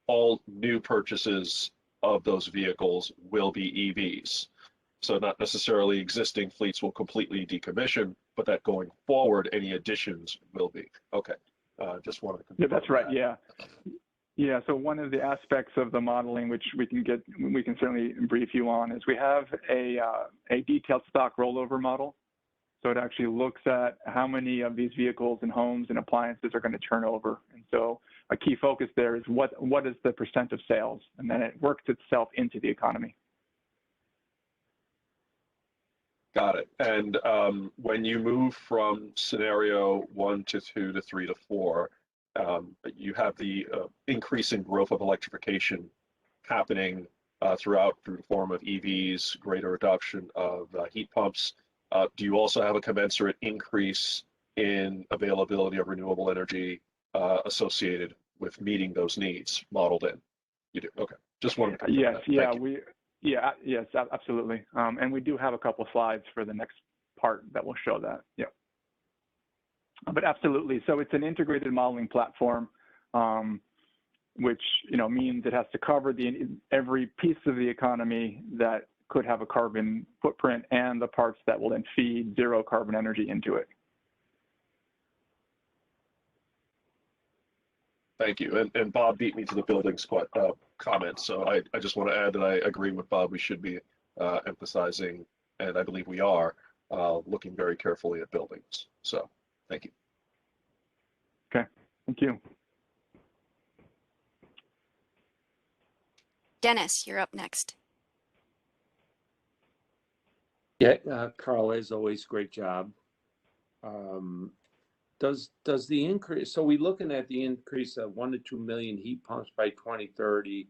Speaker 10: all new purchases of those vehicles will be EVs. So not necessarily existing fleets will completely decommission, but that going forward, any additions will be. Okay. Just wanted to confirm.
Speaker 5: Yeah, that's right.
Speaker 10: That.
Speaker 5: Yeah. Yeah. So one of the aspects of the modeling, which we can certainly brief you on, is we have a detailed stock rollover model. So it actually looks at how many of these vehicles and homes and appliances are going to turn over. And so a key focus there is what is the percent of sales, and then it works itself into the economy.
Speaker 10: Got it. And when you move from scenario 1 to 2 to 3 to 4, you have the increasing growth of electrification happening through the form of EVs, greater adoption of heat pumps. Do you also have a commensurate increase in availability of renewable energy associated with meeting those needs modeled in? You do. Okay. Just wanted to confirm
Speaker 5: Yes.
Speaker 10: that.
Speaker 5: Yeah. Yes, absolutely. And we do have a couple slides for the next part that will show that. Yeah. But absolutely. So it's an integrated modeling platform, which means it has to cover every piece of the economy that could have a carbon footprint and the parts that will then feed zero carbon energy into it.
Speaker 10: Thank you. And Bob beat me to the buildings comment. So I just want to add that I agree with Bob. We should be emphasizing, and I believe we are, looking very carefully at buildings. So thank you.
Speaker 5: Okay, thank you.
Speaker 7: Dennis, you're up next.
Speaker 8: Yeah, Carl, as always, great job. Does the increase, so we're looking at the increase of 1 to 2 million heat pumps by 2030.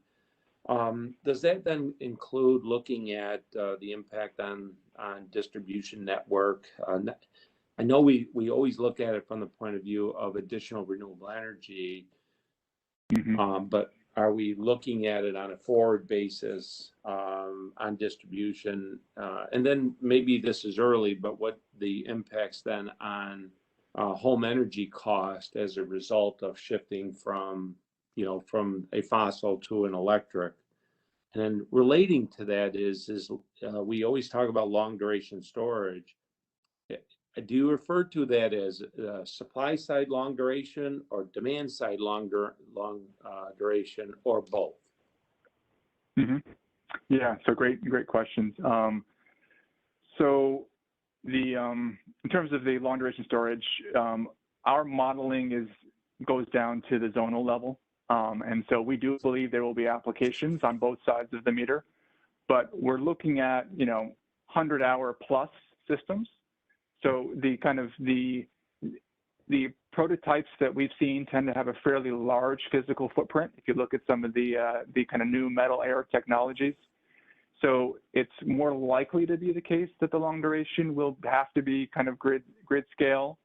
Speaker 8: Does that then include looking at the impact on distribution network? I know we always look at it from the point of view of additional renewable energy, but are we looking at it on a forward basis on distribution? And then maybe this is early, but what the impacts then on home energy cost as a result of shifting from a fossil to an electric? And then relating to that is we always talk about long duration storage. Do you refer to that as supply side long duration or demand side long duration, or both?
Speaker 5: Yeah, so great questions. So in terms of the long duration storage, our modeling goes down to the zonal level. And so we do believe there will be applications on both sides of the meter, but we're looking at 100-hour plus systems. So the prototypes that we've seen tend to have a fairly large physical footprint. If you look at some of the kind of new metal air technologies, so it's more likely to be the case that the long duration will have to be kind of grid scale.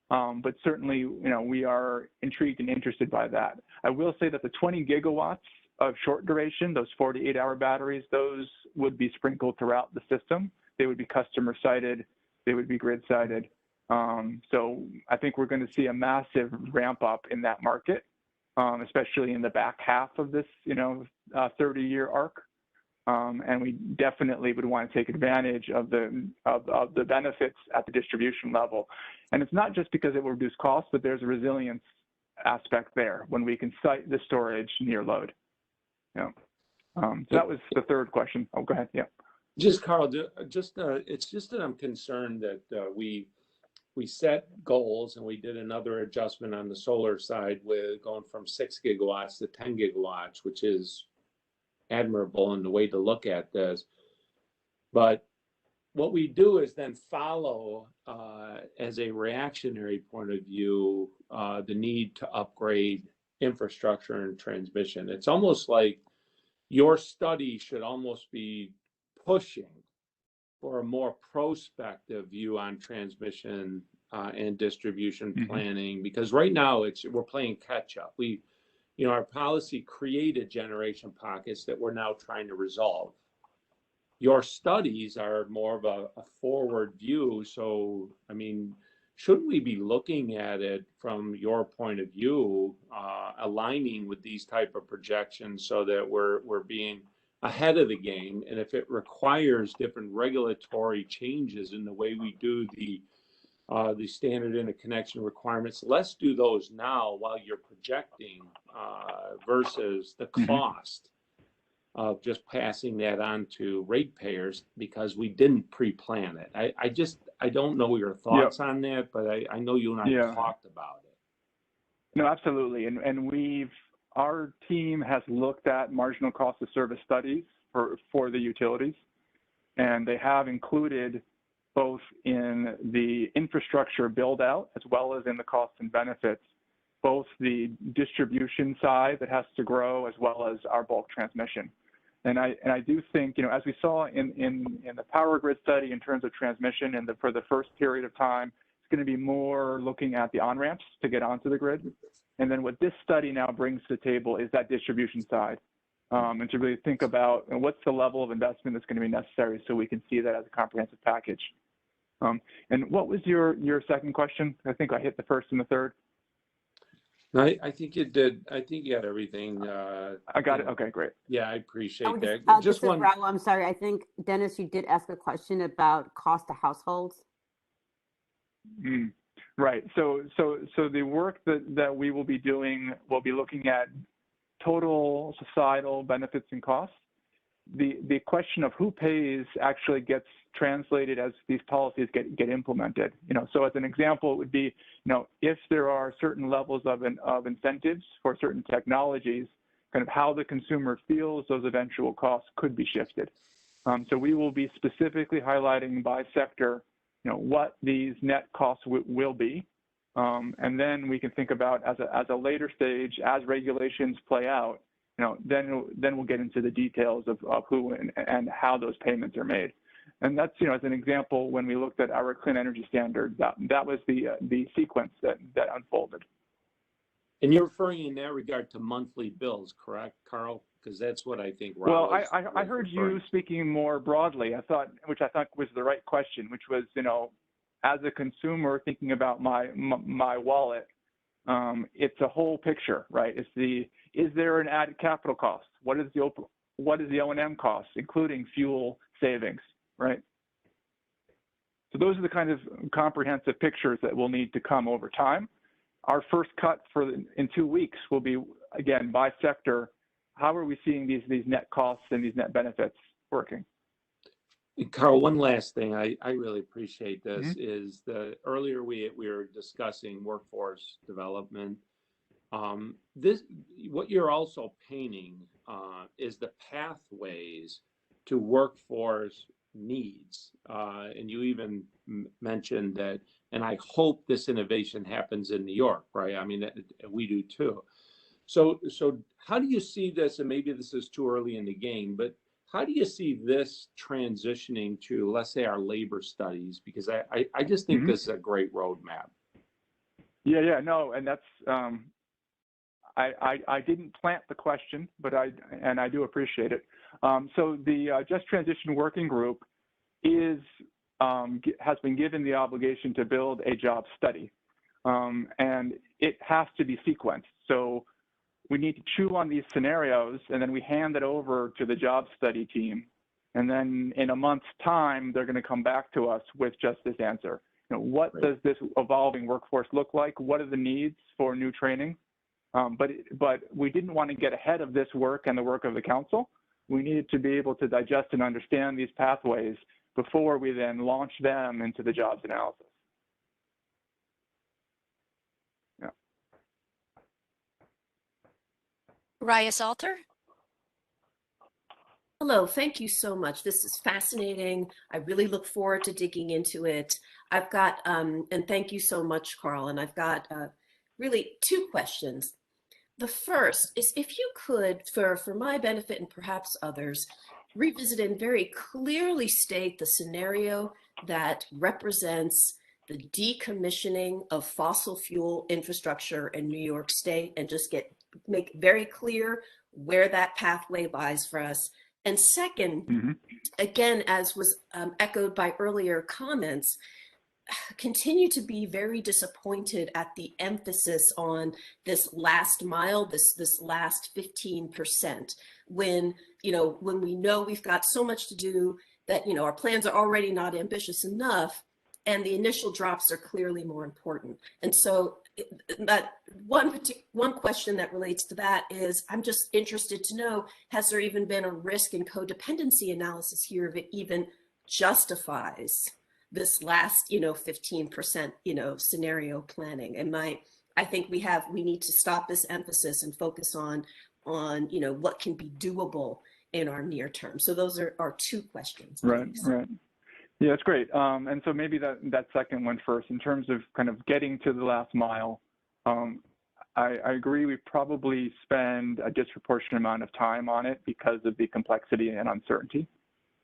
Speaker 5: But certainly, we are intrigued and interested by that. I will say that the 20 gigawatts of short duration, those 48-hour batteries, those would be sprinkled throughout the system. They would be customer sited. They would be grid sided. So I think we're going to see a massive ramp up in that market, especially in the back half of this, 30-year arc. And we definitely would want to take advantage of the benefits at the distribution level. And it's not just because it will reduce costs, but there's a resilience aspect there when we can site the storage near load. Yeah. So that was the third question. Oh, go ahead. Yeah.
Speaker 8: Just Carl, it's just that I'm concerned that we set goals and we did another adjustment on the solar side with going from 6 gigawatts to 10 gigawatts, which is admirable in the way to look at this. But what we do is then follow, as a reactionary point of view, the need to upgrade infrastructure and transmission. It's almost like your study should almost be pushing for a more prospective view on transmission and distribution planning, because right now we're playing catch up. Our policy created generation pockets that we're now trying to resolve. Your studies are more of a forward view. So, I mean, shouldn't we be looking at it from your point of view, aligning with these type of projections so that we're being ahead of the game? And if it requires different regulatory changes in the way we do the standard interconnection requirements, let's do those now while you're projecting versus the cost of just passing that on to ratepayers because we didn't pre-plan it. I don't know your thoughts on that, but I know you and I talked about it.
Speaker 5: No, absolutely. And our team has looked at marginal cost of service studies for the utilities, and they have included both in the infrastructure build out as well as in the costs and benefits, both the distribution side that has to grow as well as our bulk transmission. And I do think, as we saw in the power grid study in terms of transmission and for the first period of time, it's going to be more looking at the on-ramps to get onto the grid. And then what this study now brings to the table is that distribution side, and to really think about what's the level of investment that's going to be necessary so we can see that as a comprehensive package. And what was your second question? I think I hit the first and the third.
Speaker 8: I think you did. I think you got everything.
Speaker 5: I got it. Okay, great.
Speaker 8: Yeah, I appreciate that.
Speaker 12: Just one. Raul, I'm sorry. I think, Dennis, you did ask a question about cost to households.
Speaker 5: Right. So the work that we will be doing, we'll be looking at total societal benefits and costs. The question of who pays actually gets translated as these policies get implemented. So as an example, it would be, if there are certain levels of incentives for certain technologies, kind of how the consumer feels those eventual costs could be shifted. So we will be specifically highlighting by sector, what these net costs will be. And then we can think about as a later stage, as regulations play out, then we'll get into the details of who and how those payments are made. And that's, as an example, when we looked at our clean energy standard, that was the sequence that unfolded.
Speaker 8: And you're referring in that regard to monthly bills, correct, Carl? Because that's what I think Rob
Speaker 5: Well, I heard you speaking more broadly, which I thought was the right question, which was, as a consumer thinking about my wallet, it's a whole picture, right? Is there an added capital cost? What is the O&M cost, including fuel savings, right? So those are the kind of comprehensive pictures that will need to come over time. Our first cut in 2 weeks will be, again, by sector. How are we seeing these net costs and these net benefits working?
Speaker 8: Carl, one last thing, I really appreciate this, is earlier we were discussing workforce development. What you're also painting is the pathways to workforce needs. And you even mentioned that, and I hope this innovation happens in New York, right? I mean, we do too. So how do you see this, and maybe this is too early in the game, but how do you see this transitioning to, let's say, our labor studies? Because I just think this is a great roadmap.
Speaker 5: Yeah, no, and that's, I didn't plant the question, but I do appreciate it. So the Just Transition Working Group has been given the obligation to build a job study, and it has to be sequenced. So we need to chew on these scenarios, and then we hand it over to the job study team. And then in a month's time, they're going to come back to us with just this answer. What does this evolving workforce look like? What are the needs for new training? But we didn't want to get ahead of this work and the work of the council. We needed to be able to digest and understand these pathways before we then launch them into the jobs analysis.
Speaker 7: Raya Salter.
Speaker 13: Hello, thank you so much. This is fascinating. I really look forward to digging into it. I've got, and thank you so much, Carl, and I've got really two questions. The first is if you could, for my benefit and perhaps others, revisit and very clearly state the scenario that represents the decommissioning of fossil fuel infrastructure in New York State, and just make very clear where that pathway lies for us. And second, again, as was echoed by earlier comments, continue to be very disappointed at the emphasis on this last mile, this last 15%, when we know we've got so much to do, that our plans are already not ambitious enough, and the initial drops are clearly more important. And so that one question that relates to that is, I'm just interested to know, has there even been a risk and codependency analysis here if it even justifies this last 15% scenario planning? And I think we need to stop this emphasis and focus on what can be doable in our near term. So those are our two questions.
Speaker 5: Right. Yeah, that's great. And so maybe that second one first, in terms of kind of getting to the last mile, I agree we probably spend a disproportionate amount of time on it because of the complexity and uncertainty.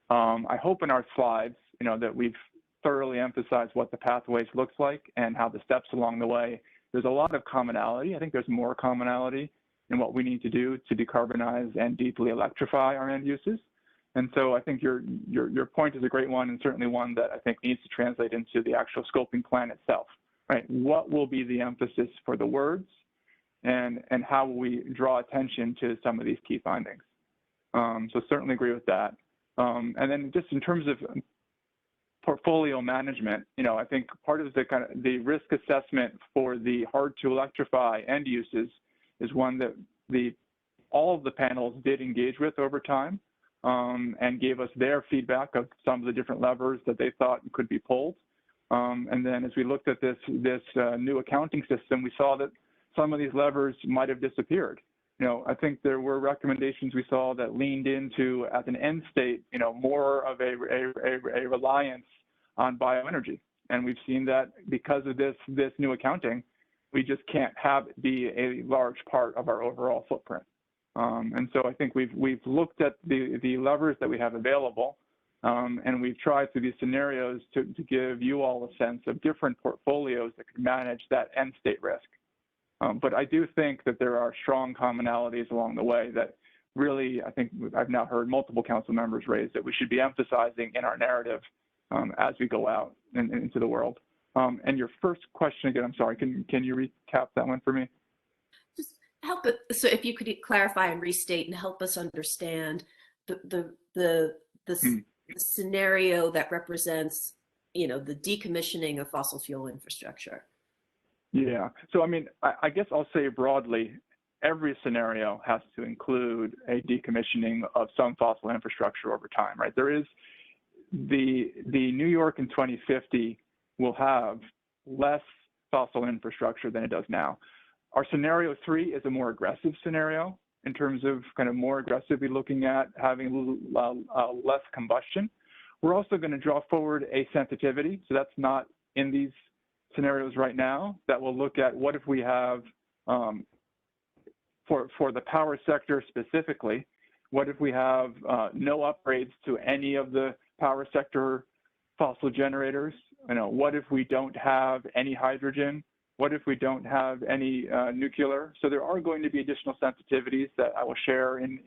Speaker 5: I hope in our slides, that we've thoroughly emphasized what the pathways looks like and how the steps along the way. There's a lot of commonality. I think there's more commonality in what we need to do to decarbonize and deeply electrify our end uses. And so I think your point is a great one, and certainly one that I think needs to translate into the actual scoping plan itself, right? What will be the emphasis for the words, and how will we draw attention to some of these key findings? So certainly agree with that. And then just in terms of portfolio management, I think part of the risk assessment for the hard to electrify end uses is one that all of the panels did engage with over time. And gave us their feedback of some of the different levers that they thought could be pulled. And then as we looked at this new accounting system, we saw that some of these levers might have disappeared. I think there were recommendations we saw that leaned into, as an end state, more of a reliance on bioenergy. And we've seen that because of this new accounting, we just can't have it be a large part of our overall footprint. And so I think we've looked at the levers that we have available, and we've tried through these scenarios to give you all a sense of different portfolios that could manage that end state risk. But I do think that there are strong commonalities along the way that really, I think I've now heard multiple council members raise that we should be emphasizing in our narrative as we go out into the world. And your first question again, I'm sorry, can you recap that one for me?
Speaker 13: Just help it. So if you could clarify and restate and help us understand the scenario that represents, the decommissioning of fossil fuel infrastructure.
Speaker 5: Yeah. So, I mean, I guess I'll say broadly, every scenario has to include a decommissioning of some fossil infrastructure over time, right? There is the New York in 2050 will have less fossil infrastructure than it does now. Our scenario 3 is a more aggressive scenario in terms of kind of more aggressively looking at having less combustion. We're also going to draw forward a sensitivity, so that's not in these scenarios right now, that will look at what if we have, for the power sector specifically, what if we have no upgrades to any of the power sector fossil generators? What if we don't have any hydrogen? What if we don't have any nuclear? So there are going to be additional sensitivities that I will share in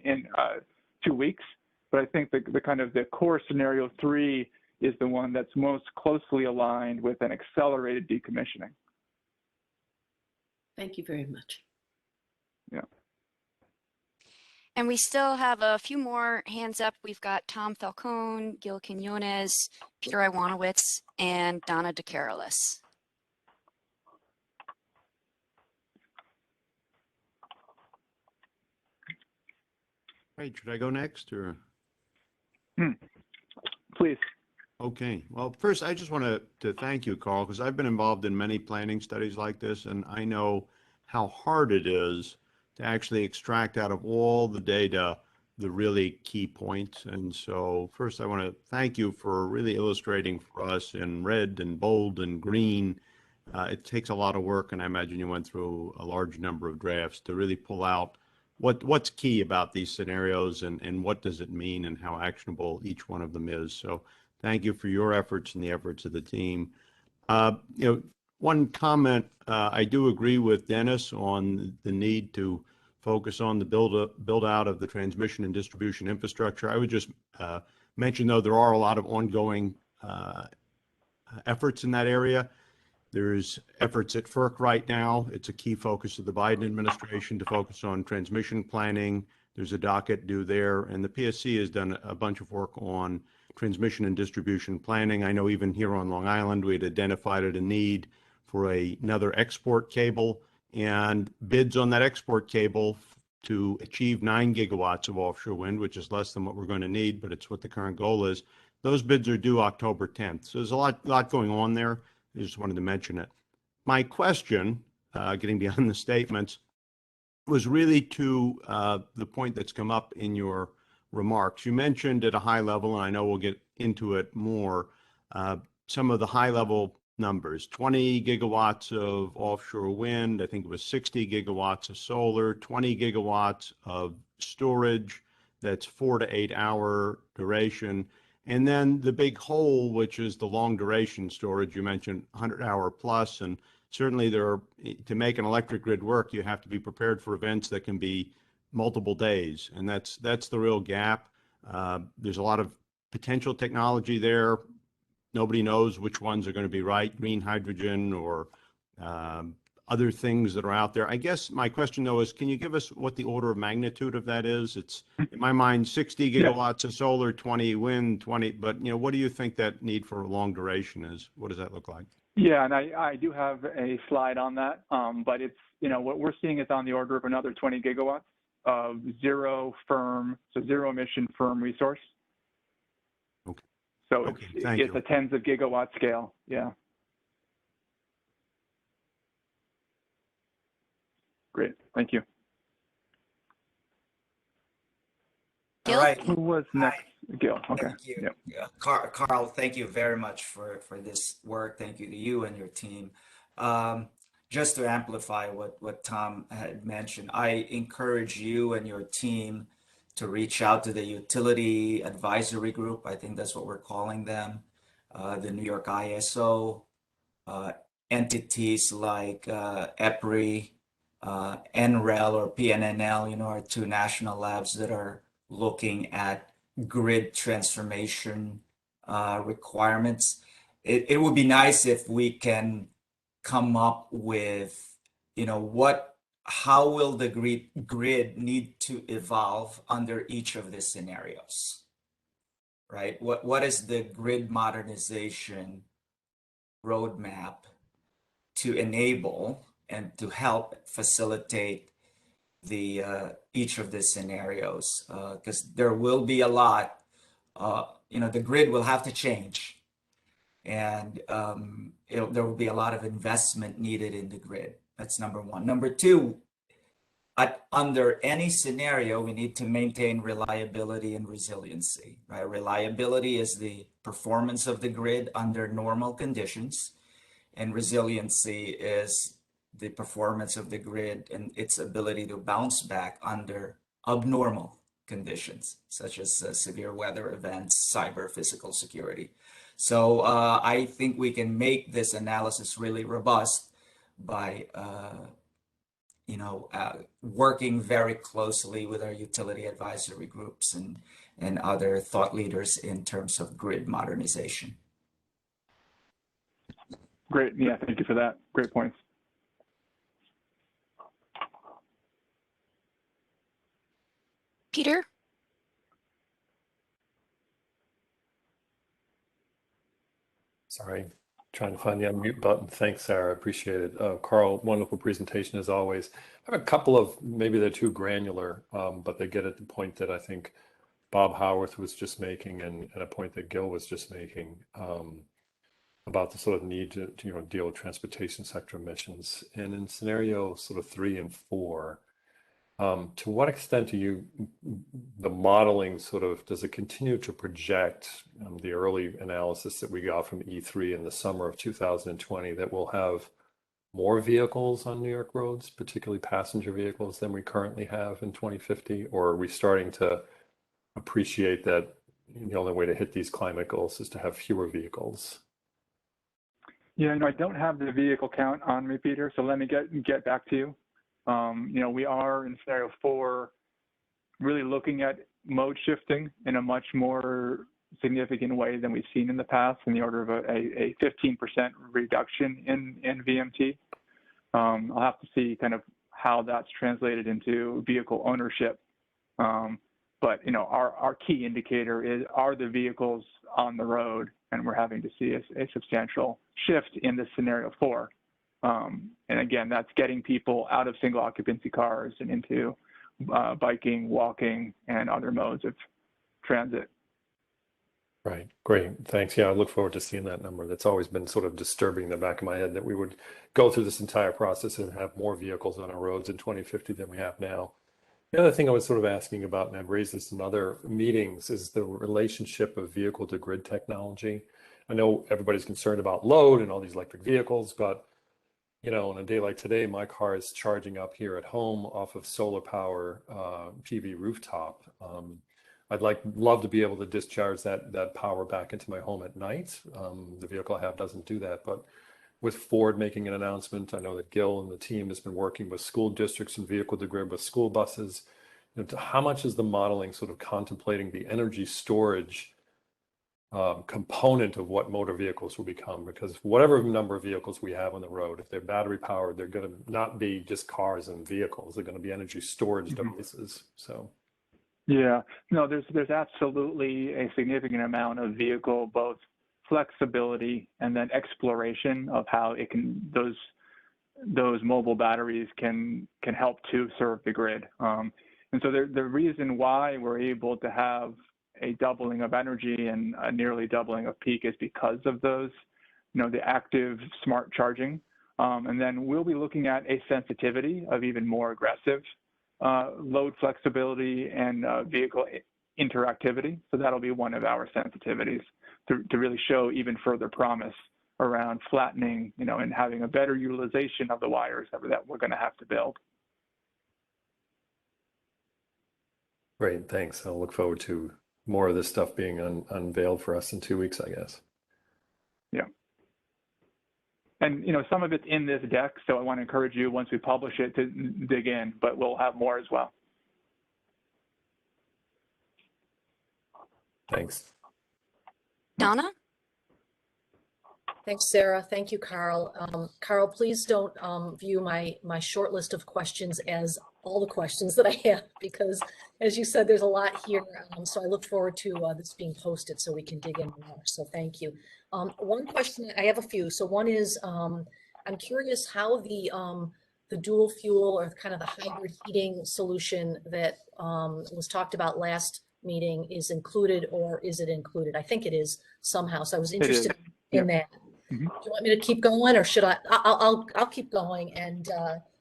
Speaker 5: 2 weeks. But I think the kind of the core scenario 3 is the one that's most closely aligned with an accelerated decommissioning.
Speaker 13: Thank you very much.
Speaker 5: Yeah.
Speaker 7: And we still have a few more hands up. We've got Tom Falcone, Gil Quinones, Peter Iwanowitz, and Donna DeCarolis.
Speaker 14: Right, should I go next or?
Speaker 5: Please.
Speaker 14: Okay, well, first I just want to thank you, Carl, because I've been involved in many planning studies like this, and I know how hard it is to actually extract out of all the data the really key points. And so first I want to thank you for really illustrating for us in red and bold and green. It takes a lot of work, and I imagine you went through a large number of drafts to really pull out what's key about these scenarios and what does it mean and how actionable each one of them is. So thank you for your efforts and the efforts of the team. One comment, I do agree with Dennis on the need to focus on the build out of the transmission and distribution infrastructure. I would just mention, though, there are a lot of ongoing efforts in that area. There's efforts at FERC right now. It's a key focus of the Biden administration to focus on transmission planning. There's a docket due there, and the PSC has done a bunch of work on transmission and distribution planning. I know even here on Long Island, we had identified a need for another export cable, and bids on that export cable to achieve 9 gigawatts of offshore wind, which is less than what we're going to need, but it's what the current goal is. Those bids are due October 10th. So there's a lot going on there. I just wanted to mention it. My question, getting beyond the statements, was really to the point that's come up in your remarks. You mentioned at a high level, and I know we'll get into it more, some of the high level numbers, 20 gigawatts of offshore wind, I think it was 60 gigawatts of solar, 20 gigawatts of storage, that's 4 to 8 hour duration. And then the big hole, which is the long duration storage, you mentioned 100-hour plus, and certainly to make an electric grid work, you have to be prepared for events that can be multiple days, and that's the real gap. There's a lot of potential technology there. Nobody knows which ones are going to be right, green hydrogen or other things that are out there. I guess my question, though, is can you give us what the order of magnitude of that is? It's, in my mind, 60 gigawatts of solar, 20 wind, 20, but, what do you think that need for long duration is? What does that look like?
Speaker 5: Yeah, and I do have a slide on that, but it's, what we're seeing is on the order of another 20 gigawatts of zero emission firm resource.
Speaker 14: Okay.
Speaker 5: So it's a tens of gigawatt scale. Yeah. Great. Thank you.
Speaker 4: Gil?
Speaker 16: right.
Speaker 5: Who was next? Gil. Okay.
Speaker 16: Thank you.
Speaker 5: Yep.
Speaker 16: Carl, thank you very much for this work. Thank you to you and your team. Just to amplify what Tom had mentioned, I encourage you and your team to reach out to the Utility Advisory Group. I think that's what we're calling them. The New York ISO, entities like EPRI, NREL or PNNL, are two national labs that are looking at grid transformation requirements. It would be nice if we can come up with, how will the grid need to evolve under each of the scenarios, right? What is the grid modernization roadmap to enable and to help facilitate the each of the scenarios, because there will be a lot, the grid will have to change, and there will be a lot of investment needed in the grid. That's number one. Number two, under any scenario, we need to maintain reliability and resiliency, right? Reliability is the performance of the grid under normal conditions, and resiliency is the performance of the grid and its ability to bounce back under abnormal conditions, such as severe weather events, cyber physical security. So I think we can make this analysis really robust by working very closely with our utility advisory groups and other thought leaders in terms of grid modernization.
Speaker 5: Great. Yeah, thank you for that. Great points.
Speaker 7: Peter?
Speaker 22: Sorry, trying to find the unmute button. Thanks, Sarah. Appreciate it. Carl, wonderful presentation as always. I have a couple of, maybe they're too granular, but they get at the point that I think Bob Howarth was just making and a point that Gil was just making about the sort of need to deal with transportation sector emissions. And in scenario sort of 3 and 4, to what extent do the modeling does it continue to project the early analysis that we got from E3 in the summer of 2020 that we'll have more vehicles on New York roads, particularly passenger vehicles, than we currently have in 2050? Or are we starting to appreciate that the only way to hit these climate goals is to have fewer vehicles?
Speaker 5: Yeah, I don't have the vehicle count on me, Peter, so let me get back to you. We are in scenario 4 really looking at mode shifting in a much more significant way than we've seen in the past, in the order of a 15% reduction in VMT. I'll have to see kind of how that's translated into vehicle ownership. But our key indicator are the vehicles on the road, and we're having to see a substantial shift in this scenario 4. And again, that's getting people out of single occupancy cars and into biking, walking, and other modes of transit.
Speaker 22: Right, great, thanks. Yeah, I look forward to seeing that number. That's always been sort of disturbing in the back of my head, that we would go through this entire process and have more vehicles on our roads in 2050 than we have now. The other thing I was sort of asking about, and I've raised this in other meetings, is the relationship of vehicle to grid technology. I know everybody's concerned about load and all these electric vehicles, but on a day like today, my car is charging up here at home off of solar power PV rooftop. I'd love to be able to discharge that power back into my home at night. The vehicle I have doesn't do that, but with Ford making an announcement, I know that Gil and the team has been working with school districts and vehicle to grid with school buses. How much is the modeling sort of contemplating the energy storage component of what motor vehicles will become? Because whatever number of vehicles we have on the road, if they're battery powered, they're going to not be just cars and vehicles. They're going to be energy storage devices. So. Yeah,
Speaker 5: no, there's absolutely a significant amount of vehicle, both flexibility and then exploration of how it can those mobile batteries can help to serve the grid. And so the reason why we're able to have a doubling of energy and a nearly doubling of peak is because of those, the active smart charging. And then we'll be looking at a sensitivity of even more aggressive load flexibility and vehicle interactivity. So that'll be one of our sensitivities to really show even further promise around flattening, and having a better utilization of the wires that we're going to have to build.
Speaker 22: Great, thanks. I'll look forward to more of this stuff being unveiled for us in 2 weeks, I guess.
Speaker 5: Yeah. And, some of it's in this deck, so I want to encourage you, once we publish it, to dig in, but we'll have more as well.
Speaker 22: Thanks.
Speaker 7: Donna?
Speaker 19: Thanks, Sarah. Thank you, Carl. Carl, please don't view my short list of questions as all the questions that I have, because as you said, there's a lot here. So I look forward to this being posted so we can dig in more. So thank you. One question, I have a few. So one is, I'm curious how the dual fuel or kind of the hybrid heating solution that was talked about last meeting is included, or is it included? I think it is somehow. So I was interested in that.
Speaker 5: Mm-hmm.
Speaker 19: Do you want me to keep going, or should I? I'll keep going. And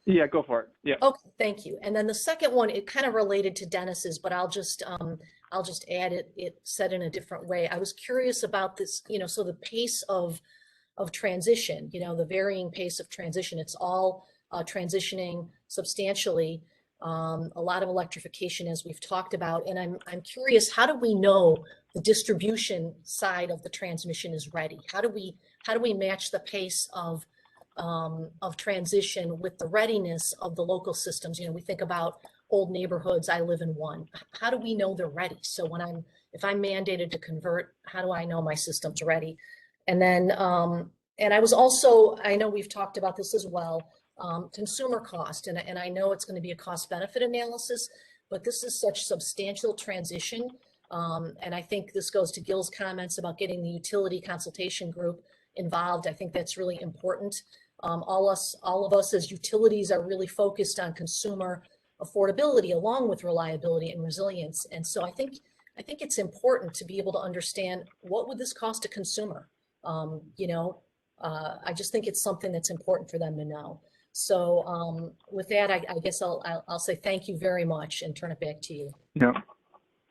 Speaker 5: yeah, go for it. Yeah.
Speaker 19: Okay, thank you. And then the second one, it kind of related to Dennis's, but I'll just add it said in a different way. I was curious about this, so the pace of transition, the varying pace of transition. It's all transitioning substantially. A lot of electrification, as we've talked about, and I'm curious, how do we know the distribution side of the transmission is ready? How do we match the pace of transition with the readiness of the local systems? We think about old neighborhoods. I live in one. How do we know they're ready? So if I'm mandated to convert, how do I know my system's ready? And then, and I know we've talked about this as well. Consumer cost, and I know it's going to be a cost benefit analysis, but this is such substantial transition. And I think this goes to Gil's comments about getting the utility consultation group involved. I think that's really important. All of us as utilities are really focused on consumer affordability along with reliability and resilience. And so I think it's important to be able to understand, what would this cost a consumer? I just think it's something that's important for them to know. So with that, I guess I'll say thank you very much and turn it back to you.
Speaker 5: Yeah,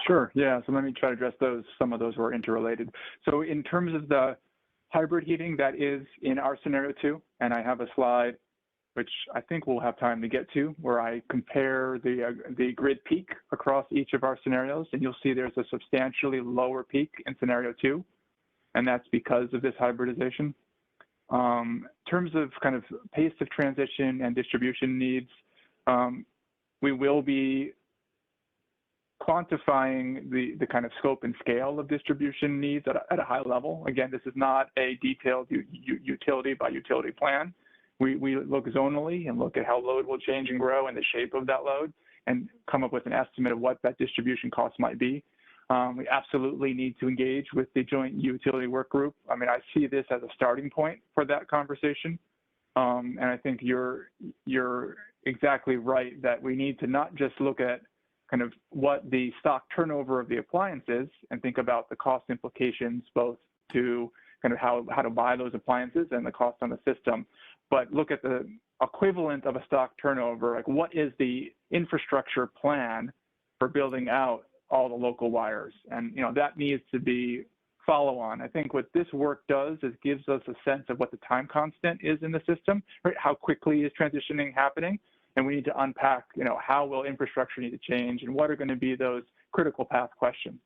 Speaker 5: sure. Yeah, so let me try to address those. Some of those were interrelated. So in terms of the hybrid heating, that is in our scenario 2, and I have a slide which I think we'll have time to get to, where I compare the grid peak across each of our scenarios, and you'll see there's a substantially lower peak in scenario 2, and that's because of this hybridization. In terms of kind of pace of transition and distribution needs, we will be quantifying the kind of scope and scale of distribution needs at a high level. Again, this is not a detailed utility by utility plan. We look zonally and look at how load will change and grow and the shape of that load, and come up with an estimate of what that distribution cost might be. We absolutely need to engage with the joint utility work group. I mean, I see this as a starting point for that conversation. And I think you're exactly right that we need to not just look at kind of what the stock turnover of the appliance is and think about the cost implications, both to kind of how to buy those appliances and the cost on the system, but look at the equivalent of a stock turnover, like what is the infrastructure plan for building out all the local wires? And that needs to be follow on. I think what this work does is gives us a sense of what the time constant is in the system, right? How quickly is transitioning happening? And we need to unpack, how will infrastructure need to change, and what are going to be those critical path questions?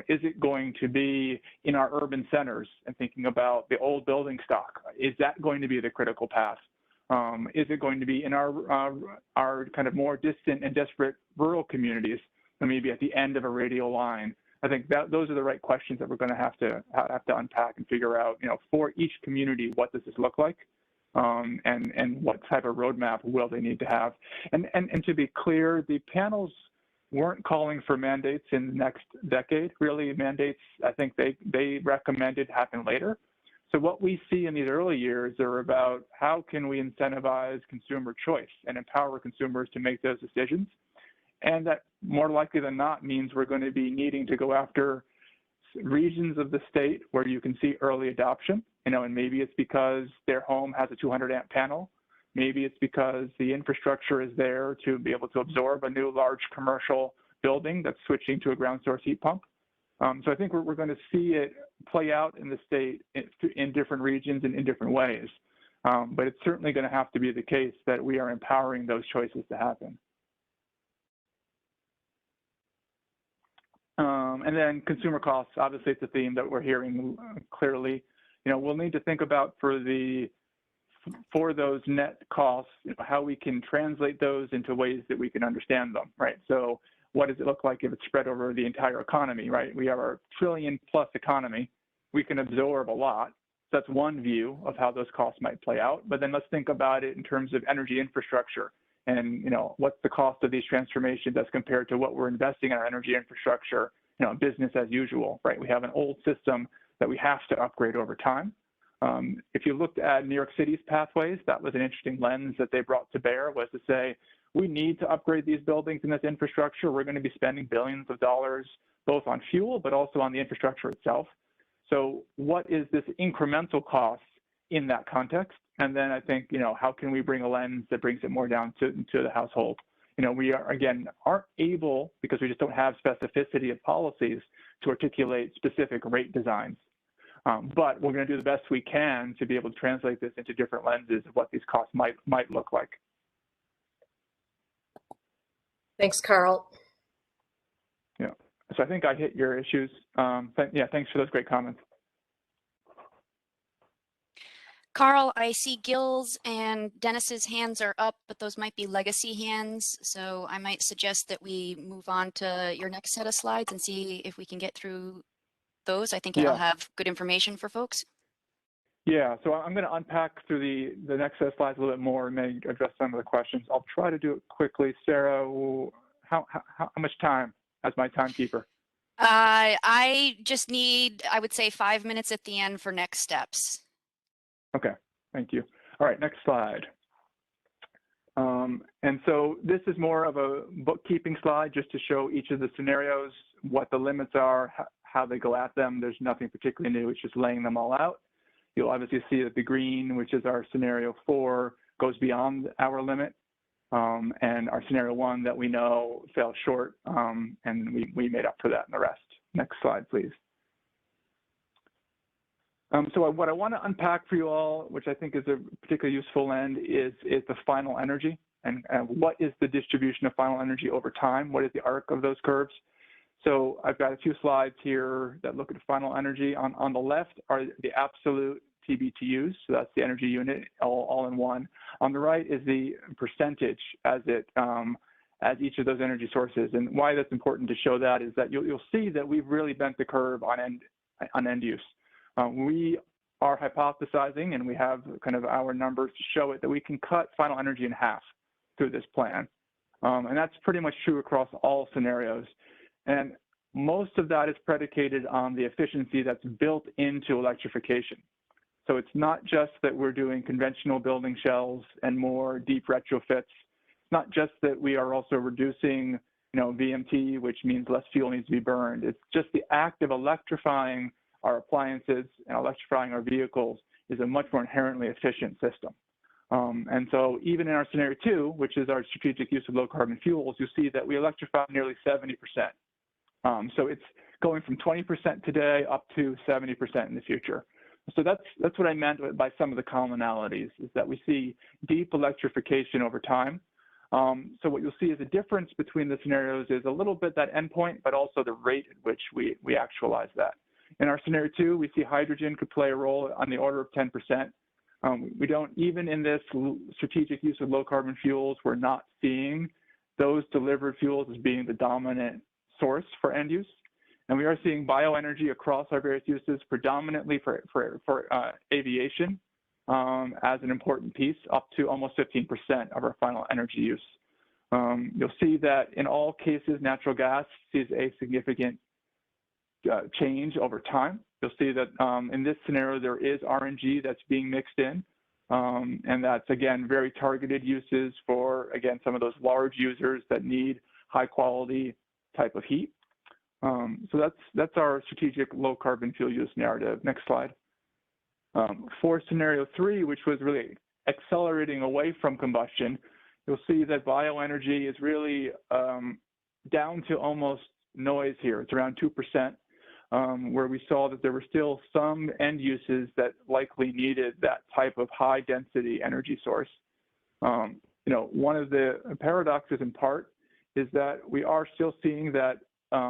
Speaker 5: Is it going to be in our urban centers and thinking about the old building stock? Is that going to be the critical path? Is it going to be in our kind of more distant and desperate rural communities, and maybe at the end of a radial line? I think those are the right questions that we're going to have to unpack and figure out, for each community, what does this look like? And what type of roadmap will they need to have? And to be clear, the panels weren't calling for mandates in the next decade. Really, mandates, I think they recommended happen later. So what we see in these early years are about how can we incentivize consumer choice and empower consumers to make those decisions. And that more likely than not means we're going to be needing to go after regions of the state where you can see early adoption, and maybe it's because their home has a 200 amp panel. Maybe it's because the infrastructure is there to be able to absorb a new large commercial building that's switching to a ground source heat pump. So I think we're going to see it play out in the state in different regions and in different ways. But it's certainly going to have to be the case that we are empowering those choices to happen. And then consumer costs, obviously it's a theme that we're hearing clearly. You know, we'll need to think about for those net costs, how we can translate those into ways that we can understand them, right? So what does it look like if it's spread over the entire economy, right? We have our trillion-plus economy. We can absorb a lot. So that's one view of how those costs might play out. But then let's think about it in terms of energy infrastructure. And, you know, what's the cost of these transformations as compared to what we're investing in our energy infrastructure, you know, business as usual, right? We have an old system that we have to upgrade over time. If you looked at New York City's pathways, that was an interesting lens that they brought to bear, was to say, we need to upgrade these buildings and this infrastructure. We're going to be spending billions of dollars, both on fuel, but also on the infrastructure itself. So what is this incremental cost in that context? And then I think, you know, how can we bring a lens that brings it more down to the household? You know, we are, again, aren't able, because we just don't have specificity of policies, to articulate specific rate designs. But we're going to do the best we can to be able to translate this into different lenses of what these costs might look like.
Speaker 19: Thanks, Carl.
Speaker 5: Yeah, so I think I hit your issues. Yeah, thanks for those great comments.
Speaker 7: Carl, I see Gil's and Dennis's hands are up, but those might be legacy hands. So I might suggest that we move on to your next set of slides and see if we can get through those. I think it'll have good information for folks. Yeah, so I'm going to unpack through the next set of slides a little bit more and maybe address some of the questions. I'll try to do it quickly. Sarah, how much time as my timekeeper? I just need, I would say, 5 minutes at the end for next steps. Okay, thank you. All right, next slide. And so this is more of a bookkeeping slide just to show each of the scenarios, what the limits are, how they go at them. There's nothing particularly new, it's just laying them all out. You'll obviously see that the green, which is our scenario 4, goes beyond our limit. And our scenario 1 that we know fell short, and we made up for that in the rest. Next slide, please. So what I want to unpack for you all, which I think is a particularly useful end, is the final energy and what is the distribution of final energy over time? What is the arc of those curves? So I've got a few slides here that look at final energy. On the left are the absolute TBTUs, so that's the energy unit all in one. On the right is the percentage as each of those energy sources. And why that's important to show that is that you'll see that we've really bent the curve on end use. We are hypothesizing, and we have kind of our numbers to show it, that we can cut final energy in half through this plan. And that's pretty much true across all scenarios. And most of that is predicated on the efficiency that's built into electrification. So it's not just that we're doing conventional building shells and more deep retrofits. It's not just that we are also reducing, VMT, which means less fuel needs to be burned. It's just the act of electrifying our appliances and electrifying our vehicles is a much more inherently efficient system. And so even in our scenario 2, which is our strategic use of low carbon fuels, you see that we electrify nearly 70%. So it's going from 20% today up to 70% in the future. So that's what I meant by some of the commonalities, is that we see deep electrification over time. So what you'll see is a difference between the scenarios is a little bit that endpoint, but also the rate at which we actualize that. In our scenario 2, we see hydrogen could play a role on the order of 10%. We don't, even in this strategic use of low carbon fuels, we're not seeing those delivered fuels as being the dominant source for end use. And we are seeing bioenergy across our various uses, predominantly for aviation as an important piece, up to almost 15% of our final energy use. You'll see that in all cases, natural gas sees a significant change over time. You'll see that in this scenario, there is RNG that's being mixed in. And that's, again, very targeted uses for, again, some of those large users that need high quality type of heat. So that's our strategic low carbon fuel use narrative. Next slide. For scenario 3, which was really accelerating away from combustion, you'll see that bioenergy is really down to almost noise here. It's around 2%, where we saw that there were still some end uses that likely needed that type of high density energy source. You know, one of the paradoxes in part is that we are still seeing that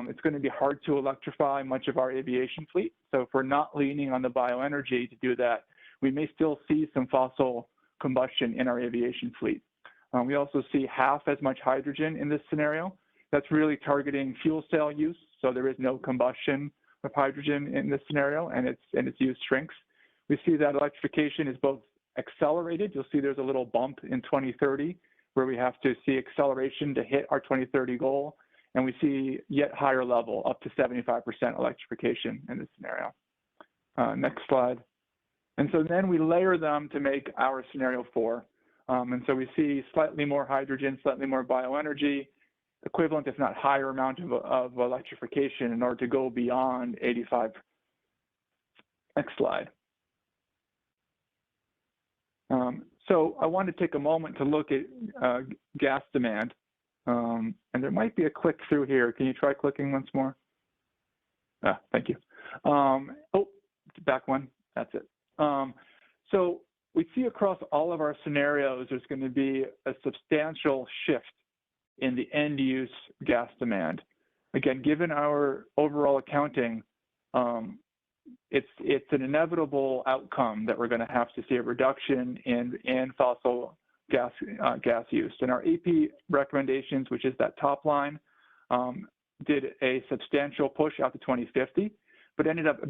Speaker 7: it's going to be hard to electrify much of our aviation fleet. So if we're not leaning on the bioenergy to do that, we may still see some fossil combustion in our aviation fleet. We also see half as much hydrogen in this scenario. That's really targeting fuel cell use. So there is no combustion of hydrogen in this scenario, and its use shrinks. We see that electrification is both accelerated. You'll see there's a little bump in 2030 where we have to see acceleration to hit our 2030 goal. And we see yet higher level, up to 75% electrification in this scenario. Next slide. And so then we layer them to make our scenario 4. And so we see slightly more hydrogen, slightly more bioenergy, equivalent, if not higher amount of electrification in order to go beyond 85. Next slide. So I want to take a moment to look at gas demand. And there might be a click through here. Can you try clicking once more? Thank you. Oh, back one. That's it. So we see across all of our scenarios, there's going to be a substantial shift in the end use gas demand. Again, given our overall accounting, it's an inevitable outcome that we're going to have to see a reduction in fossil gas use. And our AP recommendations, which is that top line, did a substantial push out to 2050, but ended up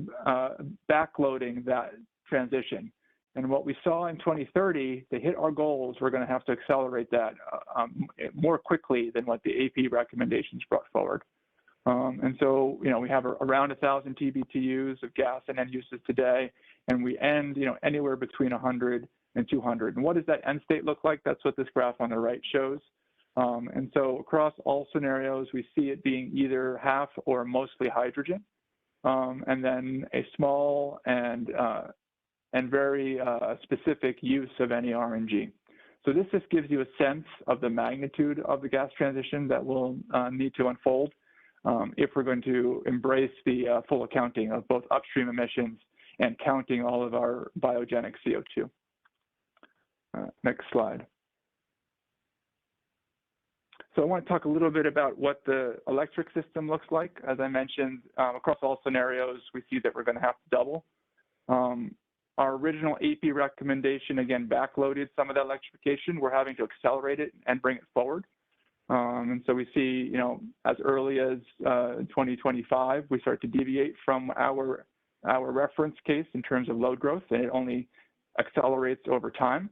Speaker 7: backloading that transition. And what we saw in 2030, to hit our goals, we're going to have to accelerate that more quickly than what the AP recommendations brought forward. And so, you know, we have around 1,000 TBTUs of gas and end uses today, and we end, you know, anywhere between 100 and 200. And what does that end state look like? That's what this graph on the right shows. And so across all scenarios, we see it being either half or mostly hydrogen, and then a small and very specific use of any RNG. So this just gives you a sense of the magnitude of the gas transition that will need to unfold if we're going to embrace the full accounting of both upstream emissions and counting all of our biogenic CO2. Next slide. So I want to talk a little bit about what the electric system looks like. As I mentioned, across all scenarios, we see that we're going to have to double. Our original AP recommendation, again, backloaded some of that electrification. We're having to accelerate it and bring it forward. And so we see, you know, as early as 2025, we start to deviate from our reference case in terms of load growth, and it only accelerates over time.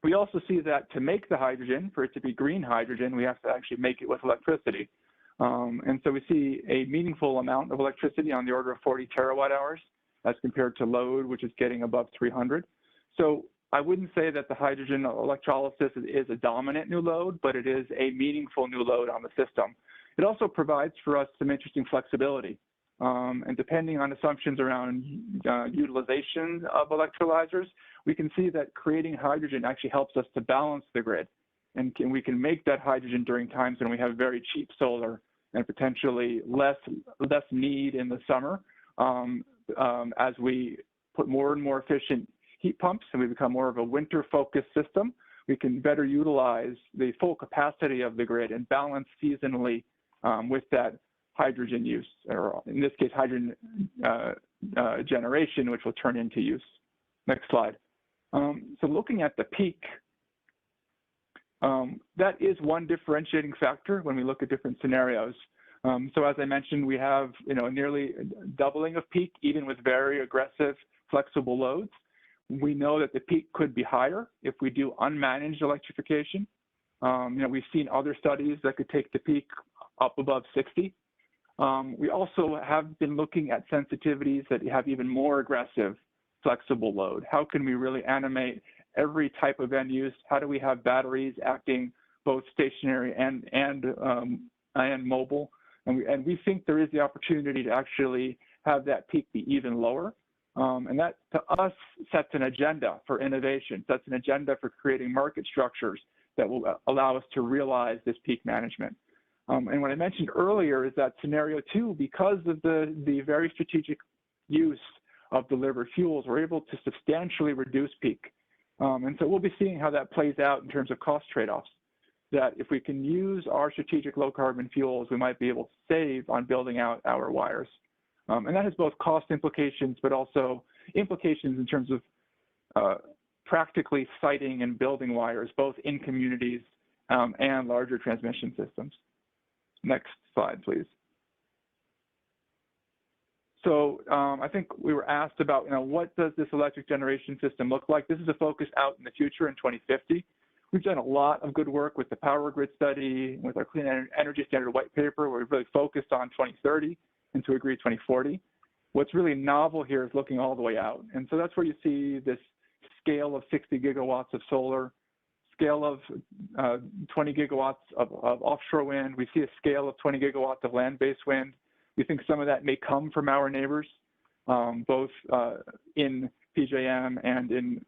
Speaker 7: We also see that to make the hydrogen, for it to be green hydrogen, we have to actually make it with electricity. And so we see a meaningful amount of electricity on the order of 40 terawatt hours as compared to load, which is getting above 300. So I wouldn't say that the hydrogen electrolysis is a dominant new load, but it is a meaningful new load on the system. It also provides for us some interesting flexibility. And depending on assumptions around utilization of electrolyzers, we can see that creating hydrogen actually helps us to balance the grid. And we can make that hydrogen during times when we have very cheap solar and potentially less need in the summer as we put more and more efficient heat pumps and we become more of a winter-focused system. We can better utilize the full capacity of the grid and balance seasonally with that hydrogen use, or in this case, hydrogen generation, which will turn into use. Next slide. So looking at the peak, that is one differentiating factor when we look at different scenarios. So as I mentioned, we have, you know, nearly doubling of peak, even with very aggressive flexible loads. We know that the peak could be higher if we do unmanaged electrification. You know, we've seen other studies that could take the peak up above 60. We also have been looking at sensitivities that have even more aggressive flexible load. How can we really animate every type of end use? How do we have batteries acting both stationary and mobile? And we think there is the opportunity to actually have that peak be even lower. And that, to us, sets an agenda for innovation, sets an agenda for creating market structures that will allow us to realize this peak management. And what I mentioned earlier is that scenario 2, because of the very strategic use of delivered fuels, we're able to substantially reduce peak. And so we'll be seeing how that plays out in terms of cost trade-offs, that if we can use our strategic low carbon fuels, we might be able to save on building out our wires. And that has both cost implications, but also implications in terms of practically siting and building wires, both in communities and larger transmission systems. Next slide, please. So I think we were asked about, what does this electric generation system look like? This is a focus out in the future in 2050. We've done a lot of good work with the power grid study, with our Clean Energy Standard white paper, where we've really focused on 2030 and to agree 2040. What's really novel here is looking all the way out. And so that's where you see this scale of 60 gigawatts of solar, scale of 20 gigawatts of offshore wind. We see a scale of 20 gigawatts of land-based wind. We think some of that may come from our neighbors, both in PJM and in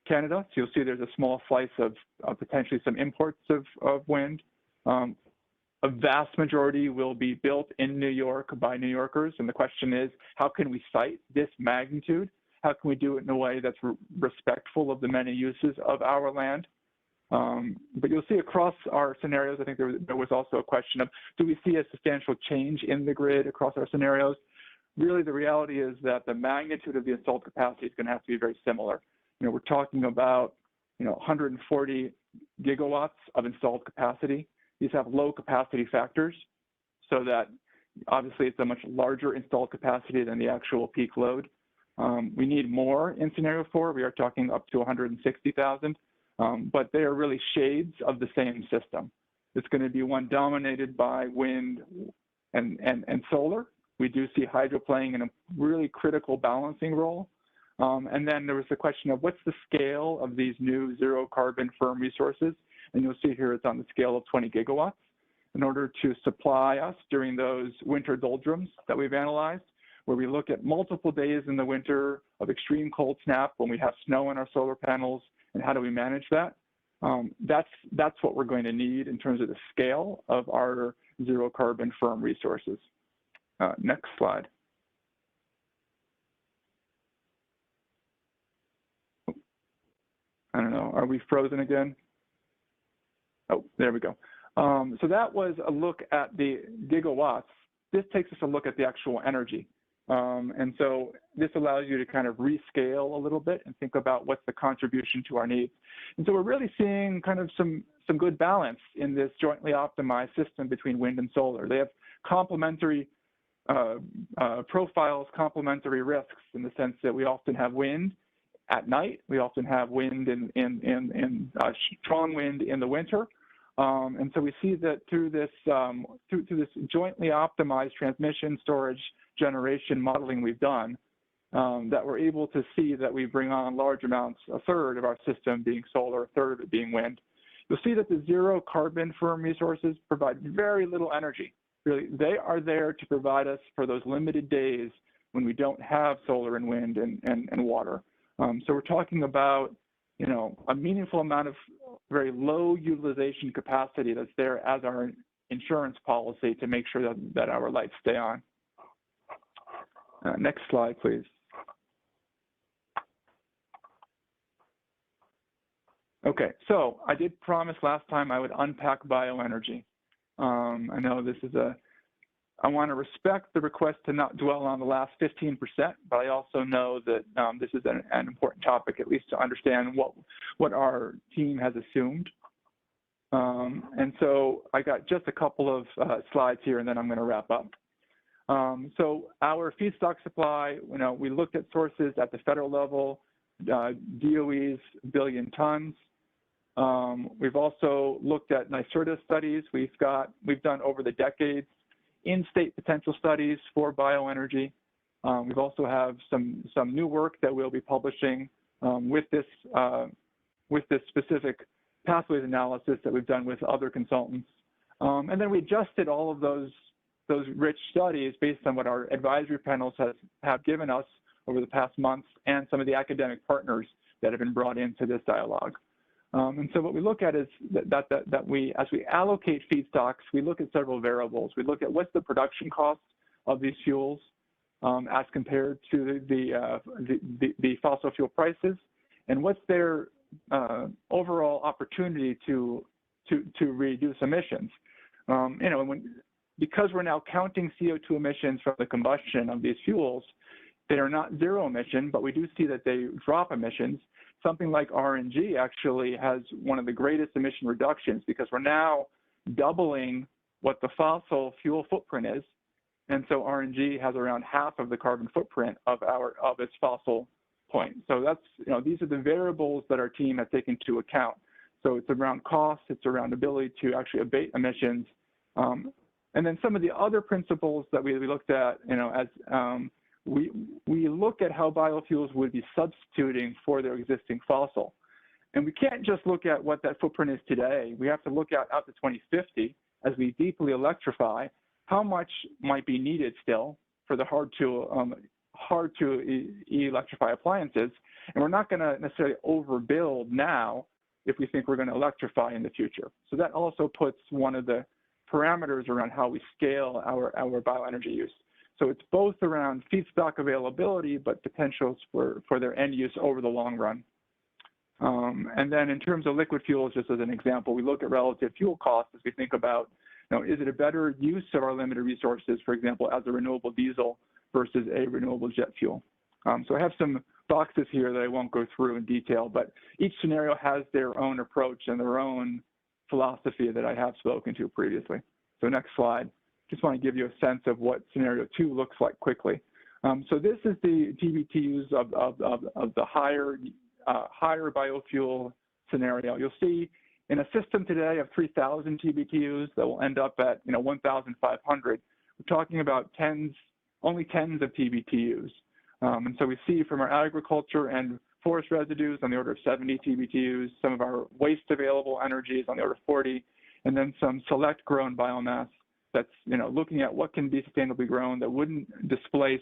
Speaker 7: Canada. So you'll see there's a small slice of potentially some imports of wind. A vast majority will be built in New York by New Yorkers. And the question is, how can we site this magnitude? How can we do it in a way that's respectful of the many uses of our land? But you'll see across our scenarios, I think there was also a question of, do we see a substantial change in the grid across our scenarios? Really, the reality is that the magnitude of the installed capacity is going to have to be very similar. We're talking about, 140 gigawatts of installed capacity. These have low capacity factors, so that obviously it's a much larger installed capacity than the actual peak load. We need more in scenario 4. We are talking up to 160,000. But they are really shades of the same system. It's going to be one dominated by wind and solar. We do see hydro playing in a really critical balancing role. And then there was the question of what's the scale of these new zero carbon firm resources? And you'll see here it's on the scale of 20 gigawatts in order to supply us during those winter doldrums that we've analyzed, where we look at multiple days in the winter of extreme cold snap when we have snow on our solar panels. And how do we manage that? That's what we're going to need in terms of the scale of our zero carbon firm resources. Next slide. I don't know, are we frozen again? Oh, there we go. So that was a look at the gigawatts. This takes us a look at the actual energy. And so this allows you to kind of rescale a little bit and think about what's the contribution to our needs. And so we're really seeing kind of some good balance in this jointly optimized system between wind and solar. They have complementary profiles, complementary risks, in the sense that we often have wind at night. We often have wind in strong wind in the winter. And so we see that through this jointly optimized transmission, storage, generation modeling we've done, that we're able to see that we bring on large amounts, a third of our system being solar, a third of it being wind. You'll see that the zero carbon firm resources provide very little energy. Really, they are there to provide us for those limited days when we don't have solar and wind and water. So we're talking about, a meaningful amount of very low utilization capacity that's there as our insurance policy to make sure that our lights stay on. Next slide, please. Okay, so I did promise last time I would unpack bioenergy. I know this is I want to respect the request to not dwell on the last 15%, but I also know that this is an important topic, at least to understand what our team has assumed. And so I got just a couple of slides here, and then I'm going to wrap up. So our feedstock supply, we looked at sources at the federal level, DOE's billion tons. We've also looked at NYSERDA studies. We've done over the decades in-state potential studies for bioenergy. We've also have some new work that we'll be publishing with this specific pathways analysis that we've done with other consultants. And then we adjusted all of those rich studies based on what our advisory panels have given us over the past months and some of the academic partners that have been brought into this dialogue. And so what we look at is that we, as we allocate feedstocks, we look at several variables. We look at what's the production cost of these fuels as compared to the fossil fuel prices, and what's their overall opportunity to reduce emissions. Because we're now counting CO2 emissions from the combustion of these fuels, they are not zero emission, but we do see that they drop emissions. Something like RNG actually has one of the greatest emission reductions because we're now doubling what the fossil fuel footprint is. And so RNG has around half of the carbon footprint of its fossil point. So that's, these are the variables that our team has taken into account. So it's around cost, it's around ability to actually abate emissions. And then some of the other principles that we looked at, as we look at how biofuels would be substituting for their existing fossil. And we can't just look at what that footprint is today. We have to look out to 2050 as we deeply electrify, how much might be needed still for the hard to electrify appliances. And we're not going to necessarily overbuild now if we think we're going to electrify in the future. So that also puts one of the parameters around how we scale our bioenergy use. So it's both around feedstock availability, but potentials for their end use over the long run. And then in terms of liquid fuels, just as an example, we look at relative fuel costs as we think about, is it a better use of our limited resources, for example, as a renewable diesel versus a renewable jet fuel? So I have some boxes here that I won't go through in detail, but each scenario has their own approach and their own philosophy that I have spoken to previously. So next slide. Just want to give you a sense of what scenario 2 looks like quickly. So this is the TBTUs of the higher biofuel scenario. You'll see in a system today of 3,000 TBTUs that will end up at 1,500. We're talking about only tens of TBTUs. And so we see from our agriculture and forest residues on the order of 70 TBTUs, some of our waste available energy is on the order of 40, and then some select grown biomass that's looking at what can be sustainably grown that wouldn't displace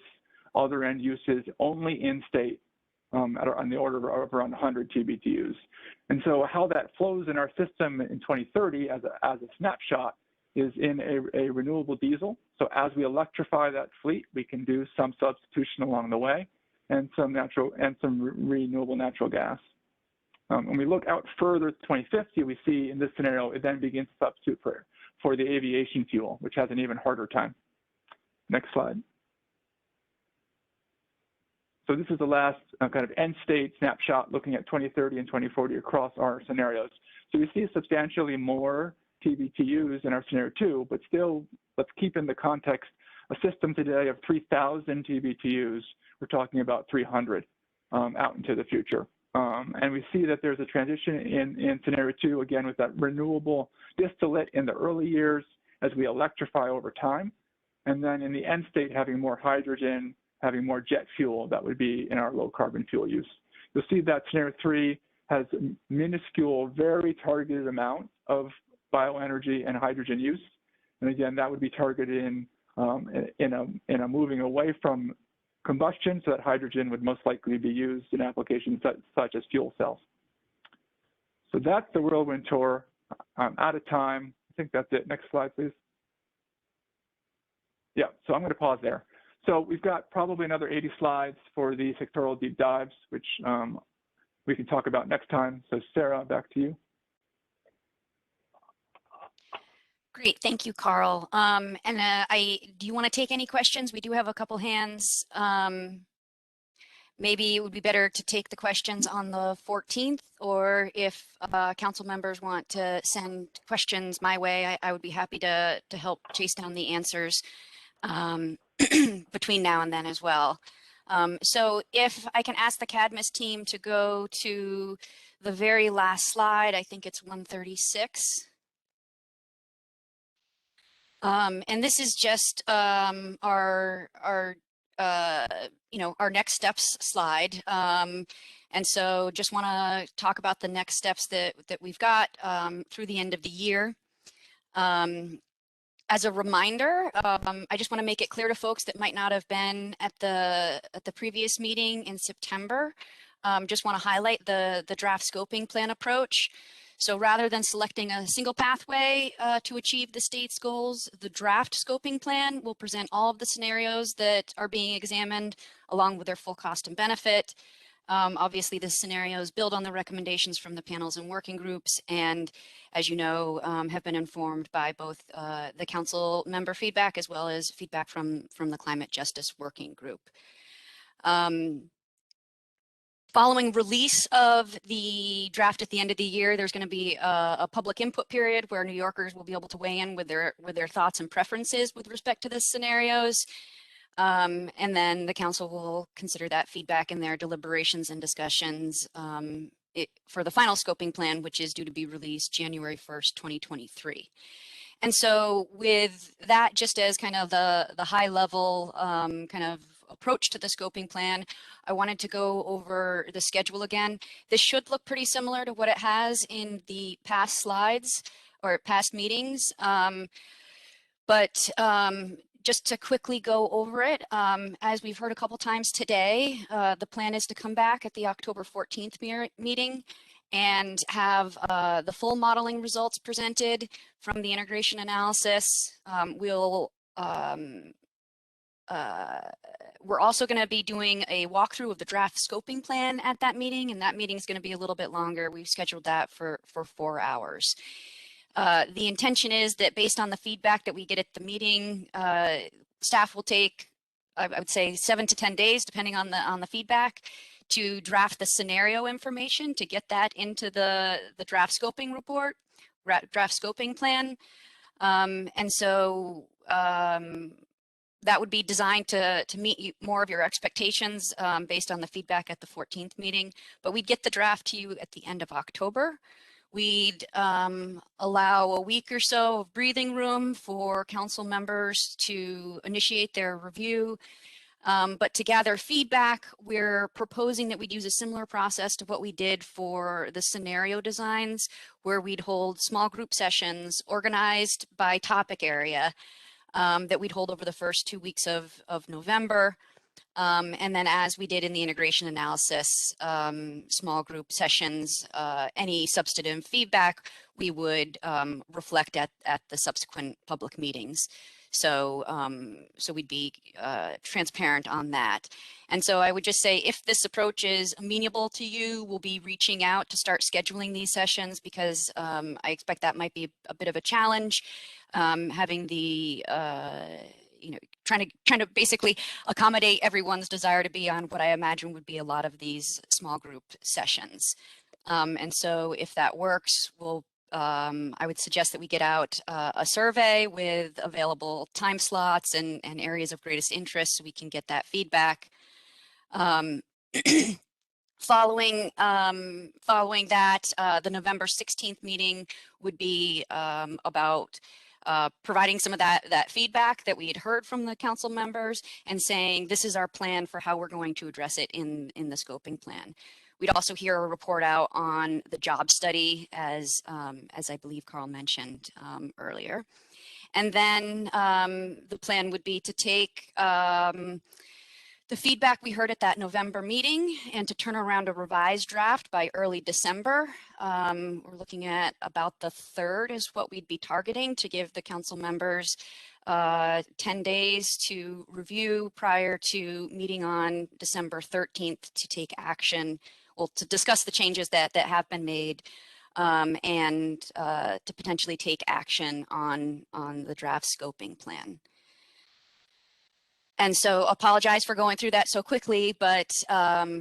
Speaker 7: other end uses only in state on the order of around 100 TBTUs. And so how that flows in our system in 2030 as a snapshot is in a renewable diesel. So as we electrify that fleet, we can do some substitution along the way and some renewable natural gas. When we look out further to 2050, we see in this scenario, it then begins to substitute for the aviation fuel, which has an even harder time. Next slide. So this is the last kind of end state snapshot looking at 2030 and 2040 across our scenarios. So we see substantially more TBTUs in our scenario 2, but still, let's keep in the context a system today of 3,000 TBTUs. We're talking about 300 out into the future. And we see that there's a transition in scenario 2, again, with that renewable distillate in the early years as we electrify over time. And then in the end state, having more hydrogen, having more jet fuel that would be in our low carbon fuel use. You'll see that scenario 3 has minuscule, very targeted amount of bioenergy and hydrogen use. And again, that would be targeted in a moving away from combustion, so that hydrogen would most likely be used in applications such as fuel cells. So that's the whirlwind tour. I'm out of time. I think that's it. Next slide, please. Yeah, so I'm going to pause there. So we've got probably another 80 slides for the sectoral deep dives, which we can talk about next time. So Sarah, back to you.
Speaker 6: Great, thank you, Carl. Do you want to take any questions? We do have a couple hands. Maybe it would be better to take the questions on the 14th, or if council members want to send questions my way, I would be happy to help chase down the answers between now and then as well. So if I can ask the Cadmus team to go to the very last slide, I think it's 136. And this is just our next steps slide. And so just want to talk about the next steps that we've got through the end of the year. As a reminder, I just want to make it clear to folks that might not have been at the previous meeting in September. just want to highlight the draft scoping plan approach. So rather than selecting a single pathway to achieve the state's goals, the draft scoping plan will present all of the scenarios that are being examined along with their full cost and benefit. Obviously, the scenarios build on the recommendations from the panels and working groups, and as you know, have been informed by both the council member feedback as well as feedback from the Climate Justice Working Group. Following release of the draft at the end of the year, there's going to be a public input period where New Yorkers will be able to weigh in with their thoughts and preferences with respect to the scenarios. And then the council will consider that feedback in their deliberations and discussions for the final scoping plan, which is due to be released January 1st, 2023. And so with that, just as kind of the high level kind of approach to the scoping plan, I wanted to go over the schedule again. This should look pretty similar to what it has in the past slides or past meetings. Just to quickly go over it, as we've heard a couple times today, the plan is to come back at the October 14th meeting and have the full modeling results presented from the integration analysis. We're also going to be doing a walkthrough of the draft scoping plan at that meeting, and that meeting is going to be a little bit longer. We've scheduled that for 4 hours. The intention is that based on the feedback that we get at the meeting, staff will take, I would say, 7 to 10 days, depending on the feedback, to draft the scenario information to get that into the draft scoping report, draft scoping plan. And so that would be designed to meet more of your expectations based on the feedback at the 14th meeting. But we'd get the draft to you at the end of October. We'd allow a week or so of breathing room for council members to initiate their review. But to gather feedback, we're proposing that we'd use a similar process to what we did for the scenario designs, where we'd hold small group sessions organized by topic area that we'd hold over the first 2 weeks of November. And then as we did in the integration analysis, small group sessions, any substantive feedback, we would reflect at the subsequent public meetings. So, so we'd be transparent on that. And so I would just say, if this approach is amenable to you, we'll be reaching out to start scheduling these sessions, because I expect that might be a bit of a challenge, having the trying to basically accommodate everyone's desire to be on what I imagine would be a lot of these small group sessions. And so if that works, we'll I would suggest that we get out a survey with available time slots and areas of greatest interest so we can get that feedback. Following that, the November 16th meeting would be about providing some of that feedback that we had heard from the council members and saying, this is our plan for how we're going to address it in the scoping plan. We'd also hear a report out on the job study, as I believe Carl mentioned earlier. And then the plan would be to take the feedback we heard at that November meeting and to turn around a revised draft by early December. We're looking at about the 3rd is what we'd be targeting to give the council members 10 days to review prior to meeting on December 13th to take action, well, to discuss the changes that have been made and to potentially take action on the draft scoping plan. And so apologize for going through that so quickly, but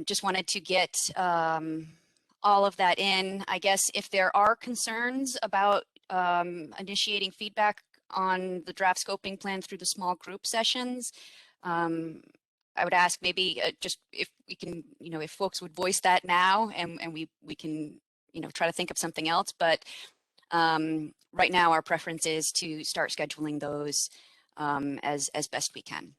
Speaker 6: just wanted to get all of that in. I guess if there are concerns about initiating feedback on the draft scoping plan through the small group sessions, I would ask maybe just if we can, if folks would voice that now and we can, try to think of something else. But right now our preference is to start scheduling those as best we can.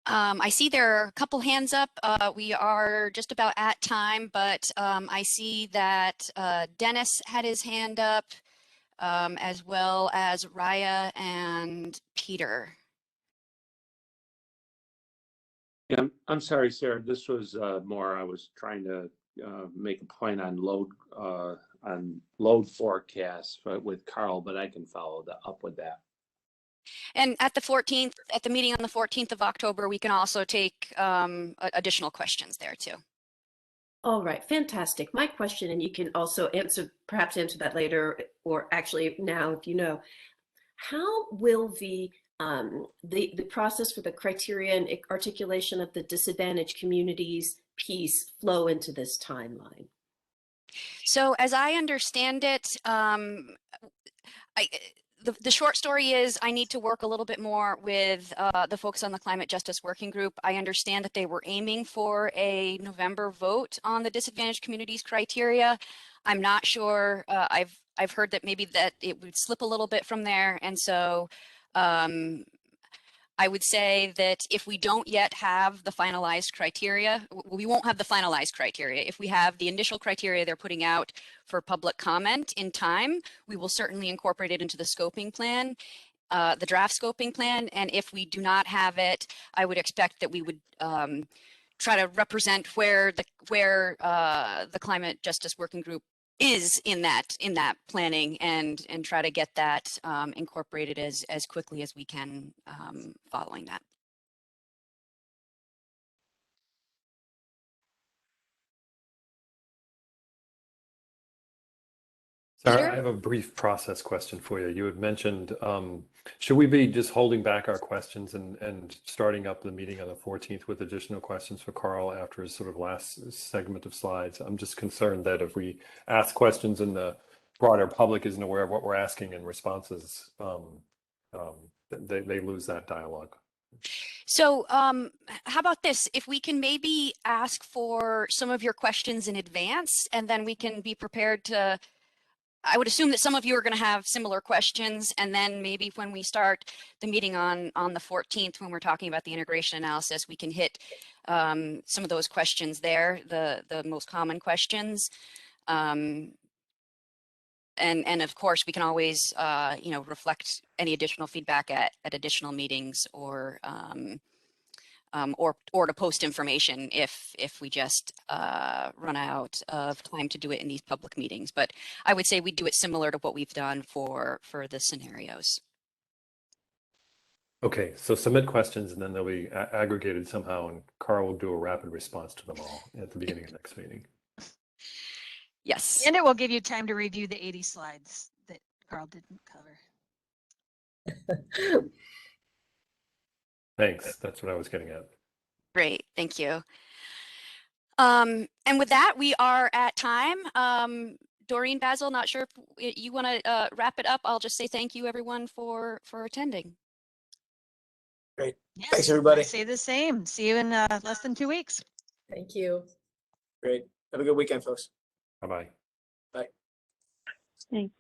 Speaker 6: I see there are a couple hands up. We are just about at time, but I see that Dennis had his hand up. as well as Raya and Peter.
Speaker 8: Yeah, I'm sorry, Sarah. This was more. I was trying to make a point on load forecasts with Carl, but I can follow up with that.
Speaker 6: And at the 14th, at the meeting on the 14th of October, we can also take additional questions there too.
Speaker 13: All right, fantastic. My question, and you can also perhaps answer that later, or actually now, if you know, how will the process for the criteria and articulation of the disadvantaged communities piece flow into this timeline?
Speaker 6: So as I understand it, the short story is I need to work a little bit more with the folks on the Climate Justice Working Group. I understand that they were aiming for a November vote on the disadvantaged communities criteria. I'm not sure. I've heard that maybe that it would slip a little bit from there, and so I would say that if we don't yet have the finalized criteria, we won't have the finalized criteria. If we have the initial criteria they're putting out for public comment in time, we will certainly incorporate it into the scoping plan, the draft scoping plan. And if we do not have it, I would expect that we would try to represent where the Climate Justice Working Group is in that planning and try to get that incorporated as quickly as we can following that.
Speaker 22: Sarah, I have a brief process question for you. You had mentioned, should we be just holding back our questions and starting up the meeting on the 14th with additional questions for Carl after his sort of last segment of slides? I'm just concerned that if we ask questions and the broader public isn't aware of what we're asking and responses, they lose that dialogue.
Speaker 6: So how about this? If we can maybe ask for some of your questions in advance, and then we can be prepared to, I would assume that some of you are going to have similar questions, and then maybe when we start the meeting on the 14th, when we're talking about the integration analysis, we can hit some of those questions there, the most common questions. And of course, we can always reflect any additional feedback at additional meetings or to post information if we just run out of time to do it in these public meetings. But I would say we do it similar to what we've done for the scenarios.
Speaker 22: Okay, so submit questions and then they'll be aggregated somehow, and Carl will do a rapid response to them all at the beginning of the next meeting.
Speaker 6: Yes.
Speaker 4: And it will give you time to review the 80 slides that Carl didn't cover.
Speaker 22: Thanks. That's what I was getting at.
Speaker 6: Great. Thank you. And with that, we are at time. Doreen, Basil, not sure if you want to wrap it up. I'll just say thank you, everyone, for attending.
Speaker 11: Great.
Speaker 4: Yes,
Speaker 11: Thanks, everybody.
Speaker 4: I say the same. See you in less than 2 weeks.
Speaker 19: Thank you.
Speaker 11: Great. Have a good weekend, folks.
Speaker 22: Bye-bye.
Speaker 11: Bye.
Speaker 15: Thanks.